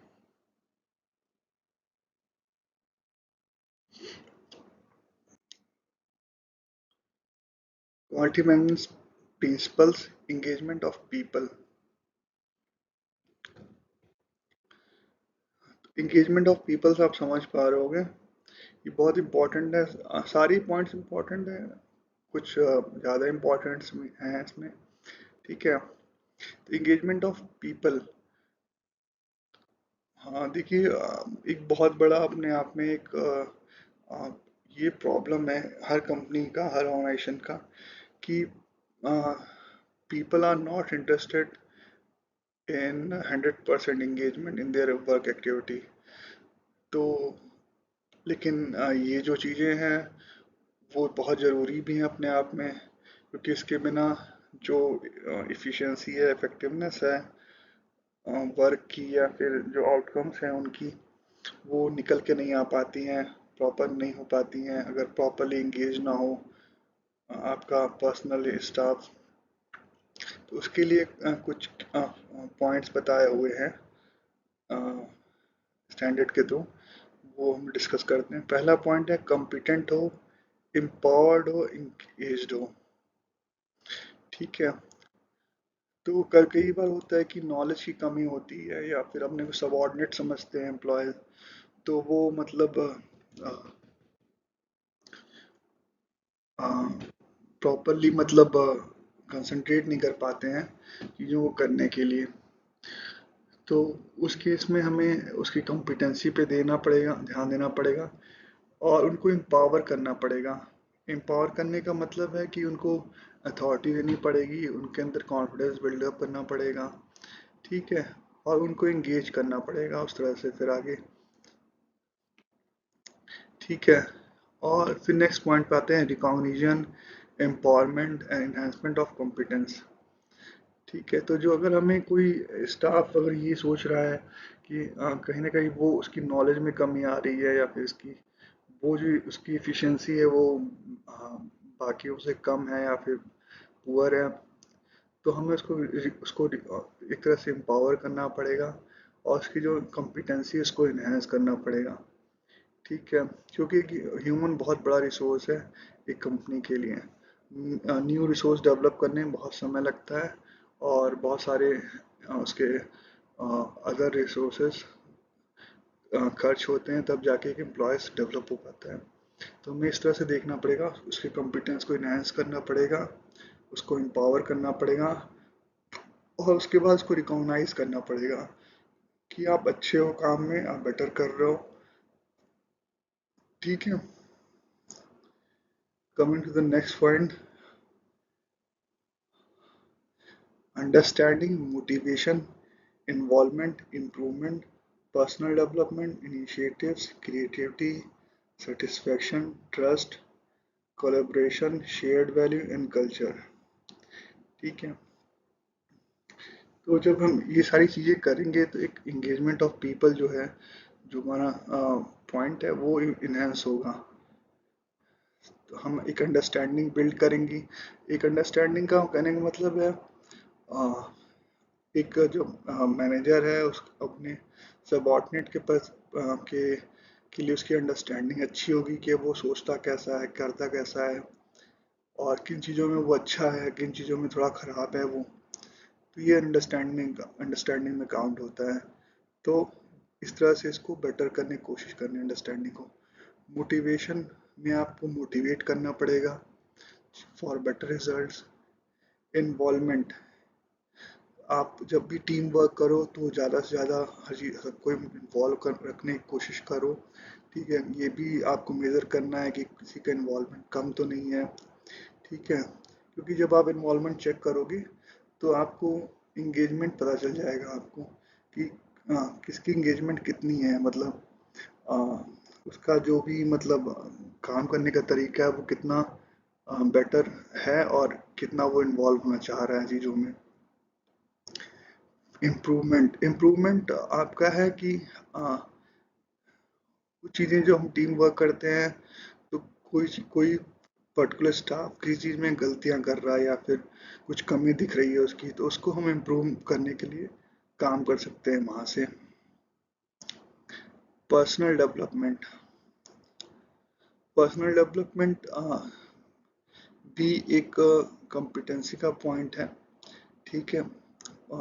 Quality management principles, engagement of people. Engagement of peoples आप समझ पा रहे होगे, ये बहुत इंपॉर्टेंट है। सारी पॉइंट्स इंपॉर्टेंट है, कुछ ज़्यादा इम्पोर्टेंट्स हैं इसमें। ठीक है, एंगेजमेंट ऑफ पीपल, हाँ देखिए, एक बहुत बड़ा अपने आप में एक ये प्रॉब्लम है हर कंपनी का, हर ऑर्गेनाइजेशन का, कि people are not interested in 100% engagement in their work activity. तो लेकिन ये जो चीज़ें हैं वो बहुत ज़रूरी भी हैं अपने आप में, क्योंकि इसके बिना जो इफ़िशियंसी है, इफ़ेक्टिवनेस है वर्क की, या फिर जो आउटकम्स हैं उनकी, वो निकल के नहीं आ पाती हैं, प्रॉपर नहीं हो पाती हैं अगर प्रॉपरली इंगेज ना हो आपका पर्सनल स्टाफ। तो उसके लिए कुछ पॉइंट्स बताए हुए हैं स्टैंडर्ड के थ्रू, वो हम डिस्कस करते हैं। पहला पॉइंट है कॉम्पिटेंट हो, एम्पावर्ड हो, इंगेज्ड हो। ठीक है, तो कई बार होता है कि नॉलेज की कमी होती है या फिर अपने को सबऑर्डिनेट समझते हैं एम्प्लॉयज, तो वो मतलब प्रॉपरली मतलब कंसंट्रेट नहीं कर पाते हैं चीज़ों को करने के लिए। तो उस केस में हमें उसकी कॉम्पिटेंसी पे देना पड़ेगा, ध्यान देना पड़ेगा, और उनको एम्पावर करना पड़ेगा। एम्पावर करने का मतलब है कि उनको अथॉरिटी देनी पड़ेगी, उनके अंदर कॉन्फिडेंस बिल्डअप करना पड़ेगा। ठीक है, और उनको एंगेज करना पड़ेगा उस तरह से फिर आगे। ठीक है, और फिर नेक्स्ट पॉइंट पे आते हैं recognition, empowerment and enhancement of competence. ठीक है, तो जो अगर हमें कोई स्टाफ अगर ये सोच रहा है कि कहीं ना कहीं वो उसकी नॉलेज में कमी आ रही है, या फिर उसकी वो जो उसकी एफिशिएंसी है वो बाकियों से कम है या फिर पुअर है, तो हमें उसको एक तरह से एम्पावर करना पड़ेगा और उसकी जो कॉम्पिटेंसी है उसको इन्हेंस करना पड़ेगा। ठीक है, क्योंकि ह्यूमन बहुत बड़ा रिसोर्स है एक कंपनी के लिए। न्यू रिसोर्स डेवलप करने में बहुत समय लगता है और बहुत सारे उसके अदर रिसोर्सेज खर्च होते हैं, तब जाके एक एम्प्लॉयज़ डेवलप हो पाता है। तो हमें इस तरह से देखना पड़ेगा, उसके कॉम्पिटेंस को इन्हेंस करना पड़ेगा, उसको एम्पावर करना पड़ेगा, और उसके बाद उसको रिकॉग्नाइज करना पड़ेगा कि आप अच्छे हो काम में, आप बेटर कर रहे हो। ठीक है, coming to the next point, understanding motivation, involvement, improvement, personal development initiatives, creativity, satisfaction, trust, collaboration, shared value and culture. ठीक है, तो जब हम ये सारी चीज़ें करेंगे तो एक इंगेजमेंट ऑफ पीपल जो है, जो हमारा पॉइंट है, वो इन्हेंस होगा। तो हम एक अंडरस्टैंडिंग बिल्ड करेंगी। एक अंडरस्टैंडिंग का कहने का मतलब है एक जो मैनेजर है उस अपने सबऑर्डिनेट के पास के लिए उसकी अंडरस्टैंडिंग अच्छी होगी कि वो सोचता कैसा है, करता कैसा है, और किन चीज़ों में वो अच्छा है, किन चीज़ों में थोड़ा ख़राब है वो। तो ये अंडरस्टैंडिंग में काउंट होता है। तो इस तरह से इसको बेटर करने की कोशिश करनी है अंडरस्टैंडिंग को। मोटिवेशन में आपको मोटिवेट करना पड़ेगा, फॉर बेटर रिजल्ट्स। इन्वॉल्वमेंट, आप जब भी टीम वर्क करो तो ज़्यादा से ज़्यादा हर चीज़ सबको इन्वॉल्व कर रखने की कोशिश करो। ठीक है, ये भी आपको मेज़र करना है कि किसी का इन्वॉल्वमेंट कम तो नहीं है। ठीक है, क्योंकि जब आप इन्वॉल्वमेंट चेक करोगे तो आपको इंगेजमेंट पता चल जाएगा आपको कि किसकी इंगेजमेंट कितनी है, मतलब आ, उसका जो भी मतलब काम करने का तरीका है वो कितना बेटर है और कितना वो इन्वॉल्व होना चाह रहा है चीज़ों में। इम्प्रूवमेंट, इम्प्रूवमेंट आपका है कि कुछ चीज़ें जो हम टीम वर्क करते हैं तो कोई कोई पर्टिकुलर स्टाफ किसी चीज़ में गलतियां कर रहा है या फिर कुछ कमी दिख रही है उसकी, तो उसको हम इम्प्रूव करने के लिए काम कर सकते हैं वहाँ से। पर्सनल डेवलपमेंट, पर्सनल डेवलपमेंट भी एक कॉम्पिटेंसी का पॉइंट है। ठीक है,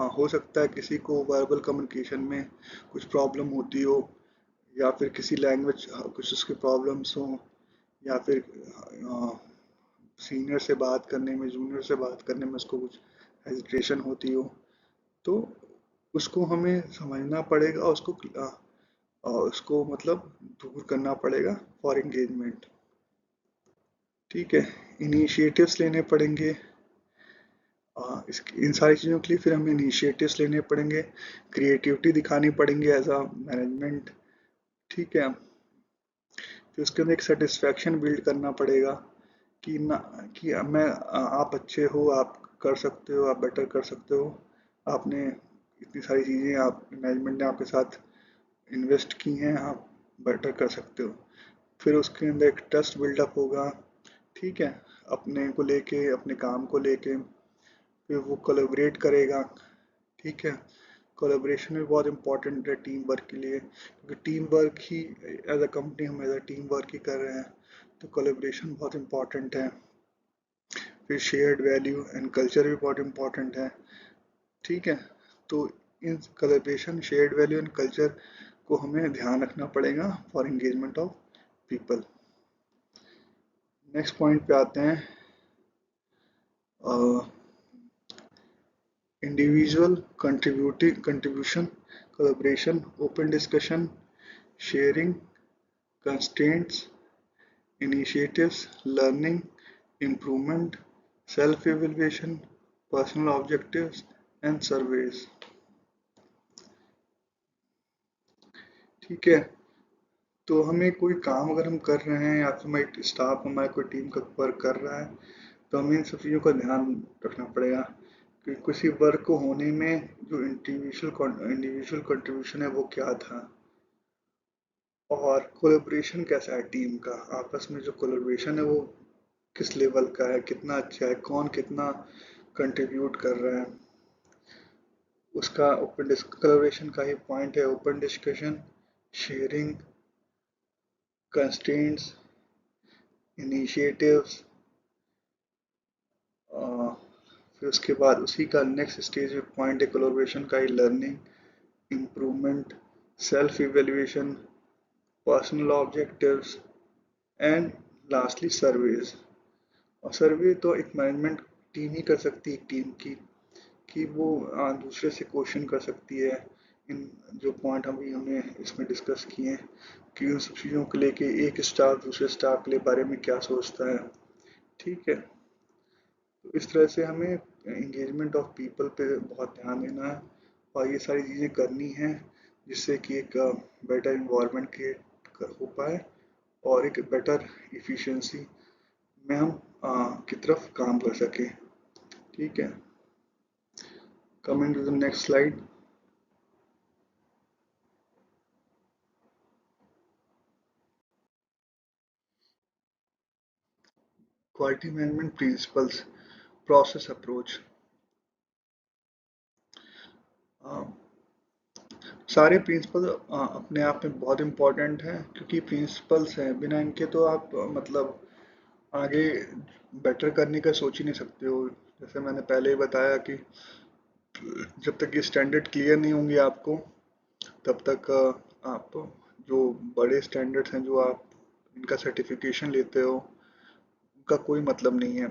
हो सकता है किसी को वर्बल कम्युनिकेशन में कुछ प्रॉब्लम होती हो, या फिर किसी लैंग्वेज कुछ उसकी प्रॉब्लम्स हो, या फिर सीनियर से बात करने में, जूनियर से बात करने में उसको कुछ हेजिटेशन होती हो, तो उसको हमें समझना पड़ेगा, उसको मतलब दूर करना पड़ेगा फॉर एंगेजमेंट। ठीक है, इनिशिएटिव्स लेने पड़ेंगे। इन सारी चीज़ों के लिए फिर हमें इनिशिएटिव्स लेने पड़ेंगे, क्रिएटिविटी दिखानी पड़ेंगे एज अ मैनेजमेंट। ठीक है, फिर उसके अंदर एक सेटिस्फैक्शन बिल्ड करना पड़ेगा कि ना कि आप अच्छे हो, आप कर सकते हो, आप बेटर कर सकते हो, आपने इतनी सारी चीज़ें आप मैनेजमेंट ने आपके साथ इन्वेस्ट की हैं, आप बेटर कर सकते हो। फिर उसके अंदर एक ट्रस्ट बिल्डअप होगा। ठीक है, अपने को लेके, अपने काम को लेके, फिर वो कोलैबोरेट करेगा। ठीक है, कोलैबोरेशन भी बहुत इंपॉर्टेंट है टीम वर्क के लिए, क्योंकि टीम वर्क ही एज अ कंपनी हम एज अ टीम वर्क ही कर रहे हैं, तो कोलैबोरेशन बहुत इंपॉर्टेंट है। फिर शेयर्ड वैल्यू एंड कल्चर भी बहुत इंपॉर्टेंट है। ठीक है, तो in collaboration, shared value and culture को हमें ध्यान रखना पड़ेगा for engagement of people. Next point पे आते हैं, individual contribution, collaboration, open discussion, sharing, constraints, initiatives, learning, improvement, self-evaluation, personal objectives and surveys। ठीक है, तो हमें कोई काम अगर हम कर रहे हैं या फिर हमारी स्टाफ, हमारी कोई टीम का वर्क कर रहा है, तो हमें इन सब चीज़ों का ध्यान रखना पड़ेगा कि किसी वर्क को होने में जो इंडिविजुअल कंट्रीब्यूशन है वो क्या था, और कोलेब्रेशन कैसा है टीम का, आपस में जो कोलेब्रेशन है वो किस लेवल का है, कितना अच्छा है, कौन कितना कंट्रीब्यूट कर रहा है, उसका ओपन कोलैबोरेशन का ही पॉइंट है। Open discussion, sharing, constraints, initiatives, फिर उसके बाद उसी का नेक्स्ट स्टेज में पॉइंट है कोलैबोरेशन का ही learning, improvement, self evaluation, personal objectives and lastly surveys. और सर्वे तो एक मैनेजमेंट टीम ही कर सकती है, एक टीम की, कि वो दूसरे से क्वेश्चन कर सकती है इन जो पॉइंट अभी हमने इसमें डिस्कस किए हैं, कि उन सब चीज़ों को लेके एक स्टाफ दूसरे स्टाफ के बारे में क्या सोचता है। ठीक है, तो इस तरह से हमें इंगेजमेंट ऑफ पीपल पे बहुत ध्यान देना है और ये सारी चीज़ें करनी है, जिससे कि एक बेटर इन्वायरमेंट क्रिएट हो पाए और एक बेटर इफ़िशियंसी में हम की तरफ काम कर सकें। ठीक है, coming to the next slide. Quality management principles, process approach. सारे प्रिंसिपल अपने आप में बहुत इम्पोर्टेंट हैं, क्योंकि प्रिंसिपल्स हैं, बिना इनके तो आप मतलब आगे बेटर करने का सोच ही नहीं सकते हो। जैसे मैंने पहले ही बताया कि जब तक ये स्टैंडर्ड क्लियर नहीं होंगे आपको, तब तक आप जो बड़े स्टैंडर्ड्स हैं जो आप इनका सर्टिफिकेशन लेते हो, का कोई मतलब नहीं है।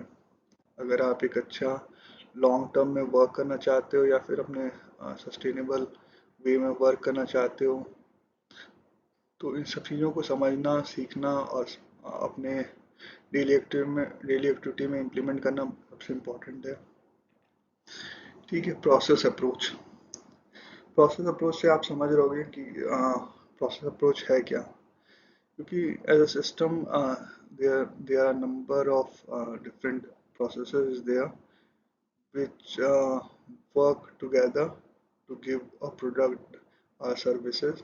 अगर आप एक अच्छा लॉन्ग टर्म में वर्क करना चाहते हो या फिर अपने सस्टेनेबल वे में वर्क करना चाहते हो, तो इन सब चीज़ों को समझना, सीखना और अपने डेली एक्टिविटी में इम्प्लीमेंट करना सबसे इम्पोर्टेंट है। ठीक है, प्रोसेस अप्रोच से आप समझ रहोगे कि प्रोसेस अप्रोच है क्या। क्योंकि as a system there are number of different processes there which work together to give a product or services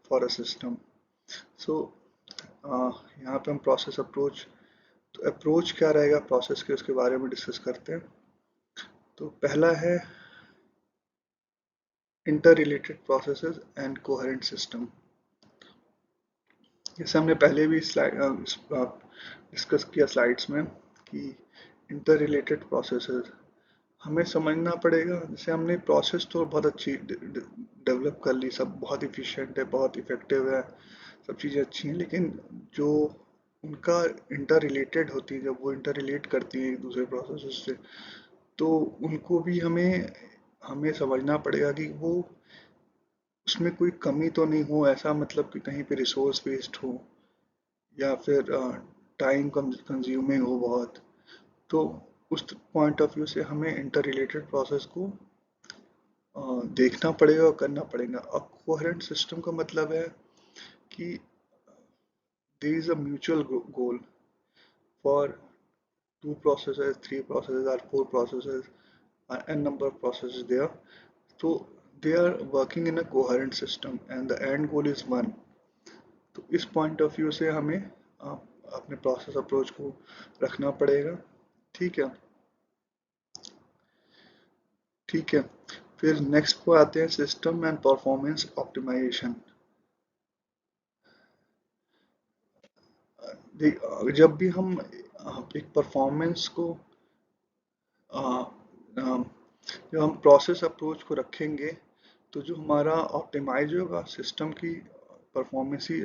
for a system. So यहाँ पे हम प्रोसेस अप्रोच, तो अप्रोच क्या रहेगा प्रोसेस के, उसके बारे में डिस्कस करते हैं। तो पहला है inter related processes and coherent system. जैसे हमने पहले भी डिस्कस किया स्लाइड्स में कि इंटर रिलेटेड प्रोसेसेस हमें समझना पड़ेगा। जैसे हमने प्रोसेस तो बहुत अच्छी डेवलप कर ली, सब बहुत इफिशिएंट है, बहुत इफेक्टिव है, सब चीज़ें अच्छी हैं, लेकिन जो उनका इंटर रिलेटेड होती है, जब वो इंटर रिलेट करती है एक दूसरे प्रोसेस से, तो उनको भी हमें हमें समझना पड़ेगा कि वो उसमें कोई कमी तो नहीं हो, ऐसा मतलब कि कहीं पे रिसोर्स वेस्ट हो या फिर टाइम कंज्यूमिंग हो बहुत। तो उस पॉइंट ऑफ व्यू से हमें इंटर रिलेटेड प्रोसेस को देखना पड़ेगा और करना पड़ेगा। अब कोहेरेंट सिस्टम का मतलब है कि there is a mutual goal for two processes, three processes or four processes or n number of processes there. So they are working in a coherent system and the end goal is one. तो इस point of view से हमें अपने process approach को रखना पड़ेगा। ठीक है, ठीक है। फिर नेक्स्ट पे आते हैं सिस्टम एंड परफॉर्मेंस ऑप्टिमाइजेशन। जब भी हम एक परफॉर्मेंस को जब हम प्रोसेस अप्रोच को रखेंगे, तो जो हमारा ऑप्टिमाइज होगा सिस्टम की परफॉर्मेंस ही,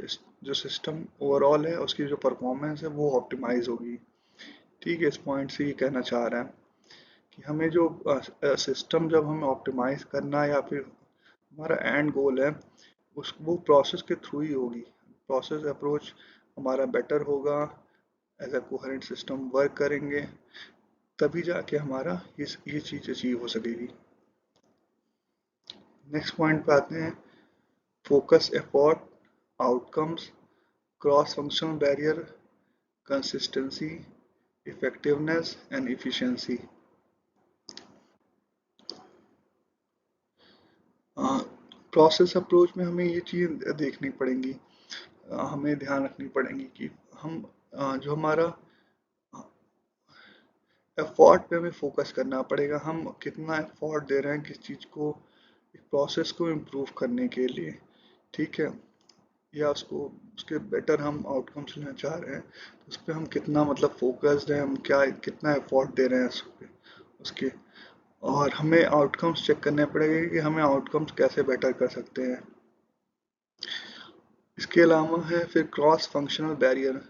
जो सिस्टम ओवरऑल है उसकी जो परफॉर्मेंस है वो ऑप्टिमाइज होगी। ठीक है, इस पॉइंट से ये कहना चाह रहा है कि हमें जो सिस्टम जब हमें ऑप्टिमाइज करना है या फिर हमारा एंड गोल है, उस वो प्रोसेस के थ्रू ही होगी। प्रोसेस अप्रोच हमारा बेटर होगा, as a coherent system work करेंगे, तभी जाके हमारा ये चीज़ अचीव हो सकेगी। नेक्स्ट पॉइंट पे आते हैं focus, effort, outcomes, cross functional barrier, consistency, effectiveness and efficiency. Process approach में हमें ये चीज़ देखनी पड़ेंगी, हमें ध्यान रखनी पड़ेंगी कि हम जो हमारा एफर्ट पे हमें फोकस करना पड़ेगा, हम कितना एफर्ट दे रहे हैं किस चीज़ को, एक प्रोसेस को इम्प्रूव करने के लिए। ठीक है, या उसको उसके बेटर हम आउटकम्स लेना चाह रहे हैं, तो उस पर हम कितना मतलब फोकस्ड है, हम क्या कितना एफर्ट दे रहे हैं उस पे उसके। और हमें आउटकम्स चेक करने पड़ेंगे कि हमें आउटकम्स कैसे बेटर कर सकते हैं। इसके अलावा है फिर क्रॉस फंक्शनल बैरियर,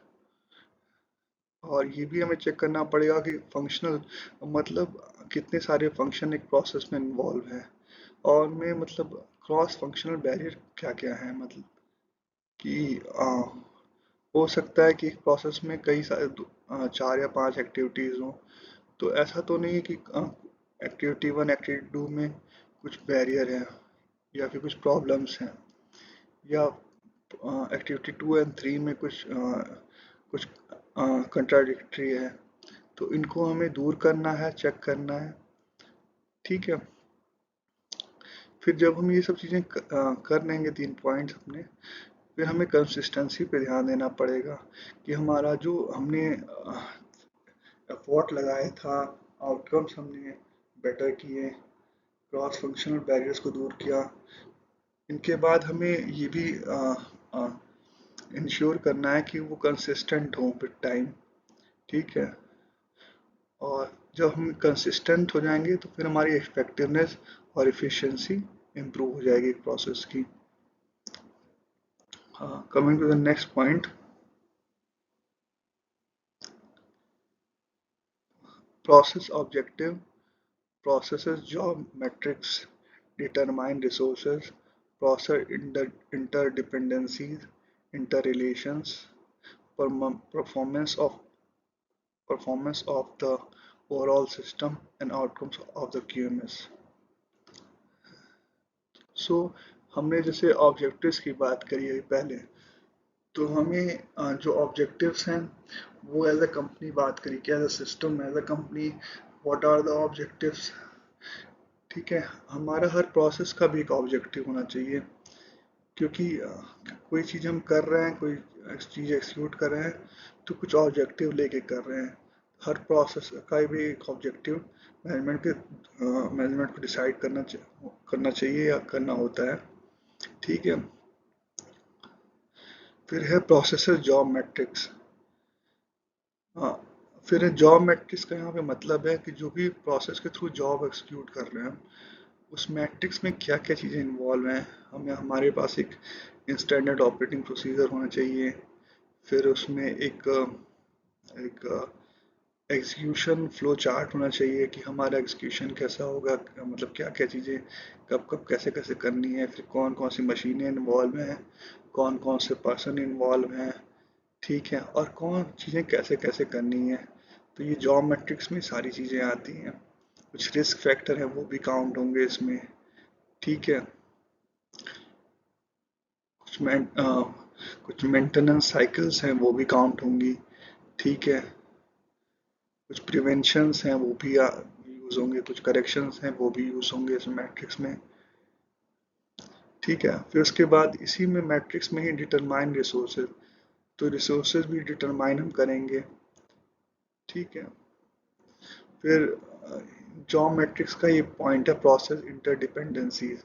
और ये भी हमें चेक करना पड़ेगा कि फंक्शनल मतलब कितने सारे फंक्शन एक प्रोसेस में इन्वॉल्व है, और में मतलब क्रॉस फंक्शनल बैरियर क्या क्या है, मतलब कि हो सकता है कि एक प्रोसेस में कई सारे 4 या 5 एक्टिविटीज़ हों, तो ऐसा तो नहीं है कि एक्टिविटी 1 एक्टिविटी 2 में कुछ बैरियर है या फिर कुछ प्रॉब्लम्स हैं, या एक्टिविटी 2 एंड 3 में कुछ कंट्राडिक्टरी है, तो इनको हमें दूर करना है, चेक करना है। ठीक है, फिर जब हम ये सब चीज़ें कर लेंगे 3 पॉइंट्स अपने, फिर हमें कंसिस्टेंसी पे ध्यान देना पड़ेगा कि हमारा जो हमने एफर्ट लगाया था, आउटकम्स हमने बेटर किए, क्रॉस फंक्शनल बैरियर्स को दूर किया, इनके बाद हमें ये भी इंश्योर करना है कि वो कंसिस्टेंट हो विद टाइम। ठीक है, और जब हम कंसिस्टेंट हो जाएंगे तो फिर हमारी इफेक्टिवनेस और इफ़िशियंसी इम्प्रूव हो जाएगी प्रोसेस की। हाँ, coming to the next point, process objective, processes job metrics, determine resources, process interdependencies, interrelations, performance of the overall system and outcomes of the QMS. सो हमने जैसे ऑब्जेक्टिव्स की बात करी है पहले, तो हमें जो ऑब्जेक्टिव्स हैं वो एज अ कंपनी बात करी कि as a system as a company what are the objectives. ठीक है, हमारा हर प्रोसेस का भी एक ऑब्जेक्टिव होना चाहिए, क्योंकि कोई चीज़ हम कर रहे हैं, कोई चीज़ एक्सिक्यूट कर रहे हैं तो कुछ ऑब्जेक्टिव लेके कर रहे हैं। हर प्रोसेस का भी एक ऑब्जेक्टिव मैनेजमेंट को डिसाइड करना चाहिए या करना होता है। ठीक है, फिर है प्रोसेसर जॉब मैट्रिक्स। हाँ, फिर है जॉब मैट्रिक्स का यहाँ पे मतलब है कि जो भी प्रोसेस के थ्रू जॉब एक्सिक्यूट कर रहे हैं उस मैट्रिक्स में क्या क्या चीज़ें इन्वॉल्व हैं। हमारे पास एक स्टैंडर्ड ऑपरेटिंग प्रोसीजर होना चाहिए, फिर उसमें एक एक एग्जीक्यूशन फ्लो चार्ट होना चाहिए कि हमारा एग्जीक्यूशन कैसा होगा, मतलब क्या क्या चीज़ें कब कब कैसे कैसे करनी है, फिर कौन कौन सी मशीनें इन्वॉल्व हैं, कौन कौन से पर्सन इन्वॉल्व हैं। ठीक है, और कौन चीज़ें कैसे कैसे करनी है। तो ये जॉब मैट्रिक्स में सारी चीज़ें आती हैं। कुछ रिस्क फैक्टर हैं वो भी काउंट होंगे इसमें। ठीक है, कुछ कुछ मेंटेनेंस साइकिल्स हैं वो भी काउंट होंगी। ठीक है, कुछ प्रिवेंशंस हैं वो भी यूज़ होंगे, कुछ करेक्शंस हैं वो भी यूज़ होंगे इस मैट्रिक्स में। ठीक है, फिर उसके बाद इसी में मैट्रिक्स में ही डिटरमाइन रिसोर्सेज, तो रिसोर्सेज भी डिटरमाइन हम करेंगे। ठीक है, फिर जॉब मैट्रिक्स का ये पॉइंट है प्रोसेस इंटरडिपेंडेंसीज।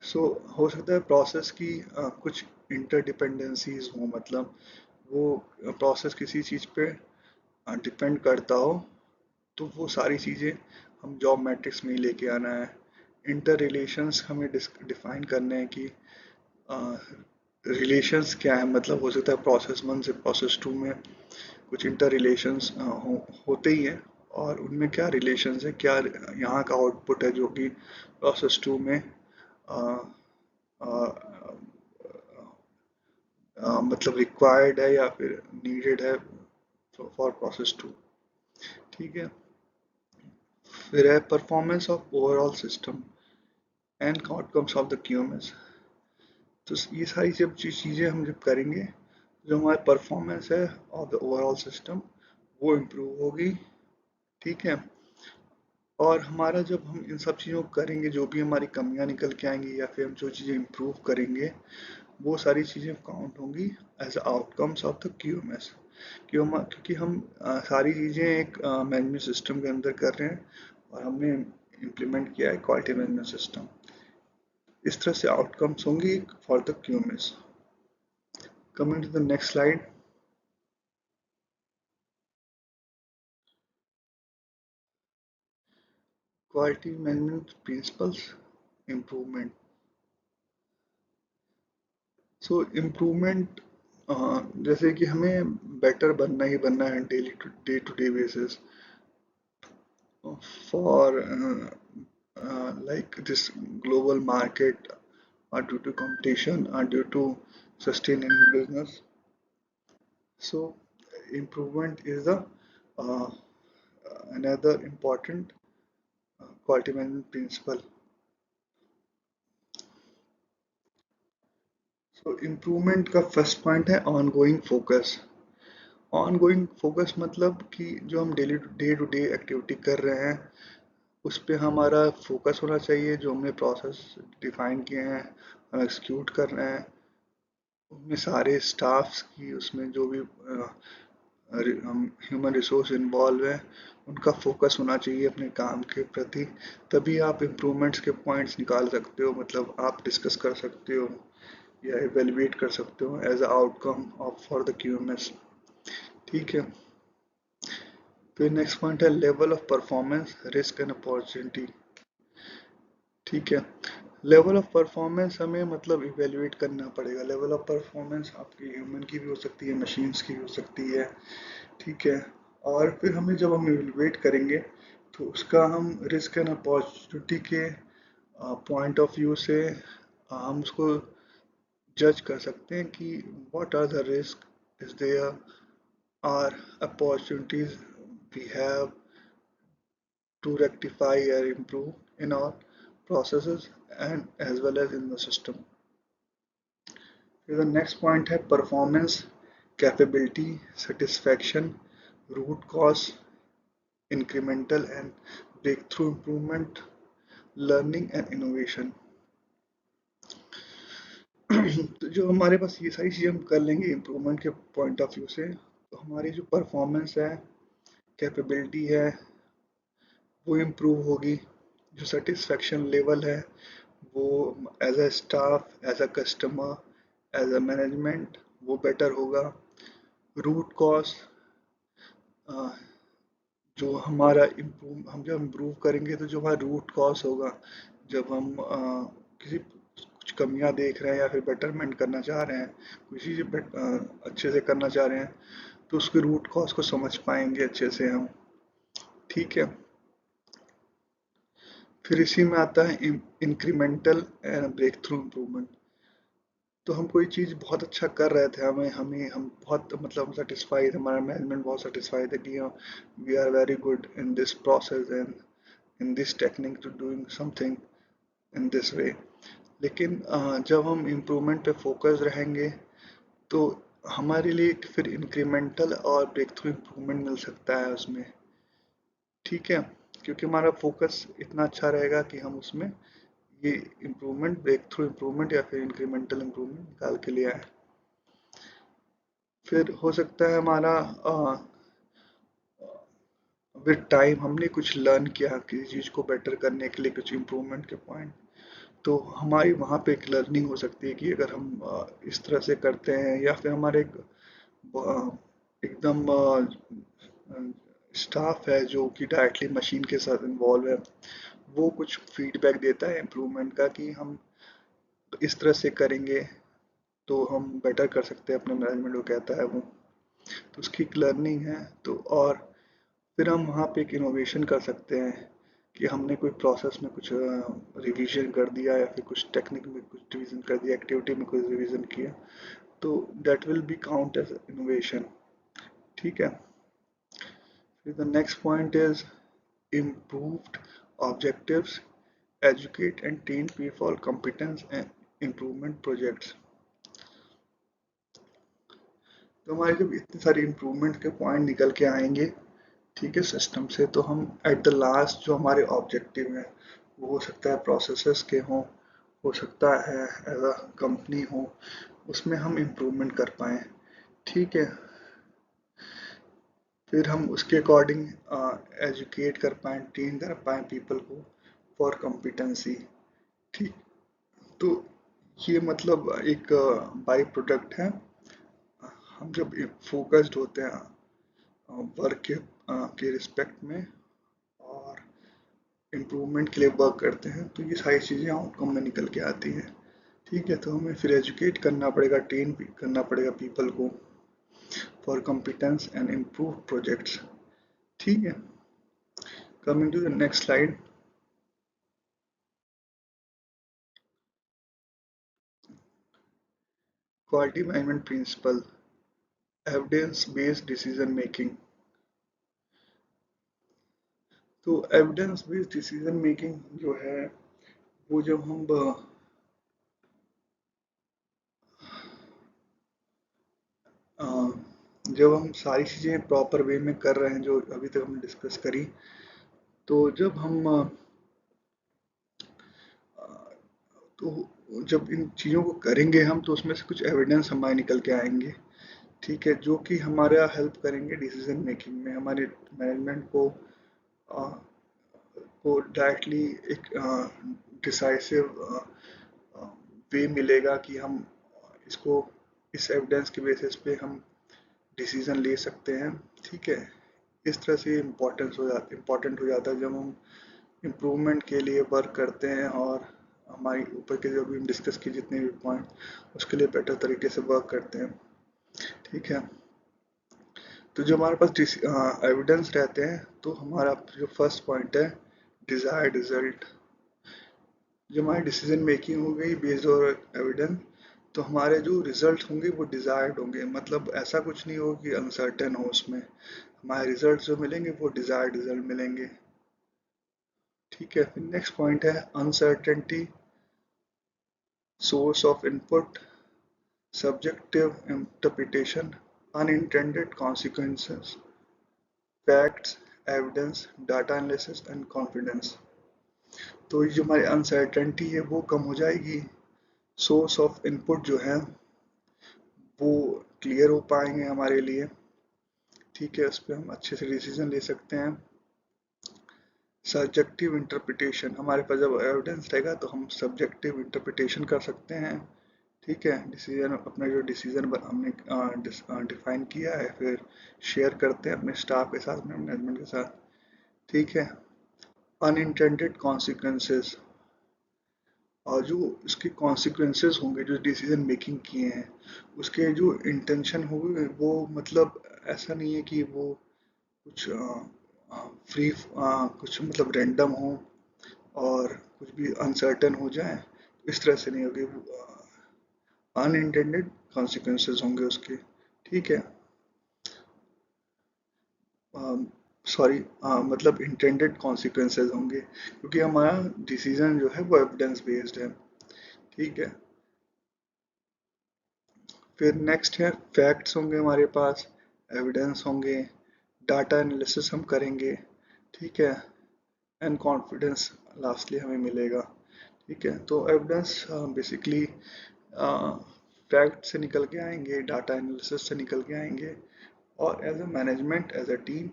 सो हो सकता है प्रोसेस की कुछ इंटरडिपेंडेंसीज हो, मतलब वो प्रोसेस किसी चीज़ पे डिपेंड करता हो, तो वो सारी चीज़ें हम जॉब मैट्रिक्स में ही लेके आना है। इंटर रिलेशंस हमें डिफाइन करने हैं कि रिलेशंस क्या है, मतलब हो सकता है प्रोसेस 1 से प्रोसेस 2 में कुछ इंटर रिलेशंस होते ही हैं, और उनमें क्या रिलेशंस है, क्या यहाँ का आउटपुट है जो कि प्रोसेस 2 में आ, आ, मतलब रिक्वायर्ड है या फिर नीडेड है फॉर प्रोसेस 2। ठीक है, फिर है performance of overall system and outcomes of the QMS. तो ये सारी जब चीज़ें हम जब करेंगे, जो हमारी परफॉर्मेंस है ऑफ द ओवरऑल सिस्टम वो इम्प्रूव होगी। ठीक है, और हमारा जब हम इन सब चीज़ों को करेंगे, जो भी हमारी कमियां निकल के आएंगी या फिर हम जो चीज़ें इम्प्रूव करेंगे वो सारी चीज़ें काउंट होंगी as outcomes of the QMS. क्योंकि हम सारी चीज़ें एक मैनेजमेंट सिस्टम के अंदर कर रहे हैं और हमने इम्प्लीमेंट किया है क्वालिटी मैनेजमेंट सिस्टम। इस तरह से आउटकम्स होंगी for the QMS. Coming to the next slide. Quality management principles improvement. So improvement, जैसे कि हमें बेटर बनना ही बनना है day to day basis for like this global market or due to competition or due to sustaining business. So improvement is the uh, another important quality management principle. So improvement का first point है ongoing focus। ongoing focus मतलब कि जो हम day to day activity कर रहे हैं उस पे हमारा फोकस होना चाहिए, जो हमने प्रोसेस डिफाइन किए हैं हम एक्सिक्यूट कर रहे हैं उनमें सारे स्टाफ्स की, उसमें जो भी ह्यूमन रिसोर्स इन्वॉल्व है उनका फोकस होना चाहिए अपने काम के प्रति। तभी आप इम्प्रूवमेंट्स के पॉइंट्स निकाल सकते हो, मतलब आप डिस्कस कर सकते हो या एवेलुएट कर सकते हो as a outcome of for the QMS. ठीक है, फिर नेक्स्ट पॉइंट है level of performance risk and opportunity. ठीक है, लेवल ऑफ परफॉर्मेंस हमें मतलब इवेल्युएट करना पड़ेगा। लेवल ऑफ परफॉर्मेंस आपकी ह्यूमन की भी हो सकती है, मशीन्स की भी हो सकती है। ठीक है, और फिर हमें जब हम इवेलुएट करेंगे तो उसका हम रिस्क एंड अपॉर्चुनिटी के पॉइंट ऑफ व्यू से हम उसको जज कर सकते हैं कि what are the risk is there are opportunities we have to rectify or improve in our processes and as well as in the system. The next point है performance, capability, satisfaction, root cause, incremental and breakthrough improvement, learning and innovation. तो जो हमारे पास ये सारी चीज़ें हम कर लेंगे इम्प्रूवमेंट के पॉइंट ऑफ व्यू से, तो हमारी जो परफॉर्मेंस है, कैपेबिलिटी है, वो इम्प्रूव होगी। जो सेटिस्फेक्शन लेवल है वो as a staff, as a customer, as a management वो बेटर होगा। रूट कॉज, जो हमारा इम्प्रूव हम जब इम्प्रूव करेंगे तो जो हमारा रूट कॉज होगा, जब हम किसी कुछ कमियां देख रहे हैं या फिर बेटरमेंट करना चाह रहे हैं, किसी चीज़ अच्छे से करना चाह रहे हैं, तो उसके रूट कॉज को समझ पाएंगे अच्छे से हम। ठीक है। फिर इसी में आता है incremental and breakthrough improvement. तो हम कोई चीज़ बहुत अच्छा कर रहे थे, हमें हमें हम बहुत मतलब सेटिस्फाइड, हमारा मैनेजमेंट बहुत सेटिस्फाइड है कि we are very good in this process and in this technique to doing something in this way. लेकिन जब हम इम्प्रूवमेंट पे फोकस रहेंगे तो हमारे लिए फिर इंक्रीमेंटल और ब्रेक थ्रू इम्प्रूवमेंट मिल सकता है उसमें। ठीक है, क्योंकि हमारा फोकस इतना अच्छा रहेगा कि हम उसमें ये इम्प्रूवमेंट, ब्रेक थ्रू इम्प्रूवमेंट या फिर इंक्रीमेंटल इम्प्रूवमेंट निकाल के लिए आए। फिर हो सकता है हमारा विद टाइम हमने कुछ लर्न किया किसी चीज़ को बेटर करने के लिए, कुछ इम्प्रूवमेंट के पॉइंट, तो हमारी वहाँ पे एक लर्निंग हो सकती है कि अगर हम इस तरह से करते हैं, या फिर हमारे एक एकदम स्टाफ है जो कि डायरेक्टली मशीन के साथ इन्वॉल्व है, वो कुछ फीडबैक देता है इम्प्रूवमेंट का कि हम इस तरह से करेंगे तो हम बेटर कर सकते हैं, अपने मैनेजमेंट को कहता है वो, तो उसकी एक लर्निंग है। तो और फिर हम वहाँ पे एक इनोवेशन कर सकते हैं कि हमने कोई प्रोसेस में कुछ रिवीजन कर दिया या फिर कुछ टेक्निक में कुछ रिवीजन कर दिया, एक्टिविटी में कुछ रिवीजन किया, तो that will be count as innovation. ठीक है। फिर the next point is improved objectives, educate and train people competence and improvement projects। तो हमारे जब इतने सारे इम्प्रूवमेंट के पॉइंट निकल के आएंगे, ठीक है, सिस्टम से, तो हम एट द लास्ट जो हमारे ऑब्जेक्टिव हैं वो हो सकता है प्रोसेसेस के हों, हो सकता है एज अ कंपनी हो, उसमें हम इम्प्रूवमेंट कर पाएँ। ठीक है। फिर हम उसके अकॉर्डिंग एजुकेट कर पाएँ, ट्रेन कर पाएँ पीपल को फॉर कॉम्पिटेंसी। ठीक। तो ये मतलब एक बाई प्रोडक्ट है। हम जब फोकस्ड होते हैं वर्क के रिस्पेक्ट में और इम्प्रूवमेंट के लिए वर्क करते हैं, तो ये सारी चीज़ें आउटकम में निकल के आती हैं। ठीक है। तो हमें फिर एजुकेट करना पड़ेगा, ट्रेन करना पड़ेगा पीपल को for competence and improve projects. ठीक है। Coming to the next slide. Quality management principle, evidence based decision making. तो एविडेंस बेस्ड डिसीजन मेकिंग जो है वो जब हम अ, जब हम सारी चीज़ें प्रॉपर वे में कर रहे हैं जो अभी तक हमने डिस्कस करी, तो जब हम तो जब इन चीज़ों को करेंगे हम, तो उसमें से कुछ एविडेंस हमारे निकल के आएंगे। ठीक है, जो कि हमारा हेल्प करेंगे डिसीजन मेकिंग में, हमारे मैनेजमेंट अ, को डायरेक्टली एक डिसाइसिव वे मिलेगा कि हम इसको इस एविडेंस के बेसिस पे हम डिसीजन ले सकते हैं। ठीक है। इस तरह से इम्पोर्टेंट हो जाता है जब हम इम्प्रूवमेंट के लिए वर्क करते हैं और हमारी ऊपर के जो भी हम डिस्कस किए जितने भी पॉइंट, उसके लिए बेटर तरीके से वर्क करते हैं। ठीक है। तो जो हमारे पास एविडेंस रहते हैं, तो हमारा जो फर्स्ट पॉइंट है डिजायर्ड रिजल्ट। जो हमारी डिसीजन मेकिंग हो गई बेस्ड और एविडेंस, तो हमारे जो रिजल्ट होंगे वो डिजायर्ड होंगे, मतलब ऐसा कुछ नहीं हो कि अनसर्टेन हो उसमें। हमारे रिजल्ट जो मिलेंगे वो डिजायर्ड रिजल्ट मिलेंगे। ठीक है, फिर नेक्स्ट पॉइंट है uncertainty, source of input, subjective interpretation, unintended consequences, facts, evidence, data analysis and confidence। तो ये जो हमारी अनसर्टेनिटी है वो कम हो जाएगी, सोर्स ऑफ इनपुट जो है वो क्लियर हो पाएंगे हमारे लिए। ठीक है, उस पर हम अच्छे से डिसीजन ले सकते हैं। सब्जेक्टिव इंटरप्रिटेशन, हमारे पास जब एविडेंस रहेगा तो हम सब्जेक्टिव इंटरप्रिटेशन कर सकते हैं। ठीक है, डिसीजन अपना जो डिसीजन हमने डिफाइन किया है फिर शेयर करते हैं अपने स्टाफ के साथ, अपने मैनेजमेंट के साथ। ठीक है, अनइंटेंडेड कॉन्सिक्वेंसेस, और जो इसके कॉन्सिक्वेंसेस होंगे जो डिसीजन मेकिंग किए हैं उसके जो इंटेंशन होंगे वो मतलब ऐसा नहीं है कि वो कुछ फ्री कुछ मतलब रैंडम हो और कुछ भी अनसर्टन हो जाए, इस तरह से नहीं होगी। अनइंटेंडेड कॉन्सिक्वेंसेस होंगे उसके। ठीक है, सॉरी, मतलब इंटेंडेड कॉन्सिक्वेंसेस होंगे क्योंकि हमारा डिसीजन जो है वो एविडेंस बेस्ड है। ठीक है, फिर नेक्स्ट है फैक्ट्स होंगे हमारे पास, एविडेंस होंगे, डाटा एनालिसिस हम करेंगे। ठीक है, एंड कॉन्फिडेंस लास्टली हमें मिलेगा। ठीक है, तो एविडेंस बेसिकली फैक्ट से निकल के आएंगे, डाटा एनालिसिस से निकल के आएंगे, और as a management as a team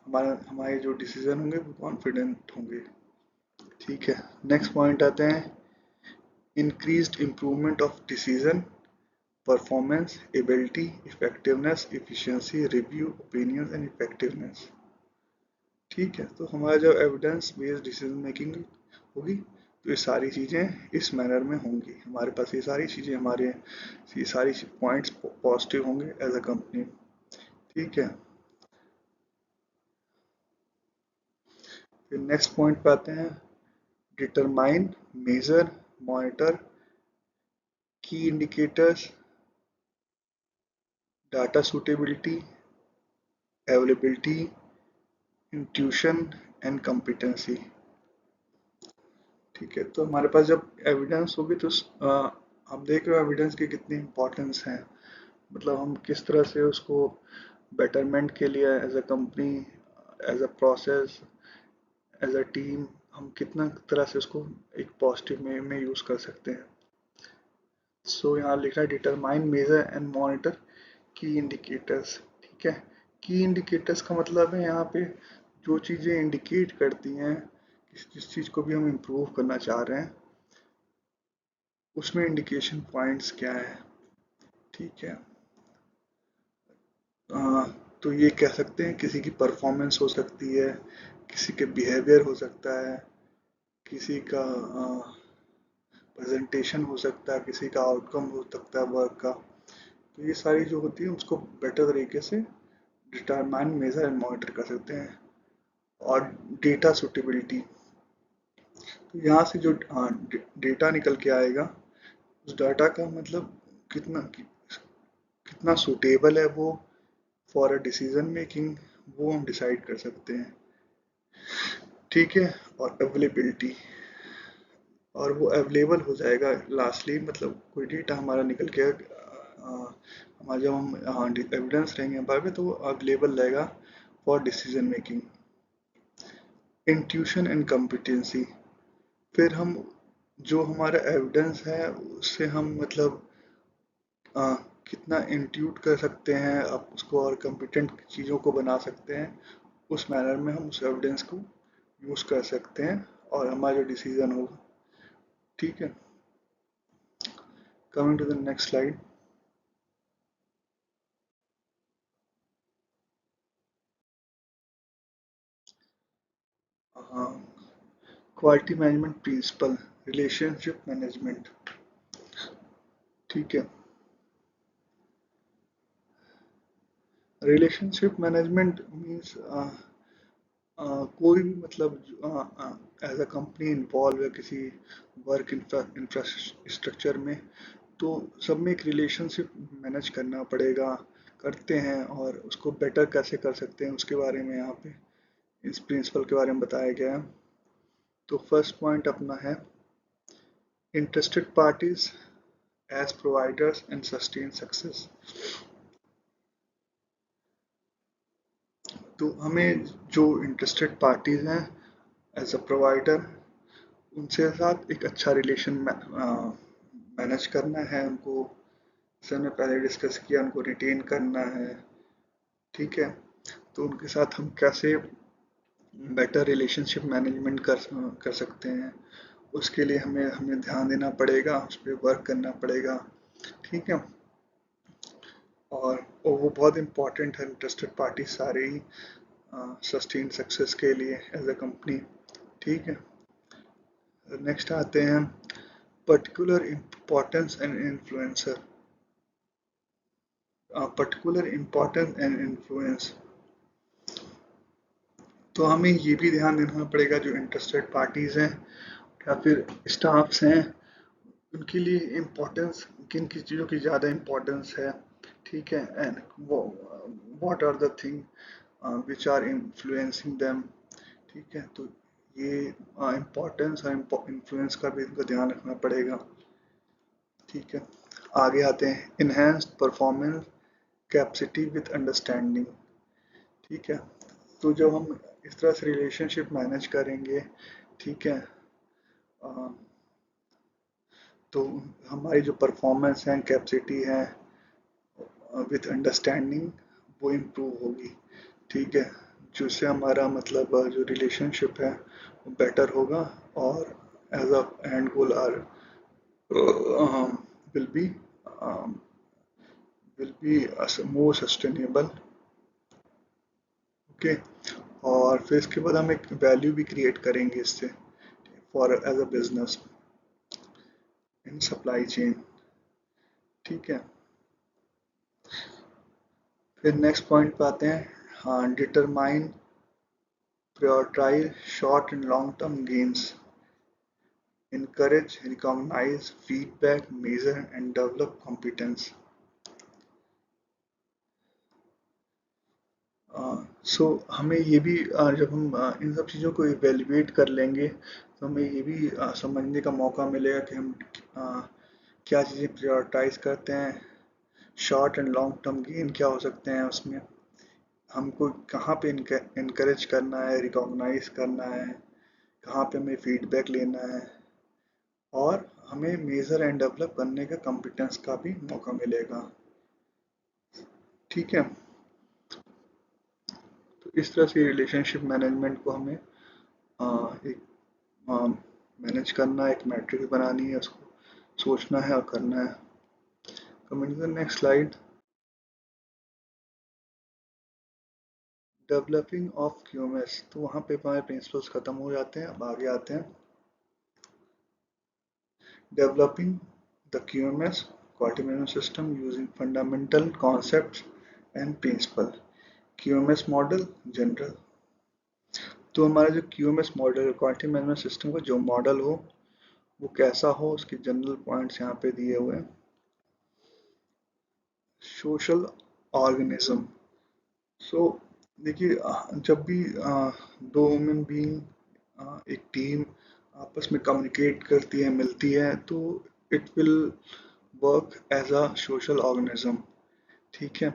हमारे जो डिसीजन होंगे वो कॉन्फिडेंट होंगे। ठीक है, नेक्स्ट पॉइंट आते हैं increased improvement of decision, performance, ability, effectiveness, efficiency, review, opinion and effectiveness. ठीक है, तो हमारा जब एविडेंस बेस्ड डिसीजन मेकिंग होगी तो ये सारी चीज़ें इस मैनर में होंगी हमारे पास, ये सारी चीज़ें हमारे, ये सारी पॉइंट्स पॉजिटिव होंगे एज अ कंपनी। ठीक है, फिर नेक्स्ट पॉइंट पे आते हैं डिटरमाइन, मेजर, मॉनिटर की indicators, data suitability, availability, intuition and competency. ठीक है, तो हमारे पास जब एविडेंस होगी तो आप देख रहे हो एविडेंस की कितनी इम्पोर्टेंस है, मतलब हम किस तरह से उसको बेटरमेंट के लिए as a company, as a process, as a team, हम कितना तरह से उसको एक पॉजिटिव में यूज़ कर सकते हैं। सो यहाँ लिखा है डिटरमाइन, मेजर एंड मॉनिटर की इंडिकेटर्स। ठीक है, की इंडिकेटर्स का मतलब है यहाँ पे जो चीज़ें इंडिकेट करती हैं जिस चीज़ को भी हम इम्प्रूव करना चाह रहे हैं उसमें इंडिकेशन पॉइंट्स क्या है। ठीक है, आ, तो ये कह सकते हैं किसी की परफॉर्मेंस हो सकती है, किसी के बिहेवियर हो सकता है, किसी का प्रेजेंटेशन हो सकता है, किसी का आउटकम हो सकता है वर्क का। तो ये सारी जो होती है उसको बेटर तरीके से डिटरमाइन, मेजर एंड मॉनिटर कर सकते हैं। और डेटा सुटेबिलिटी, तो यहाँ से जो डेटा निकल के आएगा उस डाटा का मतलब कितना सूटेबल है वो फॉर अ डिसीजन मेकिंग, वो हम डिसाइड कर सकते हैं। ठीक है, और अवेलेबिलिटी, और वो अवेलेबल हो जाएगा लास्टली, मतलब कोई डेटा हमारा निकल के हमारा जब हम एविडेंस रहेंगे हमारे पे तो वो अवेलेबल रहेगा for decision making. Intuition and competency, फिर हम जो हमारा एविडेंस है उससे हम मतलब अ, कितना इंट्यूट कर सकते हैं आप उसको और कॉम्पिटेंट चीज़ों को बना सकते हैं, उस मैनर में हम उस एविडेंस को यूज़ कर सकते हैं और हमारा जो डिसीजन होगा। ठीक है, coming to the next slide. Quality management principle, relationship management. ठीक है, रिलेशनशिप मैनेजमेंट मीन्स कोई भी मतलब एज अ कंपनी इन्वॉल्व है किसी वर्क इंफ्रास्ट्रक्चर में, तो सब में एक रिलेशनशिप मैनेज करना पड़ेगा, करते हैं, और उसको बेटर कैसे कर सकते हैं उसके बारे में यहाँ पे इस प्रिंसिपल के बारे में बताया गया है। तो फर्स्ट पॉइंट अपना है interested parties as providers and sustain success. तो हमें जो इंटरेस्टेड पार्टीज हैं एज अ प्रोवाइडर, उनसे साथ एक अच्छा रिलेशन मैनेज करना है उनको, जैसे हमने पहले डिस्कस किया, उनको रिटेन करना है। ठीक है, तो उनके साथ हम कैसे बेटर रिलेशनशिप मैनेजमेंट कर सकते हैं, उसके लिए हमें हमें ध्यान देना पड़ेगा, उस पर वर्क करना पड़ेगा। ठीक है, और वो बहुत इम्पोर्टेंट है इंटरेस्टेड पार्टी सारे ही सस्टेन सक्सेस के लिए एज अ कंपनी। ठीक है, नेक्स्ट आते हैं particular importance and influencer. Particular importance and influence, तो हमें ये भी ध्यान देना पड़ेगा जो इंटरेस्टेड पार्टीज हैं या फिर स्टाफ्स हैं, उनके लिए इम्पोर्टेंस किन किन चीज़ों की ज़्यादा इम्पोर्टेंस है। ठीक है, and what are the thing which are influencing them. ठीक है, तो ये इम्पोर्टेंस और इन्फ्लुएंस का भी इनको ध्यान रखना पड़ेगा। ठीक है, आगे आते हैं enhanced performance capacity with understanding. ठीक है, तो जब हम इस तरह से रिलेशनशिप मैनेज करेंगे, ठीक है, अ, तो हमारी जो परफॉर्मेंस है, कैपेसिटी है विथ अंडरस्टैंडिंग, वो इम्प्रूव होगी। ठीक है, जिससे हमारा मतलब जो रिलेशनशिप है वो बेटर होगा, और as a end goal are will be will be more sustainable. Okay, और फिर इसके बाद हम एक वैल्यू भी क्रिएट करेंगे इससे for as a business in supply chain. ठीक है, फिर नेक्स्ट पॉइंट पे आते हैं, हाँ, determine prioritize short and long term gains, encourage, recognize, feedback, measure and develop competence. सो हमें ये भी जब हम इन सब चीज़ों को इवेल्युएट कर लेंगे, तो हमें ये भी समझने का मौका मिलेगा कि हम uh, क्या चीज़ें प्रायोरिटाइज करते हैं, short and long term gain क्या हो सकते हैं उसमें, हमको कहाँ पे इनकरेज करना है, रिकॉग्नाइज करना है, कहाँ पे हमें फीडबैक लेना है, और हमें मेजर एंड डेवलप करने का कॉम्पिटेंस का भी मौका मिलेगा। ठीक है, तो इस तरह से रिलेशनशिप मैनेजमेंट को हमें एक मैनेज करना है, एक मैट्रिक्स बनानी है, उसको सोचना है और करना है। Coming to the next slide, developing of QMS. तो वहाँ पे हमारे प्रिंसिपल्स खत्म हो जाते हैं, अब आगे आते हैं developing the QMS quality management system using fundamental concepts and principle, QMS model general. तो हमारा जो QMS model, quality management system का जो मॉडल हो वो कैसा हो, उसके जनरल पॉइंट्स यहाँ पे दिए हुए हैं। सोशल ऑर्गेनिज्म, सो देखिए, जब भी दो ह्यूमन बीइंग एक टीम आपस में कम्युनिकेट करती है, मिलती है, तो it will work as a social organism. ठीक है,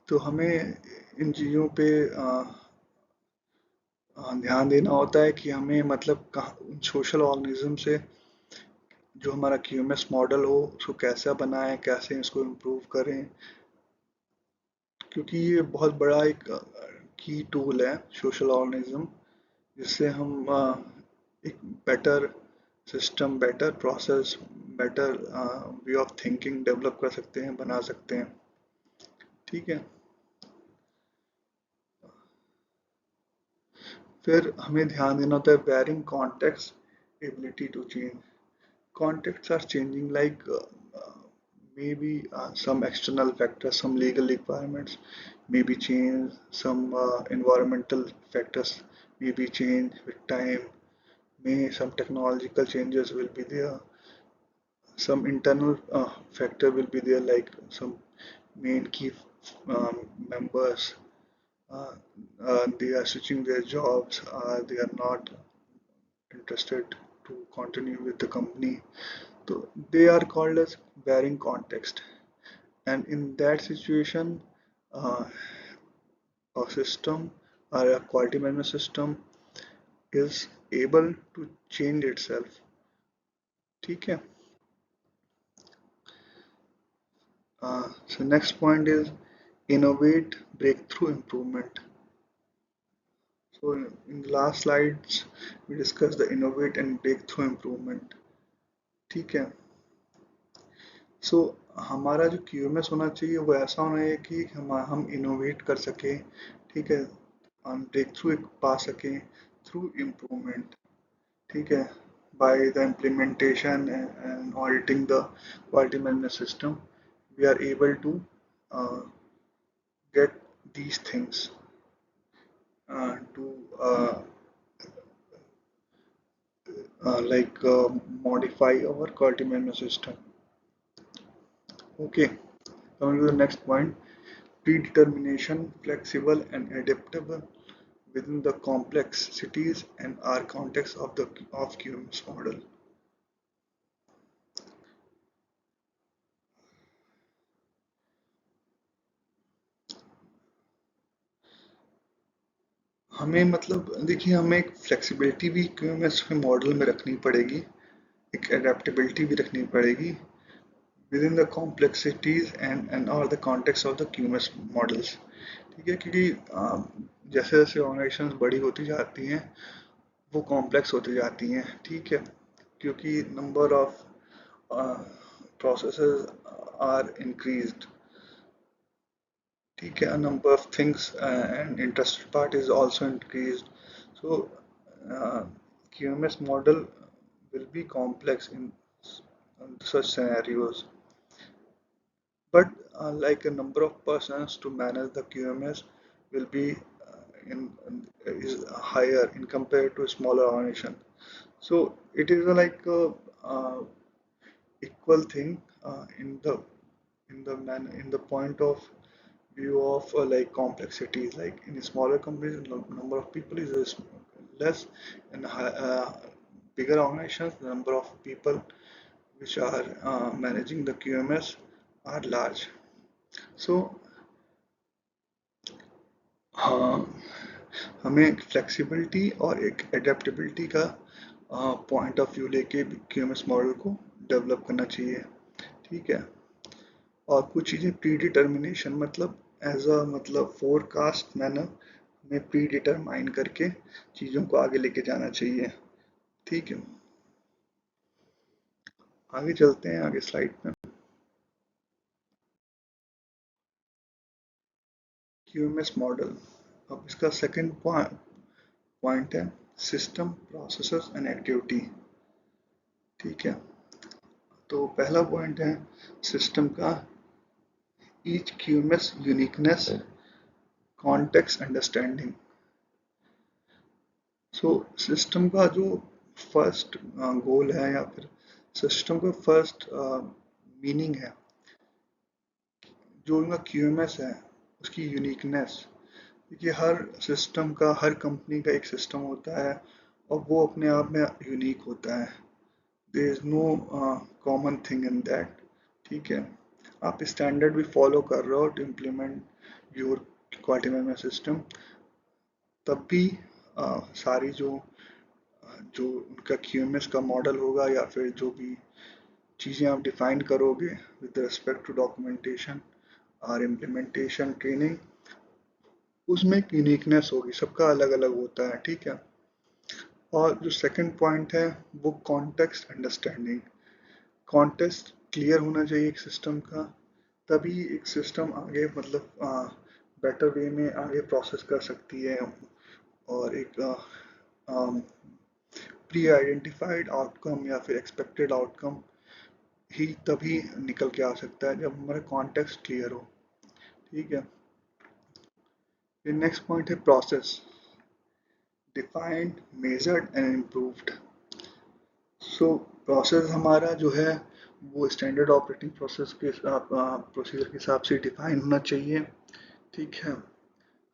तो हमें इन चीज़ों पे ध्यान देना होता है कि हमें मतलब सोशल ऑर्गेनिज्म से जो हमारा क्यूएमएस मॉडल हो उसको कैसा बनाएं, कैसे इसको इम्प्रूव करें, क्योंकि ये बहुत बड़ा एक की टूल है सोशल ऑर्गेनिज्म, जिससे हम एक better system, better process, better way of thinking develop कर सकते हैं, बना सकते हैं। ठीक है, फिर हमें ध्यान देना होता है varying context ability to change. Contexts are changing, like maybe some external factors, some legal requirements, maybe change some environmental factors, maybe change with time, may some technological changes will be there, some internal factor will be there, like some main key members, uh, they are switching their jobs, they are not interested to continue with the company. So they are called as varying context. And in that situation, uh, a system or a quality management system is able to change itself. ठीक है. So next point is innovate, breakthrough, improvement. So in the last slides we discussed the innovate and breakthrough improvement. ठीक है. सो हमारा जो QMS होना चाहिए वो ऐसा होना है कि हम इनोवेट कर सकें. ठीक है. हम ब्रेक थ्रू पा सकें थ्रू इम्प्रूवमेंट. ठीक है. By the implementation and auditing the quality management system we are able to get these things to like modify our quality management system. Okay, coming to the next point, predetermination, flexible and adaptable within the complexities and our context of the of QMS model. हमें मतलब देखिए हमें एक flexibility भी QMS के model में रखनी पड़ेगी, एक एडेप्टेबिलिटी भी रखनी पड़ेगी with in the complexities and और the context of the QMS models. ठीक है. क्योंकि जैसे जैसे ऑर्गेनाइजेशंस बड़ी होती जाती हैं वो कॉम्प्लेक्स होती जाती हैं. ठीक है. क्योंकि number of processes are increased. ठीक है. A number of things and interested parties also increased. So QMS model will be complex in such scenarios. But like a number of persons to manage the QMS will be is higher in compared to a smaller organization. So it is like a equal thing in the point of view of like complexities. Like in smaller companies, the number of people is less, and bigger organizations, the number of people which are managing the QMS are large. So हमें flexibility और एक adaptability का point of view लेके QMS model को develop करना चाहिए. ठीक है. और कुछ चीज़ें प्री डिटर्मिनेशन मतलब एज अ मतलब फोरकास्ट मैनर में प्री डिटरमाइन करके चीज़ों को आगे लेके जाना चाहिए. ठीक है. आगे चलते हैं आगे स्लाइड में. QMS model. अब इसका सेकंड पॉइंट है सिस्टम, प्रोसेसेस एंड एक्टिविटी. ठीक है. तो पहला पॉइंट है सिस्टम का each QMS uniqueness, context understanding. So system का जो फर्स्ट गोल है या फिर सिस्टम का फर्स्ट मीनिंग है, जो उनका QMS है उसकी यूनिकनेस. क्योंकि हर सिस्टम का हर कंपनी का एक सिस्टम होता है और वो अपने आप में यूनिक होता है. There is no common thing in that. ठीक है. आप स्टैंडर्ड भी फॉलो कर रहे हो to implement your quality management system, तब भी सारी जो जो उनका QMS का मॉडल होगा या फिर जो भी चीज़ें आप डिफाइन करोगे विद रिस्पेक्ट टू डॉक्यूमेंटेशन और इम्प्लीमेंटेशन ट्रेनिंग, उसमें एक यूनिकनेस होगी, सबका अलग अलग होता है. ठीक है. और जो सेकंड पॉइंट है वो कॉन्टेक्स्ट अंडरस्टैंडिंग. कॉन्टेक्स्ट क्लियर होना चाहिए एक सिस्टम का, तभी एक सिस्टम आगे मतलब बेटर वे में आगे प्रोसेस कर सकती है और एक प्री आइडेंटिफाइड आउटकम या फिर एक्सपेक्टेड आउटकम ही तभी निकल के आ सकता है जब हमारा कॉन्टेक्स्ट क्लियर हो. ठीक है. फिर नेक्स्ट पॉइंट है process, defined, measured and improved. So process हमारा जो है वो स्टैंडर्ड ऑपरेटिंग प्रोसेस के प्रोसीजर के हिसाब से डिफाइन होना चाहिए। ठीक है,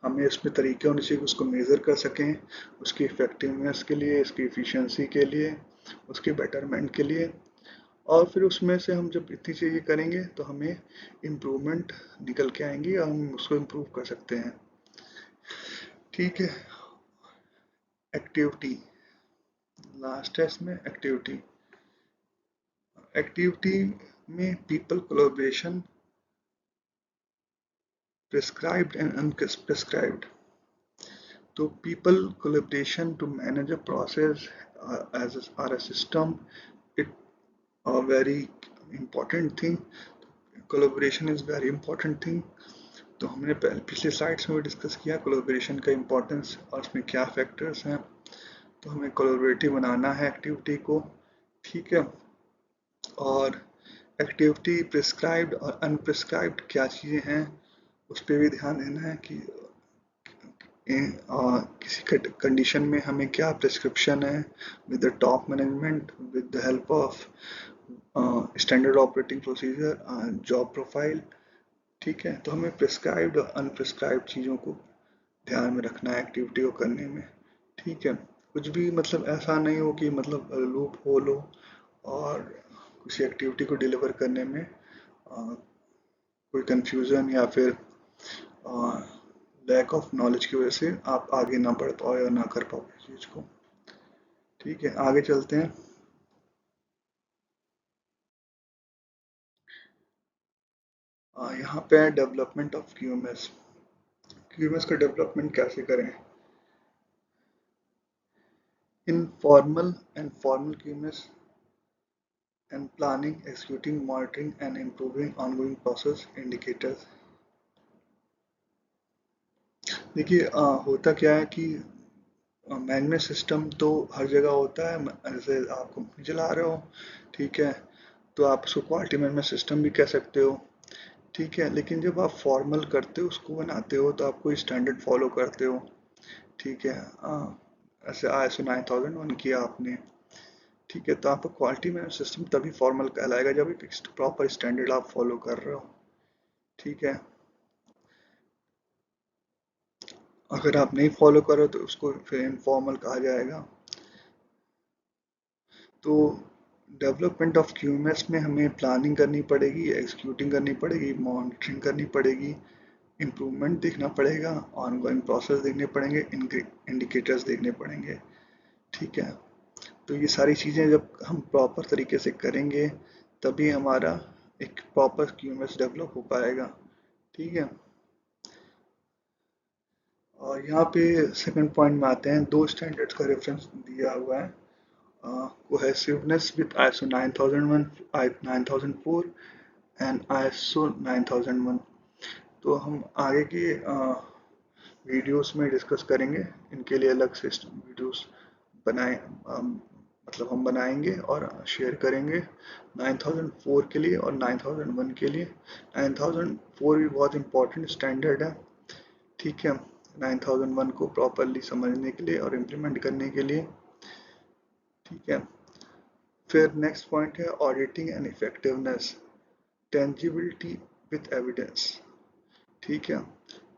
हमें इसमें तरीके होने चाहिए कि उसको मेज़र कर सकें, उसकी इफ़ेक्टिवनेस के लिए, उसकी एफिशिएंसी के लिए, उसके बेटरमेंट के लिए। और फिर उसमें से हम जब इतनी चीज़ें करेंगे तो हमें इम्प्रूवमेंट निकल के आएंगी और हम उसको इम्प्रूव कर सकते हैं। ठीक है, एक्टिविटी, लास्ट है इसमें एक्टिविटी। एक्टिविटी में people collaboration, prescribed and unprescribed. So people collaboration to manage a process as a system, it a very important thing. Collaboration is very important thing. तो हमने पिछले स्लाइड्स में भी डिस्कस किया collaboration का इम्पोर्टेंस और उसमें क्या फैक्टर्स हैं। तो हमें कोलैबोरेटिव बनाना है एक्टिविटी को। ठीक है, और एक्टिविटी प्रिस्क्राइब्ड और अनप्रिस्क्राइब्ड क्या चीज़ें हैं उस पर भी ध्यान देना है कि किसी कंडीशन में हमें क्या प्रिस्क्रिप्शन है with the top management, with the help of standard operating procedure, job profile. ठीक है, तो हमें प्रिस्क्राइब्ड और अनप्रिस्क्राइब्ड चीज़ों को ध्यान में रखना है एक्टिविटी को करने में। ठीक है, कुछ भी मतलब ऐसा नहीं हो कि मतलब लूप होल हो और किसी एक्टिविटी को डिलीवर करने में कोई कंफ्यूजन या फिर लैक ऑफ नॉलेज की वजह से आप आगे ना बढ़ पाओ या ना कर पाओ इस चीज़ को। ठीक है, आगे चलते हैं। यहाँ पे है डेवलपमेंट ऑफ क्यूएमएस। क्यूएमएस का डेवलपमेंट कैसे करें? Informal and formal QMS and planning, executing, monitoring and improving ongoing process indicators. देखिए होता क्या है कि मैनेजमेंट सिस्टम तो हर जगह होता है। जैसे आप कंपनी चला रहे हो, ठीक है, तो आप उसको क्वालिटी मैनेजमेंट सिस्टम भी कह सकते हो। ठीक है, लेकिन जब आप फॉर्मल करते हो उसको बनाते हो तो आप कोई स्टैंडर्ड फॉलो करते हो। ठीक है, ऐसे ISO 9001 किया आपने। ठीक है, तो आपका क्वालिटी मैनेजमेंट सिस्टम तभी फॉर्मल कहलाएगा जब एक प्रॉपर स्टैंडर्ड आप फॉलो कर रहे हो। ठीक है, अगर आप नहीं फॉलो करो तो उसको फिर इनफॉर्मल कहा जाएगा। तो डेवलपमेंट ऑफ क्यूएमएस में हमें प्लानिंग करनी पड़ेगी, एग्जीक्यूटिंग करनी पड़ेगी, मॉनिटरिंग करनी पड़ेगी, इम्प्रूवमेंट देखना पड़ेगा, ऑनगोइंग प्रोसेस देखने पड़ेंगे, इंडिकेटर्स देखने पड़ेंगे। ठीक है, तो ये सारी चीज़ें जब हम प्रॉपर तरीके से करेंगे तभी हमारा एक प्रॉपर क्यूएमएस डेवलप हो पाएगा। ठीक है, और यहाँ पे सेकंड पॉइंट में आते हैं, दो स्टैंडर्ड्स का रेफरेंस दिया हुआ है, cohesiveness with ISO 9001, 9004 and ISO 9001। तो हम आगे की वीडियोस में डिस्कस करेंगे, इनके लिए अलग से वीडियोस बनाए मतलब हम बनाएंगे और शेयर करेंगे 9004 के लिए और 9001 के लिए। 9004 भी बहुत इंपॉर्टेंट स्टैंडर्ड है। ठीक है, 9001 को प्रॉपरली समझने के लिए और इम्प्लीमेंट करने के लिए। ठीक है, फिर नेक्स्ट पॉइंट है auditing and effectiveness, tangibility with evidence. ठीक है,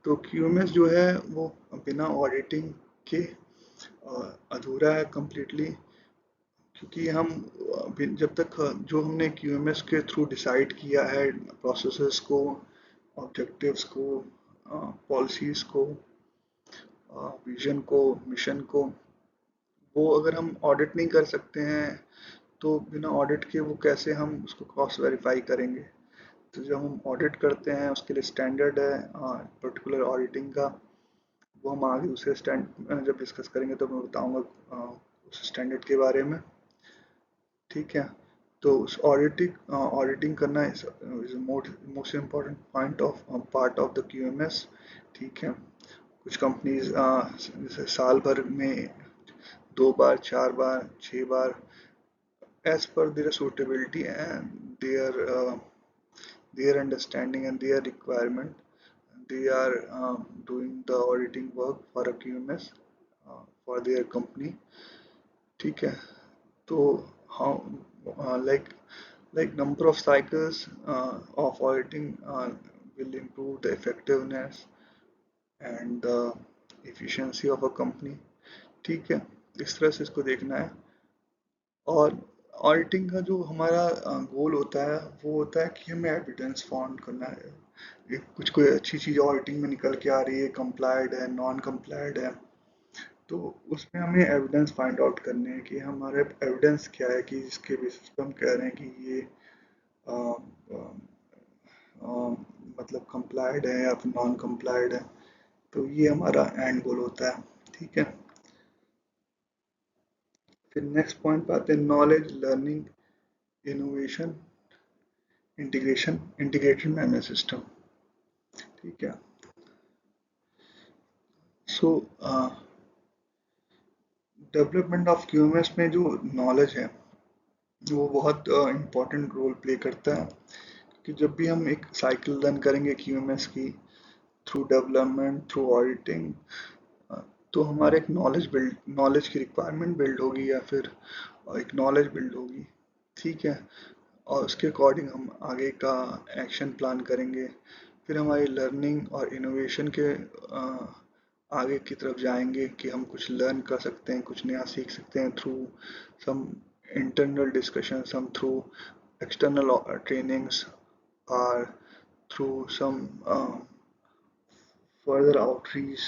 तो क्यूएमएस जो है वो बिना ऑडिटिंग के अधूरा है कम्प्लीटली, क्योंकि हम जब तक जो हमने क्यूएमएस के थ्रू डिसाइड किया है प्रोसेसेस को, ऑब्जेक्टिव्स को, पॉलिसीज को, विजन को, मिशन को, वो अगर हम ऑडिट नहीं कर सकते हैं तो बिना ऑडिट के वो कैसे हम उसको क्रॉस वेरीफाई करेंगे। तो जब हम ऑडिट करते हैं उसके लिए स्टैंडर्ड है पर्टिकुलर ऑडिटिंग का, वो हम आगे दूसरे स्टैंड जब डिस्कस करेंगे तो मैं बताऊंगा उस स्टैंडर्ड के बारे में। ठीक है, तो उस ऑडिटिंग करना is most important point of part of the QMS. ठीक है, कुछ कंपनीज जैसे साल भर में 2 बार, 4 बार, 6 बार, as per their suitability and their understanding and their requirement, they are doing the auditing work for a QMS for their company. ठीक है, तो how like number of cycles of auditing will improve the effectiveness and the efficiency of a company. ठीक है, इस तरह से इसको देखना है। और ऑडिटिंग का जो हमारा गोल होता है वो होता है कि हमें एविडेंस फाउंड करना है। कुछ कोई अच्छी चीज़ ऑडिटिंग में निकल के आ रही है, कंप्लाइड है, नॉन कंप्लाइड है, तो उसमें हमें एविडेंस फाइंड आउट करने हैं कि हमारे एविडेंस क्या है कि जिसके बेसिस पे हम कह रहे हैं कि ये आ, आ, आ, मतलब कंप्लाइड है या फिर नॉन कंप्लाइड है। तो ये हमारा एंड गोल होता है। ठीक है, फिर नेक्स्ट पॉइंट पे आते हैं, knowledge, learning, innovation, integration, integrated management system. ठीक है, सो डेवलपमेंट ऑफ क्यूएमएस में जो नॉलेज है वो बहुत इम्पोर्टेंट रोल प्ले करता है कि जब भी हम एक साइकिल रन करेंगे क्यूएमएस की, थ्रू डेवलपमेंट, थ्रू ऑडिटिंग, तो हमारे एक नॉलेज की रिक्वायरमेंट बिल्ड होगी या फिर एक नॉलेज बिल्ड होगी। ठीक है, और उसके अकॉर्डिंग हम आगे का एक्शन प्लान करेंगे। फिर हमारी लर्निंग और इनोवेशन के आगे की तरफ जाएंगे कि हम कुछ लर्न कर सकते हैं, कुछ नया सीख सकते हैं through some internal discussion, some through external trainings और थ्रू सम further outreach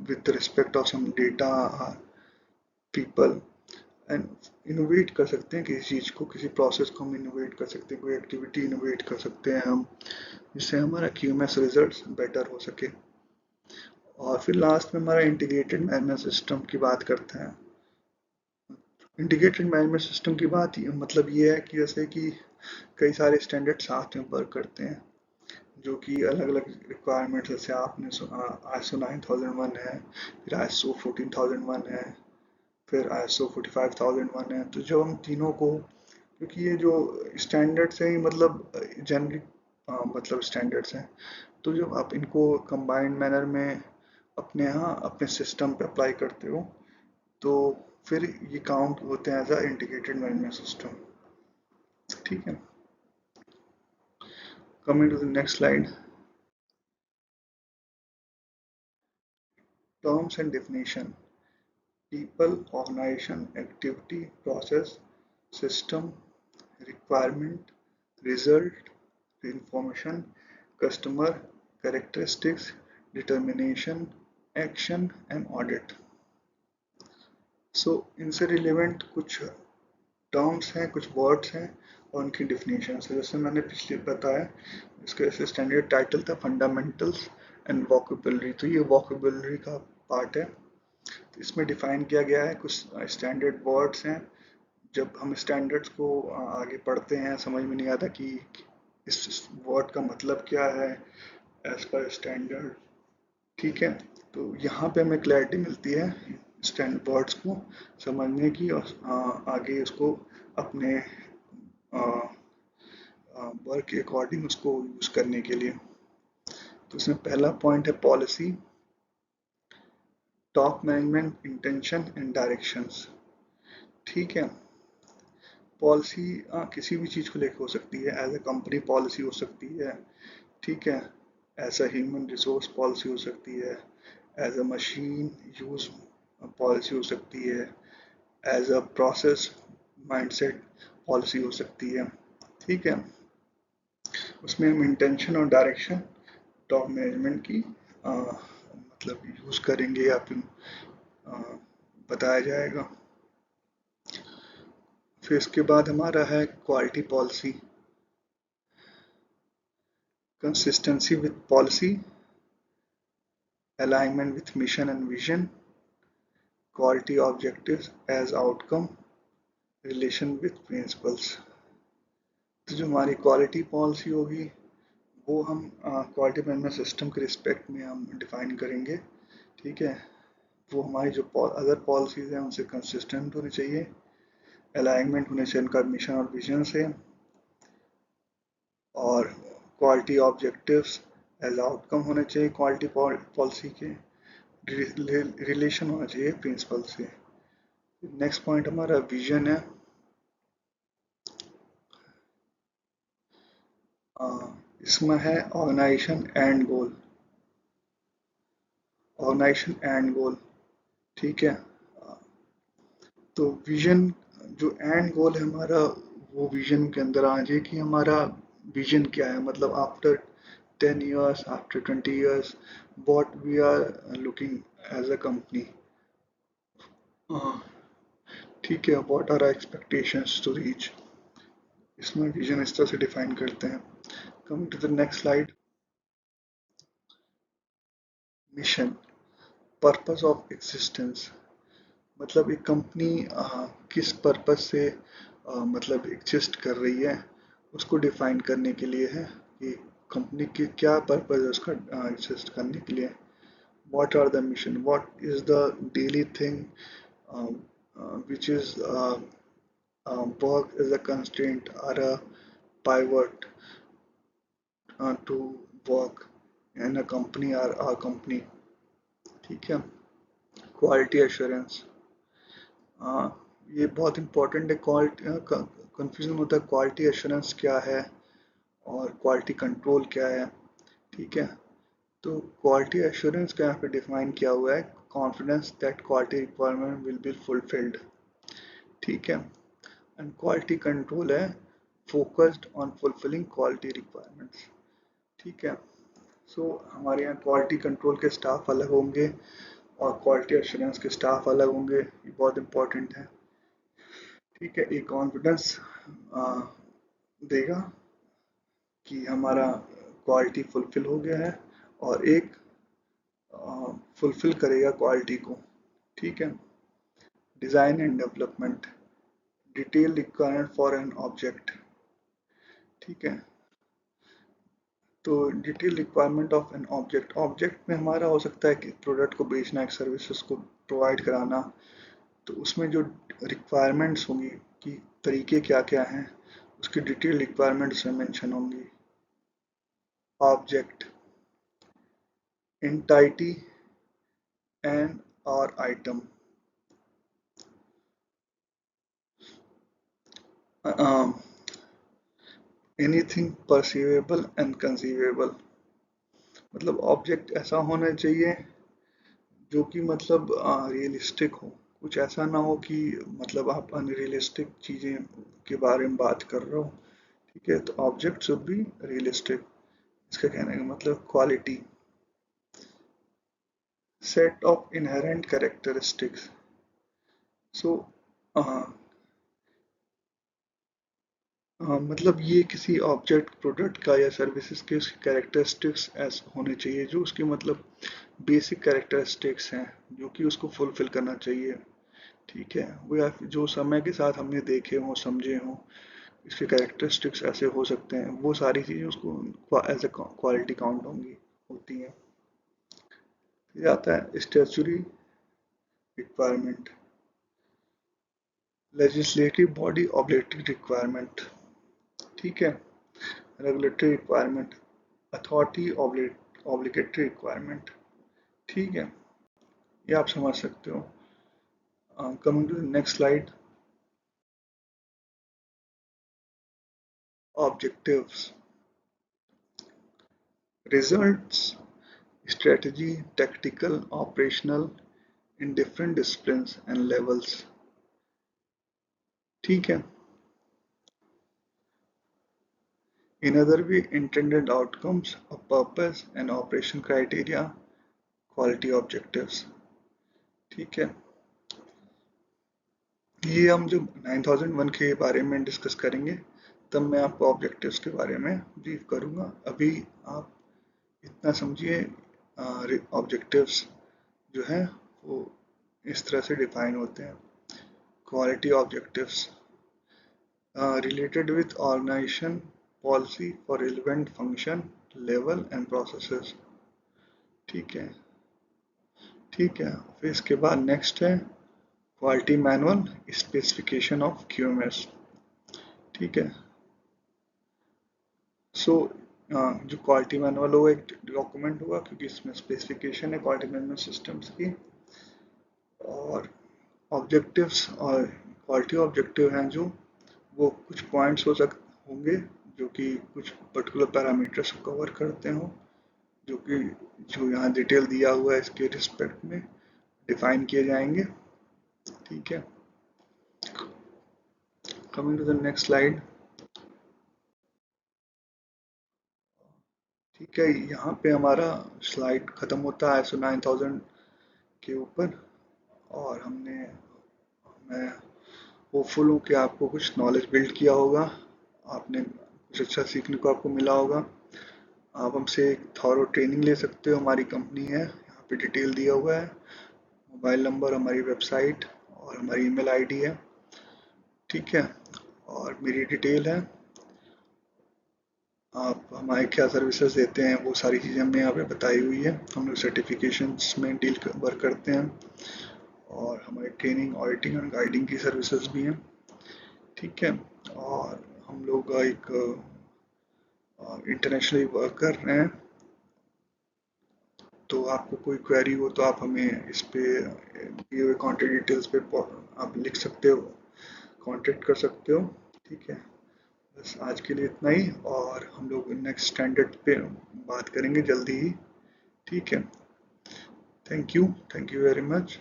with respect of some data people, and innovate कर सकते हैं किसी चीज़ को, किसी प्रोसेस को हम इनोवेट कर सकते हैं, कोई एक्टिविटी इनोवेट कर सकते हैं हम, जिससे हमारा क्यूएमएस रिजल्ट्स बेटर हो सके। और फिर लास्ट में हमारा इंटीग्रेटेड मैनेजमेंट सिस्टम की बात करते हैं। इंटीग्रेटेड मैनेजमेंट सिस्टम की बात मतलब ये है कि जैसे कि कई सारे स्टैंडर्ड साथ में वर्क करते हैं जो कि अलग अलग रिक्वायरमेंट्स, जैसे आपने सुना ISO 9001 है, फिर ISO 14001 है, फिर ISO 45001 है। तो जो हम तीनों को, क्योंकि ये जो स्टैंडर्ड्स हैं मतलब जेनरिक मतलब स्टैंडर्ड्स हैं, तो जब आप इनको कंबाइंड मैनर में अपने यहाँ अपने सिस्टम पे अप्लाई करते हो तो फिर ये काउंट होते हैं as a integrated management system. ठीक है, coming to the next slide, terms and definition, people, organization, activity, process, system, requirement, result, information, customer, characteristics, determination, action and audit। सो इनसे रिलेवेंट कुछ टर्म्स हैं, कुछ वर्ड्स हैं और उनकी डिफिनेशन है। जैसे मैंने पिछले बताया, इसका ऐसे स्टैंडर्ड टाइटल था फंडामेंटल्स एंड वोकेबलरी, तो ये वोकेबलरी का पार्ट है। इसमें डिफाइन किया गया है, कुछ स्टैंडर्ड वर्ड्स हैं। जब हम स्टैंडर्ड्स को आगे पढ़ते हैं समझ में नहीं आता कि इस वर्ड का मतलब क्या है एज पर स्टैंडर्ड। ठीक है, तो यहाँ पे हमें क्लैरिटी मिलती है स्टैंडर्ड वर्ड्स को समझने की और आगे उसको अपने वर्क के अकॉर्डिंग उसको यूज करने के लिए। तो इसमें पहला पॉइंट है policy, top management intention and directions. ठीक है, पॉलिसी किसी भी चीज़ को लेकर हो सकती है, एज ए कंपनी पॉलिसी हो सकती है। ठीक है, as a human resource policy हो सकती है, as a machine use policy हो सकती है, as a process mindset policy हो सकती है। ठीक है, उसमें हम इंटेंशन और डायरेक्शन टॉप मैनेजमेंट की मतलब यूज करेंगे या फिर आ, बताया जाएगा। फिर इसके बाद हमारा है quality policy, consistency with policy, alignment with mission and vision, quality objectives as outcome, relation with principles। तो जो हमारी क्वालिटी पॉलिसी होगी वो हम क्वालिटी मैनेजमेंट सिस्टम के रिस्पेक्ट में हम डिफाइन करेंगे। ठीक है, वो हमारी जो अदर पॉलिसीज हैं उनसे कंसिस्टेंट होनी चाहिए, अलाइनमेंट होने चाहिए उनका मिशन और विजन से, और क्वालिटी ऑब्जेक्टिव्स एज आउटकम होने चाहिए क्वालिटी पॉलिसी के, रिलेशन होना चाहिए प्रिंसिपल से। नेक्स्ट पॉइंट हमारा विजन है। इसमें है organisation and goal, organisation and goal, ठीक है। तो विजन जो एंड गोल है हमारा, वो विजन के अंदर आ जाए कि हमारा विजन क्या है, मतलब after 10 years, after 20 years, what we are looking as a company, ठीक है, what are our expectations to reach। इसमें विजन इस तरह से डिफाइन करते हैं। Coming to the next slide, mission, purpose of existence, मतलब एक कंपनी किस पर्पस से मतलब एग्जिस्ट कर रही है, उसको डिफाइन करने के लिए है कि कंपनी की क्या पर्पस है उसका एग्जिस्ट करने के लिए। What are the mission, what is the daily thing which is work is a constraint or a pivot to work in a company or a company, ठीक है। क्वालिटी एश्योरेंस, ये बहुत इंपॉर्टेंट है। क्वालिटी कंफ्यूजन होता है quality assurance क्या है और क्वालिटी कंट्रोल क्या है, ठीक है। तो क्वालिटी एश्योरेंस का यहाँ पे डिफाइन किया हुआ है, confidence that quality requirement will be fulfilled, ठीक है। एंड क्वालिटी कंट्रोल है focused on fulfilling quality requirements, ठीक है। सो हमारे यहाँ क्वालिटी कंट्रोल के स्टाफ अलग होंगे और क्वालिटी एश्योरेंस के स्टाफ अलग होंगे, ये बहुत इंपॉर्टेंट है, ठीक है। एक कॉन्फिडेंस देगा कि हमारा क्वालिटी फुलफिल हो गया है और एक फुलफिल करेगा क्वालिटी को, ठीक है। Design and development, detail requirement for an object, ठीक है। तो detail requirement of an object, object में हमारा हो सकता है कि प्रोडक्ट को बेचना, एक सर्विसेज को प्रोवाइड कराना, तो उसमें जो रिक्वायरमेंट्स होंगी कि तरीके क्या क्या हैं, उसकी डिटेल रिक्वायरमेंट्स में मेंशन होंगी। ऑब्जेक्ट, एंटिटी एंड और आइटम, एनीथिंग परसीवेबल एंड कंसीवेबल, मतलब ऑब्जेक्ट ऐसा होना चाहिए जो कि मतलब रियलिस्टिक हो, कुछ ऐसा ना हो कि मतलब आप अनरियलिस्टिक चीज़ें के बारे में बात कर रहे हो, ठीक है। तो ऑब्जेक्ट शुड बी रियलिस्टिक, इसका कहने का मतलब quality. Set of inherent characteristics, so मतलब ये किसी ऑब्जेक्ट प्रोडक्ट का या सर्विसेज के कैरेक्टरिस्टिक्स ऐसे होने चाहिए जो उसके मतलब बेसिक कैरेक्टरिस्टिक्स हैं जो कि उसको फुलफिल करना चाहिए, ठीक है। वो या जो समय के साथ हमने देखे हों, समझे हों, इसके कैरेक्टरिस्टिक्स ऐसे हो सकते हैं, वो सारी चीज़ें उसको एज ए क्वालिटी काउंट होंगी, होती हैं। फिर आता है statutory requirement, legislative body objective requirement, ठीक है। Regulatory requirement, authority obligatory requirement, ठीक है। ये आप समझ सकते हो। Coming to the next slide, objectives, results, strategy, tactical, operational in different disciplines and levels, ठीक है। In other way, intended outcomes of purpose and operation criteria, quality objectives, ठीक है। ये हम जब 9001 के बारे में डिस्कस करेंगे तब मैं आपको ऑब्जेक्टिव्स के बारे में ब्रीफ करूँगा। अभी आप इतना समझिए, ऑब्जेक्टिव्स जो है वो इस तरह से डिफाइन होते हैं। Quality objectives related with organization policy for relevant function level and processes, ठीक है, ठीक है। फिर इसके बाद नेक्स्ट है quality manual specification of QMS, ठीक है। सो जो क्वालिटी मैनुअल होगा एक डॉक्यूमेंट होगा, क्योंकि इसमें स्पेसिफिकेशन है क्वालिटी मैनेजमेंट सिस्टम्स की। और ऑब्जेक्टिव्स और क्वालिटी ऑब्जेक्टिव हैं जो वो कुछ पॉइंट्स होंगे जो कि कुछ पर्टिकुलर पैरामीटर्स को कवर करते हो, जो कि जो यहाँ डिटेल दिया हुआ है इसके रिस्पेक्ट में डिफाइन किए जाएंगे। ठीक है, coming to the next slide. ठीक है, यहाँ पे हमारा स्लाइड ख़त्म होता है ISO 9000 के ऊपर। और मैं होपफुल हूँ कि आपको कुछ नॉलेज बिल्ड किया होगा, आपने कुछ अच्छा सीखने को आपको मिला होगा। आप हमसे एक थॉरो ट्रेनिंग ले सकते हो, हमारी कंपनी है, यहाँ पे डिटेल दिया हुआ है, मोबाइल नंबर, हमारी वेबसाइट और हमारी ईमेल आईडी है। ठीक है, और मेरी डिटेल है, आप हमारे क्या सर्विसेज देते हैं वो सारी चीज़ें हमने यहाँ पे बताई हुई है। हम लोग सर्टिफिकेशंस में वर्क करते हैं और हमारी ट्रेनिंग, ऑडिटिंग और गाइडिंग की सर्विसेज भी हैं। ठीक है, और हम लोग एक इंटरनेशनली वर्क कर रहे हैं। तो आपको कोई क्वेरी हो तो आप हमें इस पे दिए हुए कॉन्टेक्ट डिटेल्स पे आप लिख सकते हो, कांटेक्ट कर सकते हो। ठीक है, बस आज के लिए इतना ही, और हम लोग नेक्स्ट स्टैंडर्ड पे बात करेंगे जल्दी ही। ठीक है, thank you very much,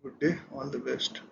good day, all the best.